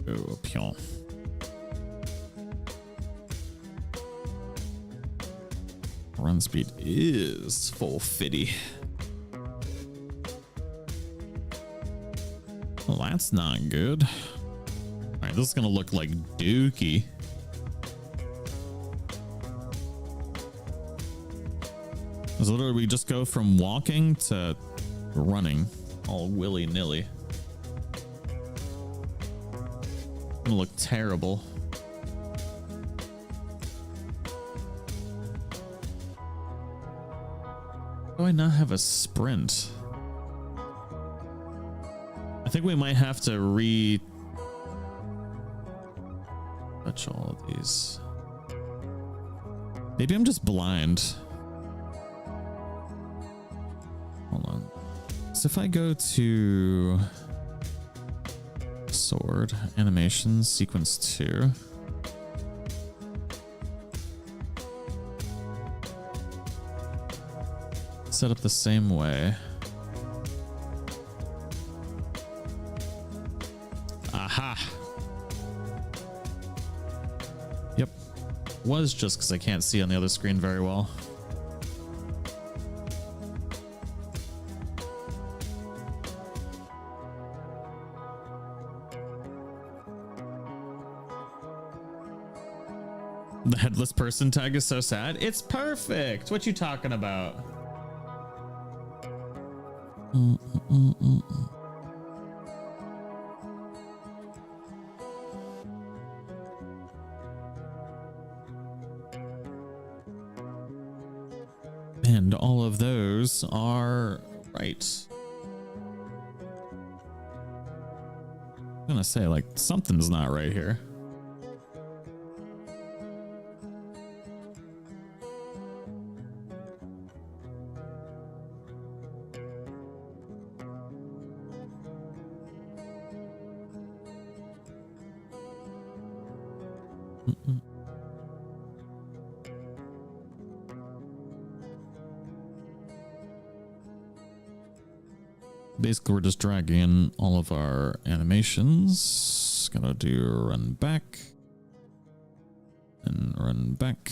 Oh, pion. Run speed is full 50. Well, that's not good. All right, this is gonna look like Dookie. So literally we just go from walking to running all willy-nilly. Gonna look terrible. Do I not have a sprint? I think we might have to touch all of these. Maybe I'm just blind. Hold on. So if I go to sword, animation, sequence 2. Set up the same way. Aha. Yep. Was just because I can't see on the other screen very well. The headless person tag is so sad. It's perfect. What you talking about? And all of those are right. I'm gonna say, like, something's not right here. Basically, we're just dragging in all of our animations. Gonna do run back and run back.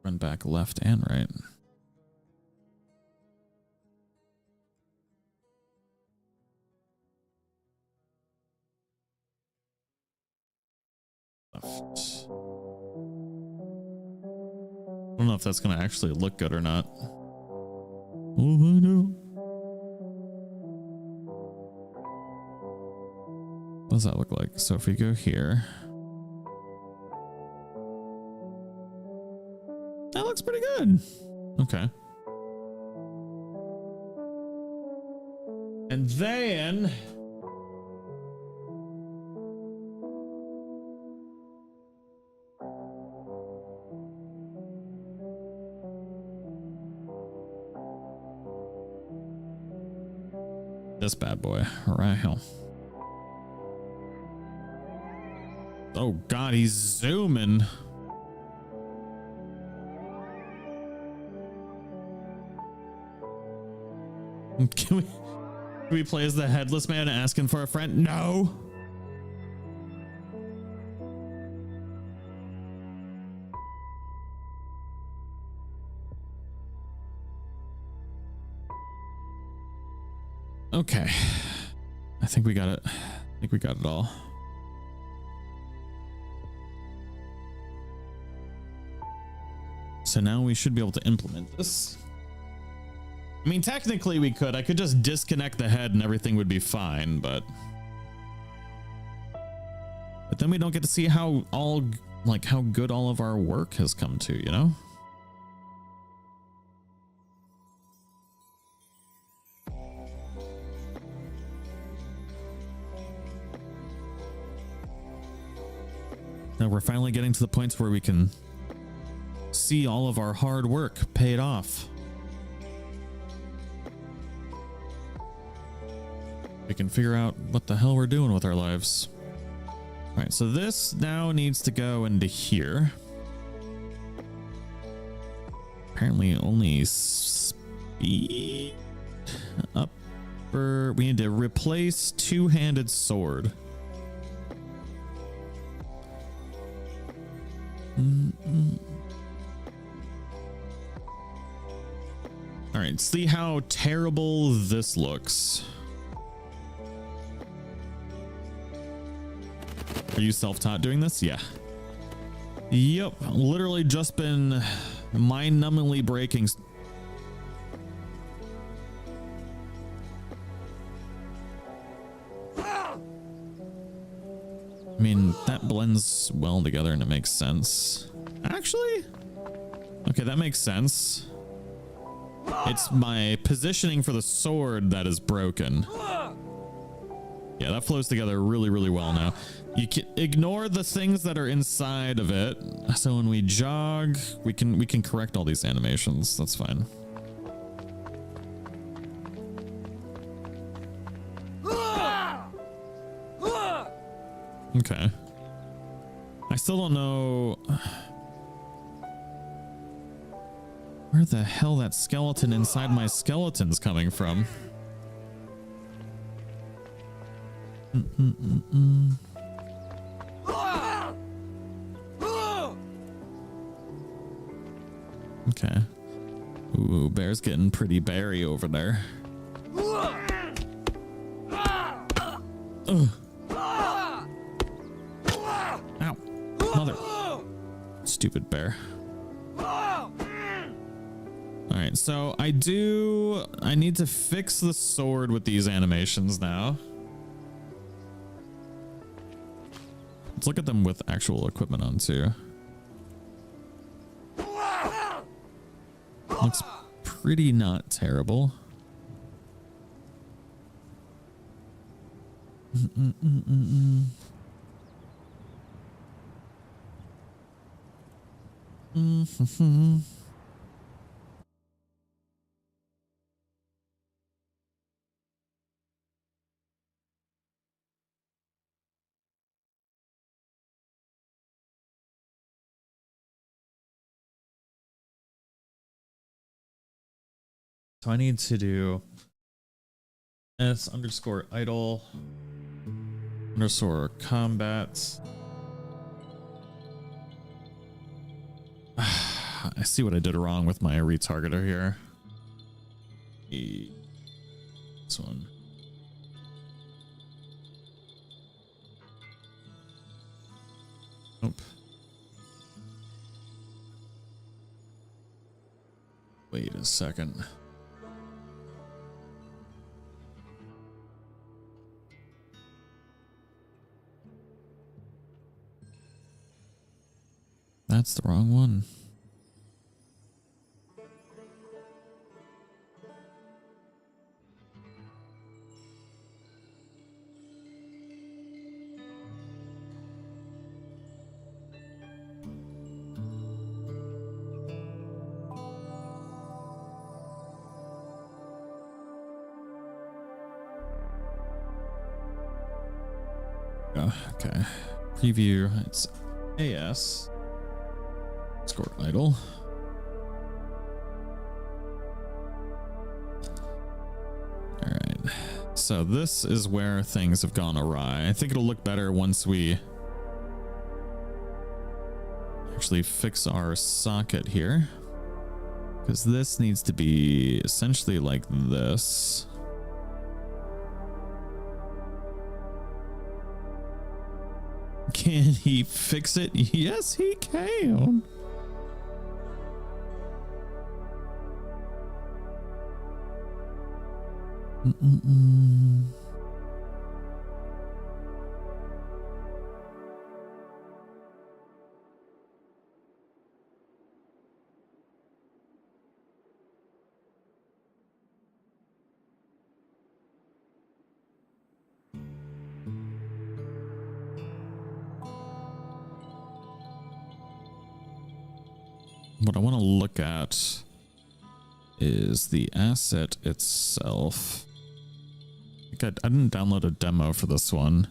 Run back left and right. Left. I don't know if that's going to actually look good or not. Oh, I know. What does that look like? So if we go here, that looks pretty good. Okay. And then this bad boy right here. Oh God, he's zooming. Can we play as the headless man asking for a friend? No. Okay. I think we got it. I think we got it all. So now we should be able to implement this. I mean, technically we could. I could just disconnect the head and everything would be fine, but then we don't get to see how how good all of our work has come to, you know? Now we're finally getting to the points where we can see all of our hard work paid off. We can figure out what the hell we're doing with our lives. All right, so this now needs to go into here. Apparently only speed upper. We need to replace two-handed sword. All right, see how terrible this looks. Are you self-taught doing this? Yeah. Yep, literally just been mind-numbingly breaking. I mean, that blends well together and it makes sense. Actually, okay, that makes sense. It's my positioning for the sword that is broken. Yeah, that flows together really, really well now. You can ignore the things that are inside of it. So when we jog, we can correct all these animations. That's fine. Okay. I still don't know where the hell that skeleton inside my skeleton's coming from. Okay. Ooh, Bear's getting pretty berry over there. Ugh. Ow. Mother. Stupid bear. Alright, so I need to fix the sword with these animations now. Let's look at them with actual equipment on too. Looks pretty not terrible. So I need to do s_idle _combat. I see what I did wrong with my retargeter here. This one. Nope. Wait a second. That's the wrong one. Oh, okay. Preview. It's AS. Score idle. All right. So this is where things have gone awry. I think it'll look better once we actually fix our socket here, because this needs to be essentially like this. Can he fix it? Yes, he can. What I want to look at is the asset itself. I didn't download a demo for this one.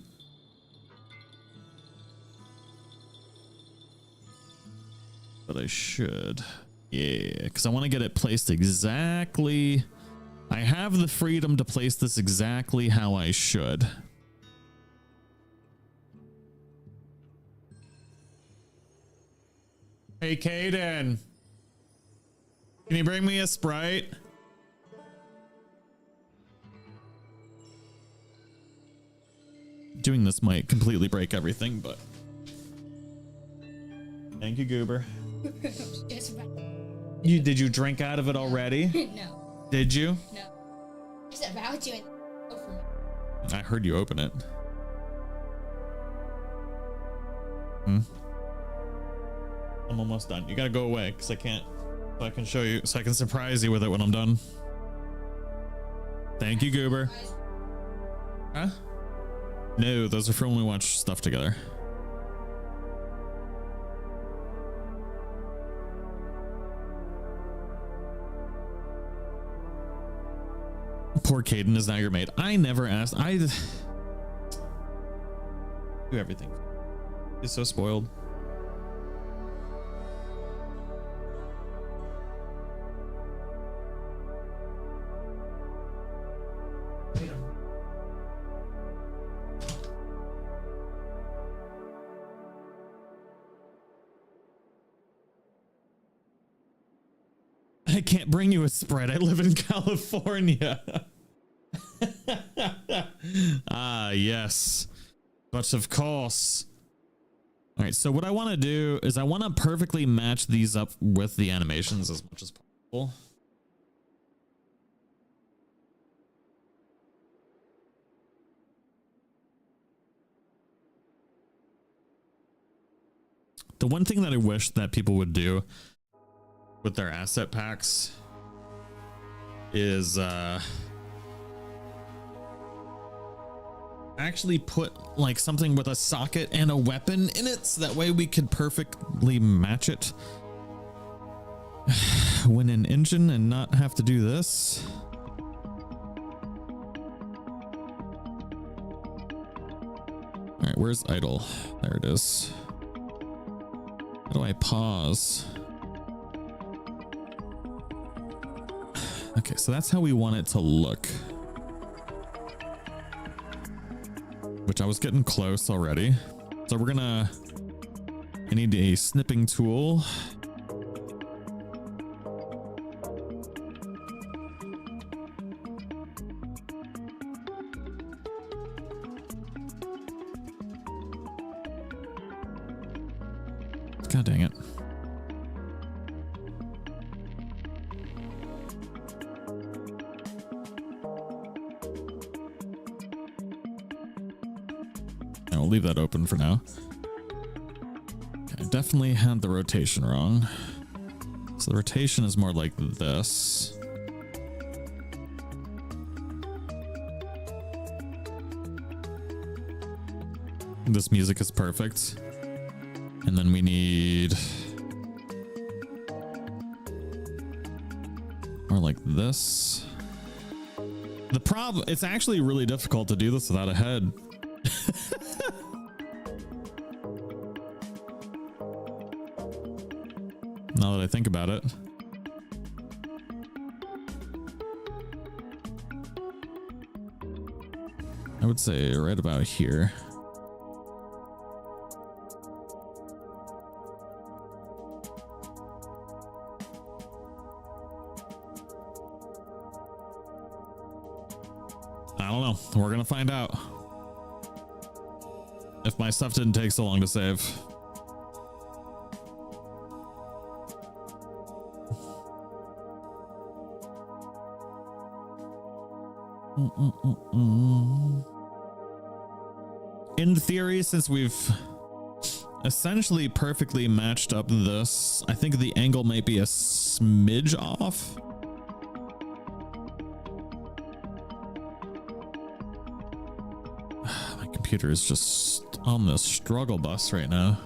But I should. Yeah, because I want to get it placed exactly. I have the freedom to place this exactly how I should. Hey, Caden. Can you bring me a Sprite? Doing this might completely break everything, but Thank you, Goober. Just about. Did you drink out of it already? No. Did you? No. Just about to. Go for me. I heard you open it. I'm almost done. You gotta go away because I can't. So I can show you. So I can surprise you with it when I'm done. Thank you, Goober. Huh? No, those are for when we watch stuff together. Poor Caden is now your mate. I never asked. I do everything. He's so spoiled. I can't bring you a spread. I live in California. Ah, yes. But of course. All right, so what I want to do is I want to perfectly match these up with the animations as much as possible. The one thing that I wish that people would do with their asset packs is actually put like something with a socket and a weapon in it, so that way we could perfectly match it when in engine and not have to do this. All right, where's idle? There it is. How do I pause? Okay, so that's how we want it to look. Which I was getting close already. So we're gonna, I need a snipping tool. God dang it. I'll leave that open for now. Okay, I definitely had the rotation wrong. So the rotation is more like this. This music is perfect. And then we need more like this. The problem, it's actually really difficult to do this without a head. Now that I think about it. I would say right about here. I don't know. We're gonna find out. If my stuff didn't take so long to save. In theory, since we've essentially perfectly matched up this, I think the angle might be a smidge off. My computer is just on the struggle bus right now.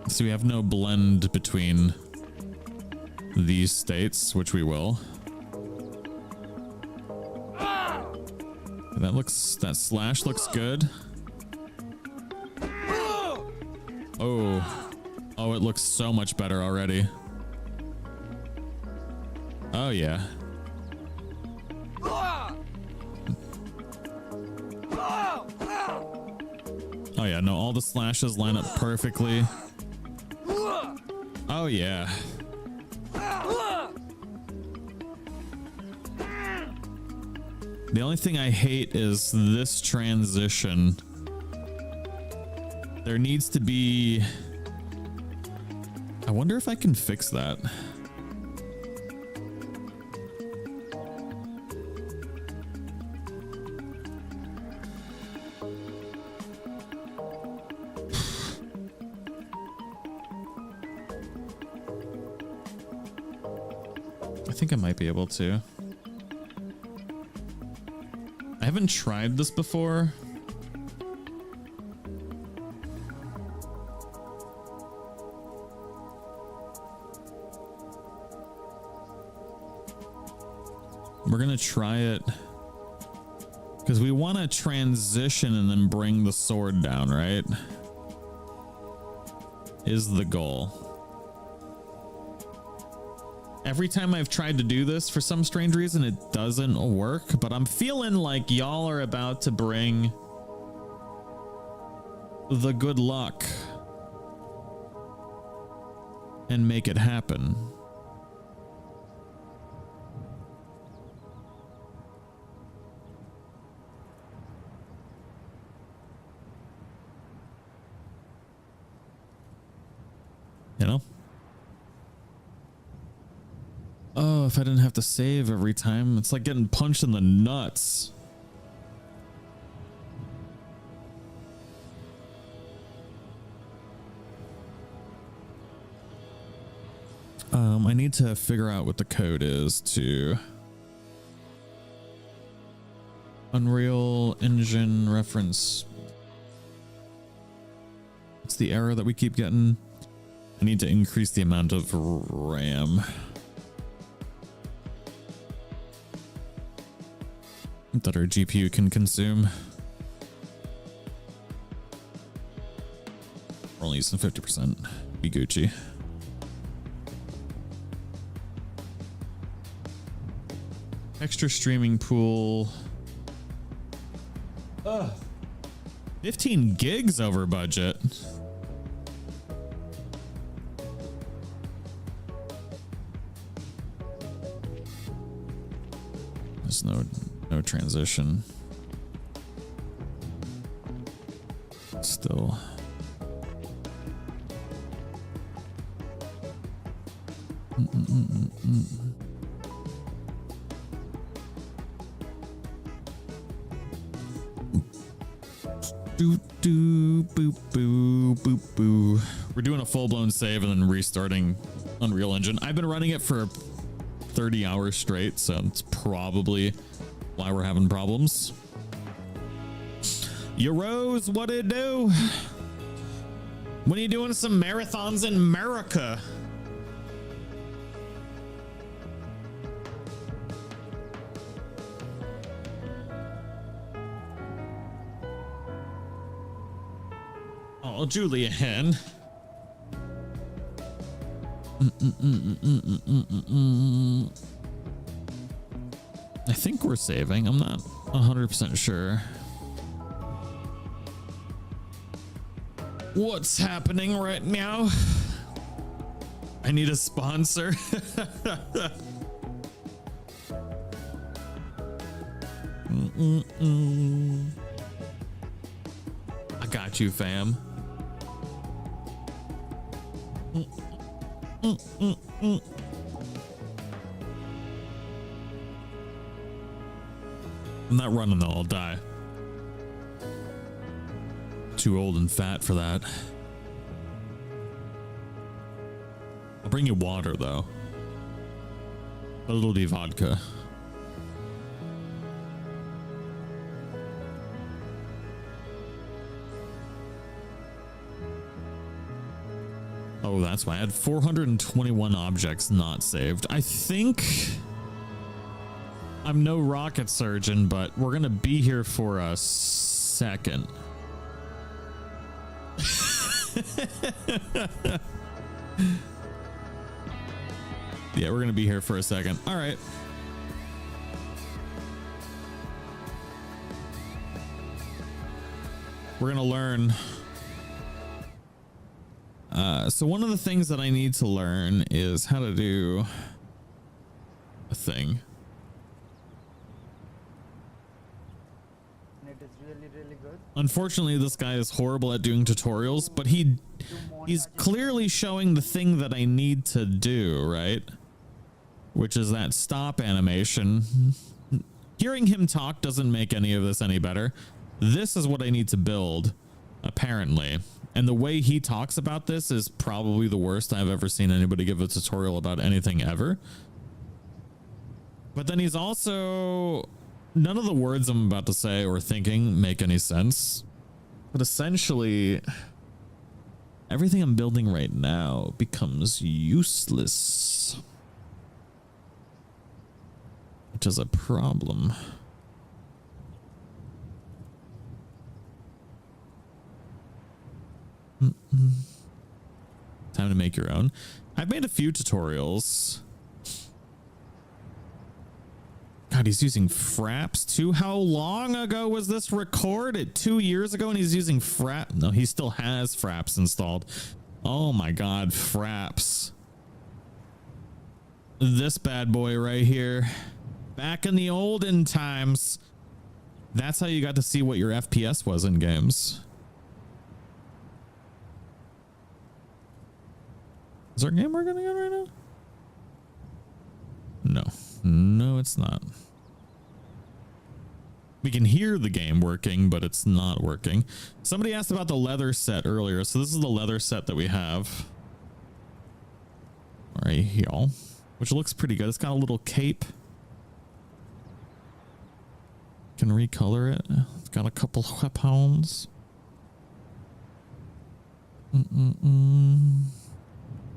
So we have no blend between these states, which we will. That slash looks good. Oh, it looks so much better already. Oh yeah. Oh yeah, no, all the slashes line up perfectly. Oh yeah. The only thing I hate is this transition. There needs to be... I wonder if I can fix that. I think I might be able to. I haven't tried this before. We're gonna try it because we want to transition and then bring the sword down, right? Is the goal. Every time I've tried to do this, for some strange reason, it doesn't work, but I'm feeling like y'all are about to bring the good luck and make it happen. You know? Oh, if I didn't have to save every time, it's like getting punched in the nuts. I need to figure out what the code is to Unreal Engine reference. It's the error that we keep getting. I need to increase the amount of RAM that our GPU can consume. We're only using 50%. Be Gucci. Extra streaming pool. 15 gigs over budget. There's no transition. Still. Do do boop boo boop boo. We're doing a full-blown save and then restarting Unreal Engine. I've been running it for 30 hours straight, so it's probably why we're having problems. Yo Rose, what it do? When are you doing some marathons in America? Oh, Julian. I think we're saving. I'm not 100% sure. What's happening right now? I need a sponsor. I got you, fam. I'm not running though, I'll die. Too old and fat for that. I'll bring you water though. A little be vodka. Oh, that's why I had 421 objects not saved. I think I'm no rocket surgeon, but we're gonna be here for a second. Yeah, we're gonna be here for a second. All right. We're gonna learn. So one of the things that I need to learn is how to do a thing. Unfortunately, this guy is horrible at doing tutorials, but he's clearly showing the thing that I need to do, right? Which is that stop animation. Hearing him talk doesn't make any of this any better. This is what I need to build, apparently. And the way he talks about this is probably the worst I've ever seen anybody give a tutorial about anything ever. But then he's also... None of the words I'm about to say or thinking make any sense. But essentially, everything I'm building right now becomes useless. Which is a problem. Time to make your own. I've made a few tutorials. God, he's using fraps too. How long ago was this recorded? 2 years ago, and he's using frap. No, he still has fraps installed. Oh my God, fraps. This bad boy right here. Back in the olden times. That's how you got to see what your FPS was in games. Is our game working again right now? No. No, it's not. We can hear the game working, but it's not working. Somebody asked about the leather set earlier. So this is the leather set that we have. Right here. Which looks pretty good. It's got a little cape. Can recolor it. It's got a couple weapons.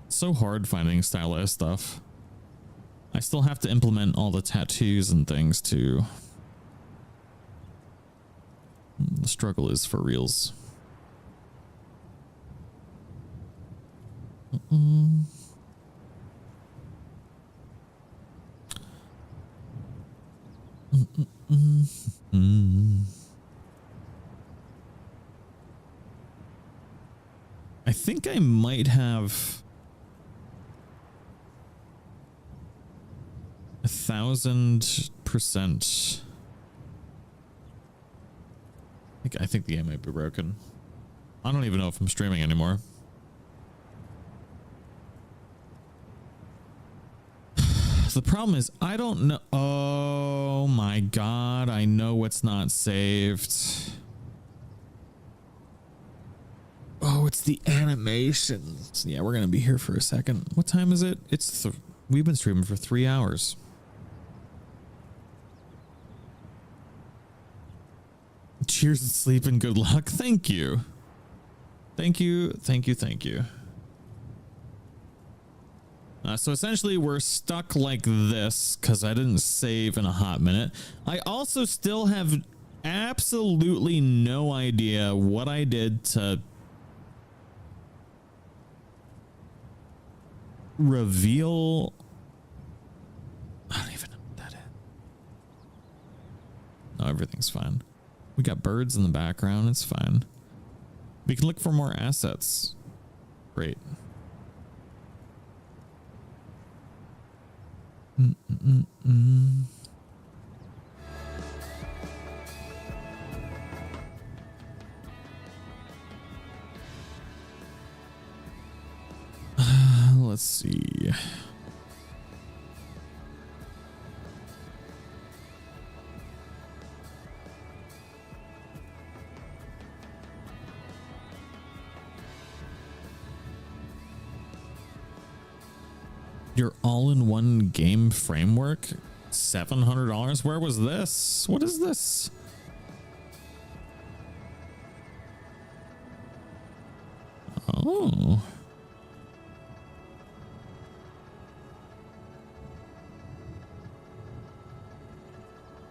So hard finding stylized stuff. I still have to implement all the tattoos and things too. The struggle is for reals. I think I might have 1,000%. I think the game might be broken. I don't even know if I'm streaming anymore. The problem is I don't know. Oh my God. I know it's not saved. Oh, it's the animations. Yeah, we're going to be here for a second. What time is it? We've been streaming for 3 hours. Cheers and sleep and good luck. Thank you. Thank you. Thank you. Thank you. So essentially we're stuck like this because I didn't save in a hot minute. I also still have absolutely no idea what I did to reveal. I don't even know what that is. No, everything's fine. We got birds in the background. It's fine. We can look for more assets. Great. Let's see. Your all-in-one game framework, $700. Where was this? What is this? Oh.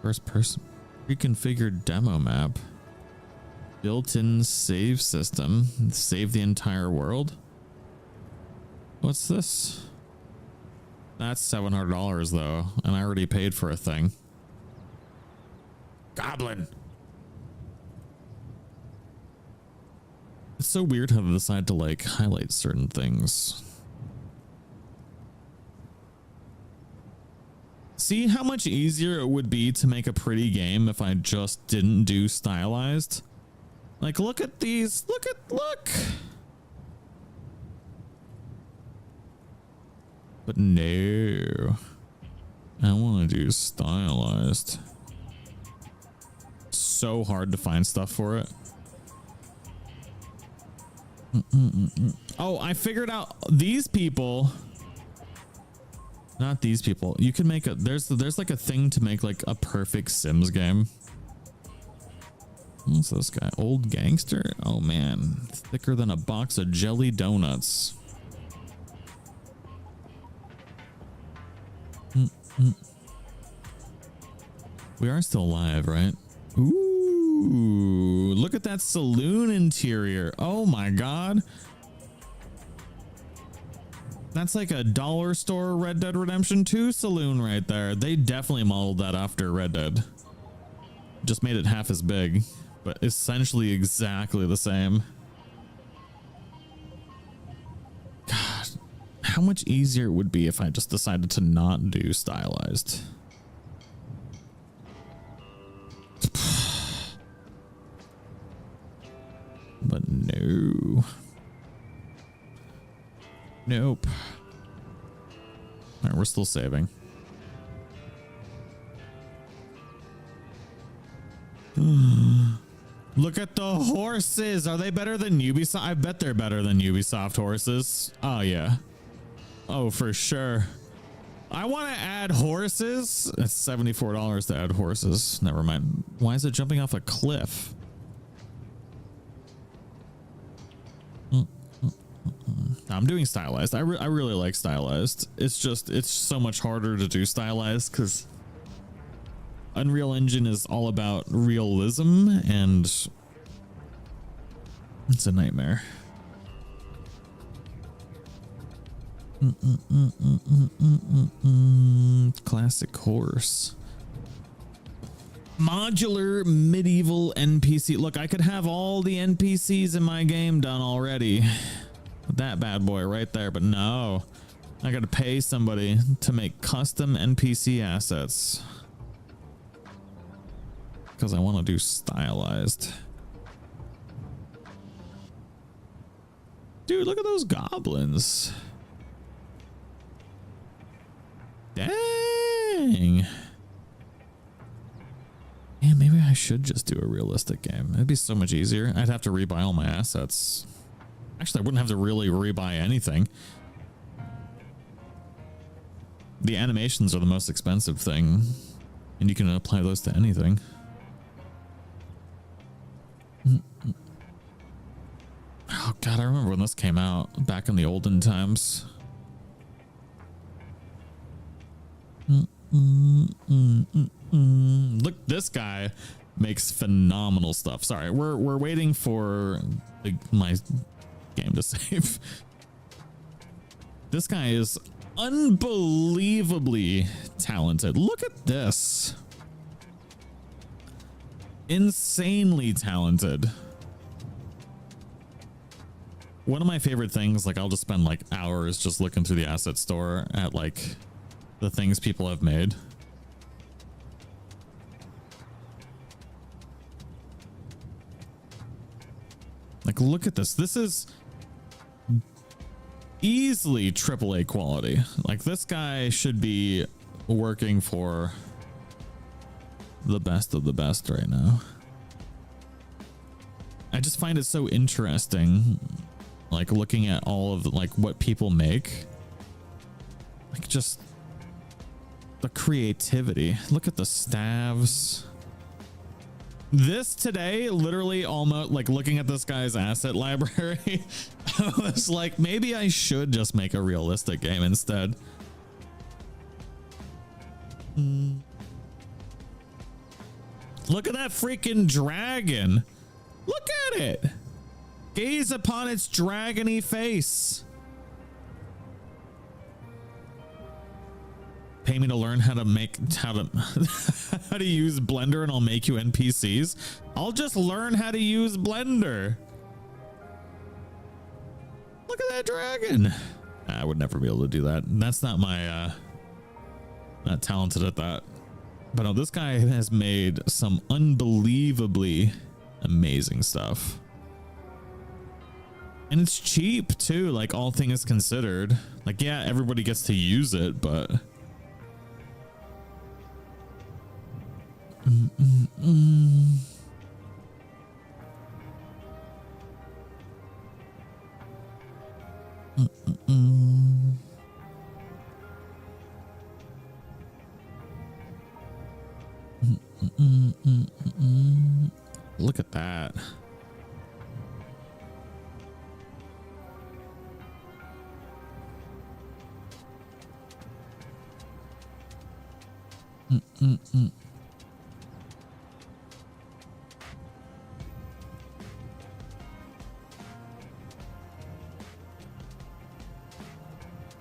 First person reconfigured demo map. Built-in save system. Save the entire world. What's this? That's $700 though, and I already paid for a thing. Goblin. It's so weird how they decide to like highlight certain things. See how much easier it would be to make a pretty game if I just didn't do stylized? Like, look at these. Look. But no. I want to do stylized. So hard to find stuff for it. Oh, I figured out these people. Not these people. You can make a there's like a thing to make like a perfect Sims game. What's this guy? Old gangster? Oh man, thicker than a box of jelly donuts. We are still alive, right? Ooh, look at that saloon interior. Oh my god. That's like a dollar store Red Dead Redemption 2 saloon right there. They definitely modeled that after Red Dead. Just made it half as big, but essentially exactly the same. God, how much easier it would be if I just decided to not do stylized. But no. Nope. All right, we're still saving. Look at the horses. Are they better than Ubisoft? I bet they're better than Ubisoft horses. Oh, yeah. Oh, for sure. I want to add horses. It's $74 to add horses. Never mind. Why is it jumping off a cliff? I'm doing stylized. I really like stylized. It's just, it's so much harder to do stylized because Unreal Engine is all about realism and it's a nightmare. Classic horse. Modular medieval NPC. Look, I could have all the NPCs in my game done already. That bad boy right there, but no. I gotta pay somebody to make custom NPC assets. Because I want to do stylized. Dude, look at those goblins. Dang. Yeah, maybe I should just do a realistic game. It'd be so much easier. I'd have to rebuy all my assets. Actually, I wouldn't have to really rebuy anything. The animations are the most expensive thing, and you can apply those to anything. Oh god, I remember when this came out back in the olden times. Look, this guy makes phenomenal stuff. Sorry, we're waiting for my game to save. This guy is unbelievably talented. Look at this. Insanely talented. One of my favorite things, like I'll just spend like hours just looking through the asset store at like the things people have made. Like, look at this. This is easily AAA quality. Like, this guy should be working for the best of the best right now. I just find it so interesting, like looking at all of the, like what people make, like just the creativity. Look at the staves. This today, literally almost like looking at this guy's asset library, I was like, maybe I should just make a realistic game instead. Look at that freaking dragon. Look at it. Gaze upon its dragony face. Pay me to learn how to make how to use Blender and I'll make you NPCs. I'll just learn how to use Blender. Look at that dragon. I would never be able to do that. That's not my not talented at that. But no, this guy has made some unbelievably amazing stuff. And it's cheap too, like all things considered. Like, yeah, everybody gets to use it, but look at that.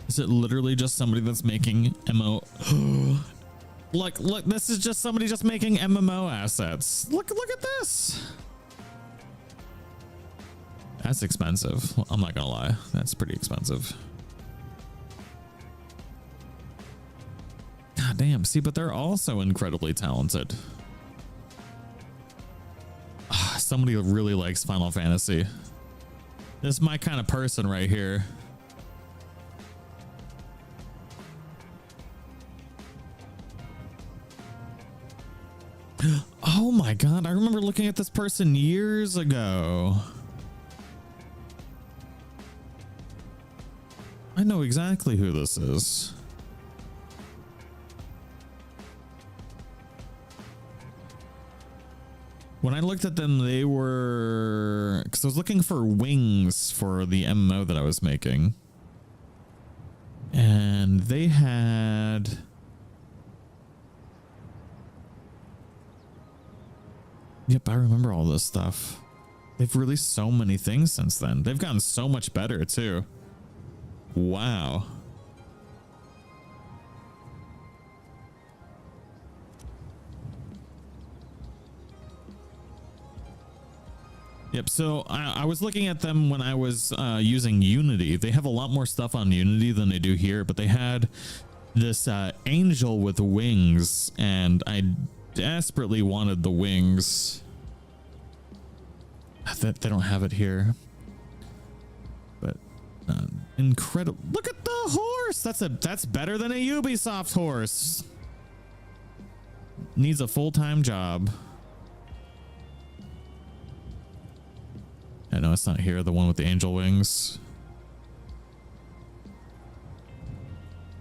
Is it literally just somebody that's making MO? Look, this is just somebody just making MMO assets. Look at this. That's expensive. I'm not gonna lie. That's pretty expensive. God damn. See, but they're also incredibly talented. Somebody who really likes Final Fantasy. This is my kind of person right here. Oh my god, I remember looking at this person years ago. I know exactly who this is. When I looked at them, they were... because I was looking for wings for the MMO that I was making. And they had... Yep, I remember all this stuff. They've released so many things since then. They've gotten so much better too. Wow. Yep, so I was looking at them when I was using Unity. They have a lot more stuff on Unity than they do here, but they had this angel with wings, and I desperately wanted the wings. They don't have it here, but incredible. Look at the horse. That's better than a Ubisoft horse. Needs a full-time job. I know it's not here, the one with the angel wings.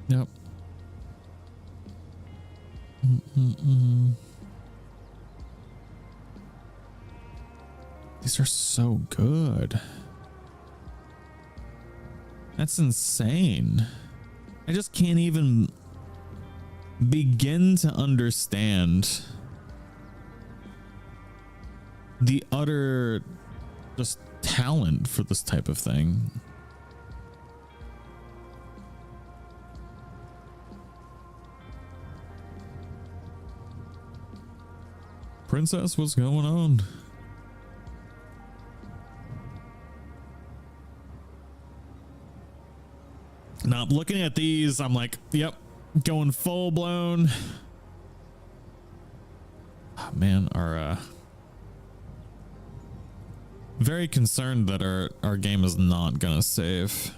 Yep. These are so good. That's insane. I just can't even begin to understand the utter just talent for this type of thing. Princess, what's going on? Now, looking at these, I'm like, yep, going full blown. Oh, man, very concerned that our game is not gonna save.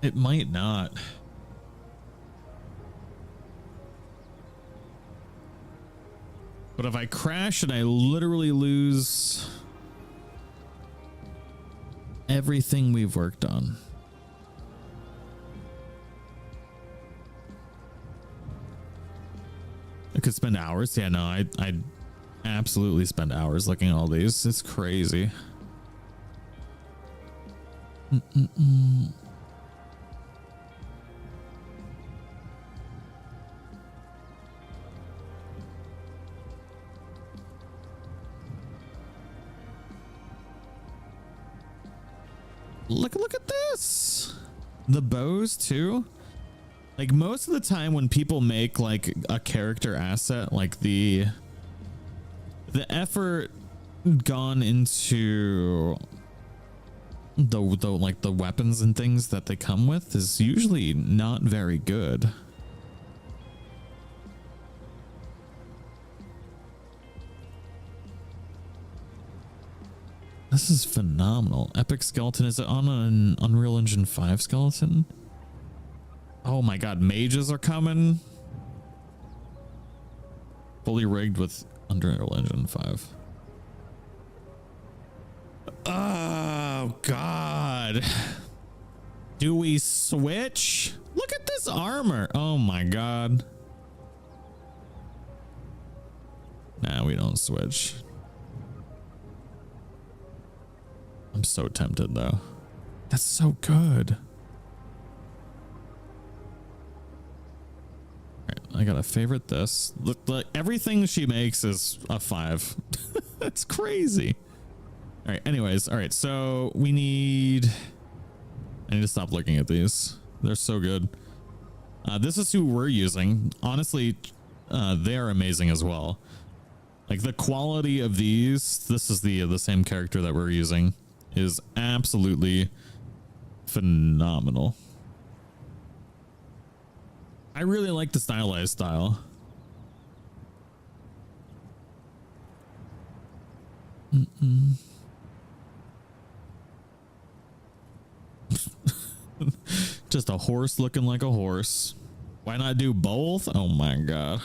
It might not. But if I crash and I literally lose everything we've worked on. I could spend hours. Yeah, no, I'd absolutely spend hours looking at all these. It's crazy. Look at this. The bows too. Like most of the time when people make like a character asset, like the effort gone into the like the weapons and things that they come with is usually not very good. This is phenomenal. Epic skeleton. Is it on an Unreal Engine 5 skeleton? Oh my god, mages are coming. Fully rigged with Unreal Engine 5. Oh god. Do we switch? Look at this armor. Oh my god. Nah, we don't switch. I'm so tempted though. That's so good. Alright, I gotta favorite this. Look, everything she makes is a 5. That's crazy. Alright, anyways, alright, so we need... I need to stop looking at these. They're so good. This is who we're using. Honestly, they are amazing as well. Like the quality of these, this is the same character that we're using, is absolutely phenomenal. I really like the stylized style. Just a horse looking like a horse. Why not do both? Oh my god.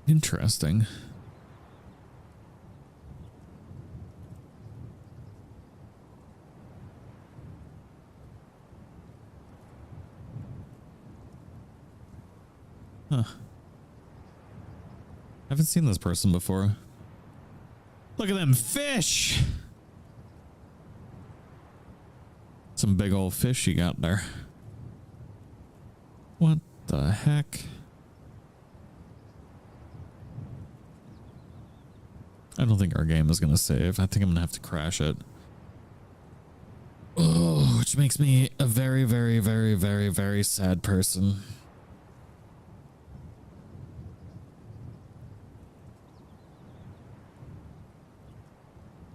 Interesting. Huh. I haven't seen this person before. Look at them fish. Some big old fish you got there. What the heck? I don't think our game is going to save. I think I'm going to have to crash it. Oh, which makes me a very, very, very, very, very sad person.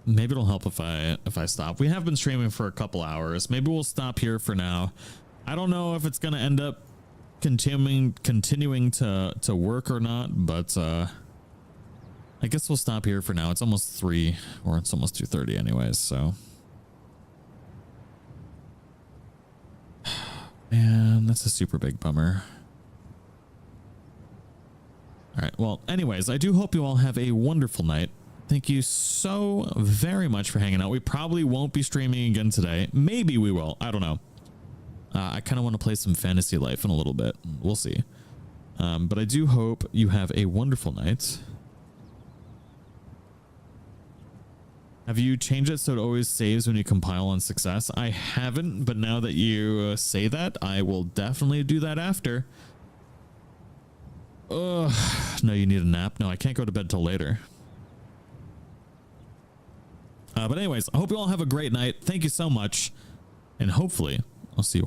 Maybe it'll help if I stop. We have been streaming for a couple hours. Maybe we'll stop here for now. I don't know if it's going to end up continuing to work or not, but I guess we'll stop here for now. It's almost 3, or it's almost 2:30 anyways, so. Man, that's a super big bummer. All right, well, anyways, I do hope you all have a wonderful night. Thank you so very much for hanging out. We probably won't be streaming again today. Maybe we will. I don't know. I kind of want to play some Fantasy Life in a little bit. We'll see. But I do hope you have a wonderful night. Have you changed it so it always saves when you compile on success? I haven't, but now that you say that, I will definitely do that after. Ugh. No, you need a nap. No, I can't go to bed till later. But anyways, I hope you all have a great night. Thank you so much. And hopefully I'll see you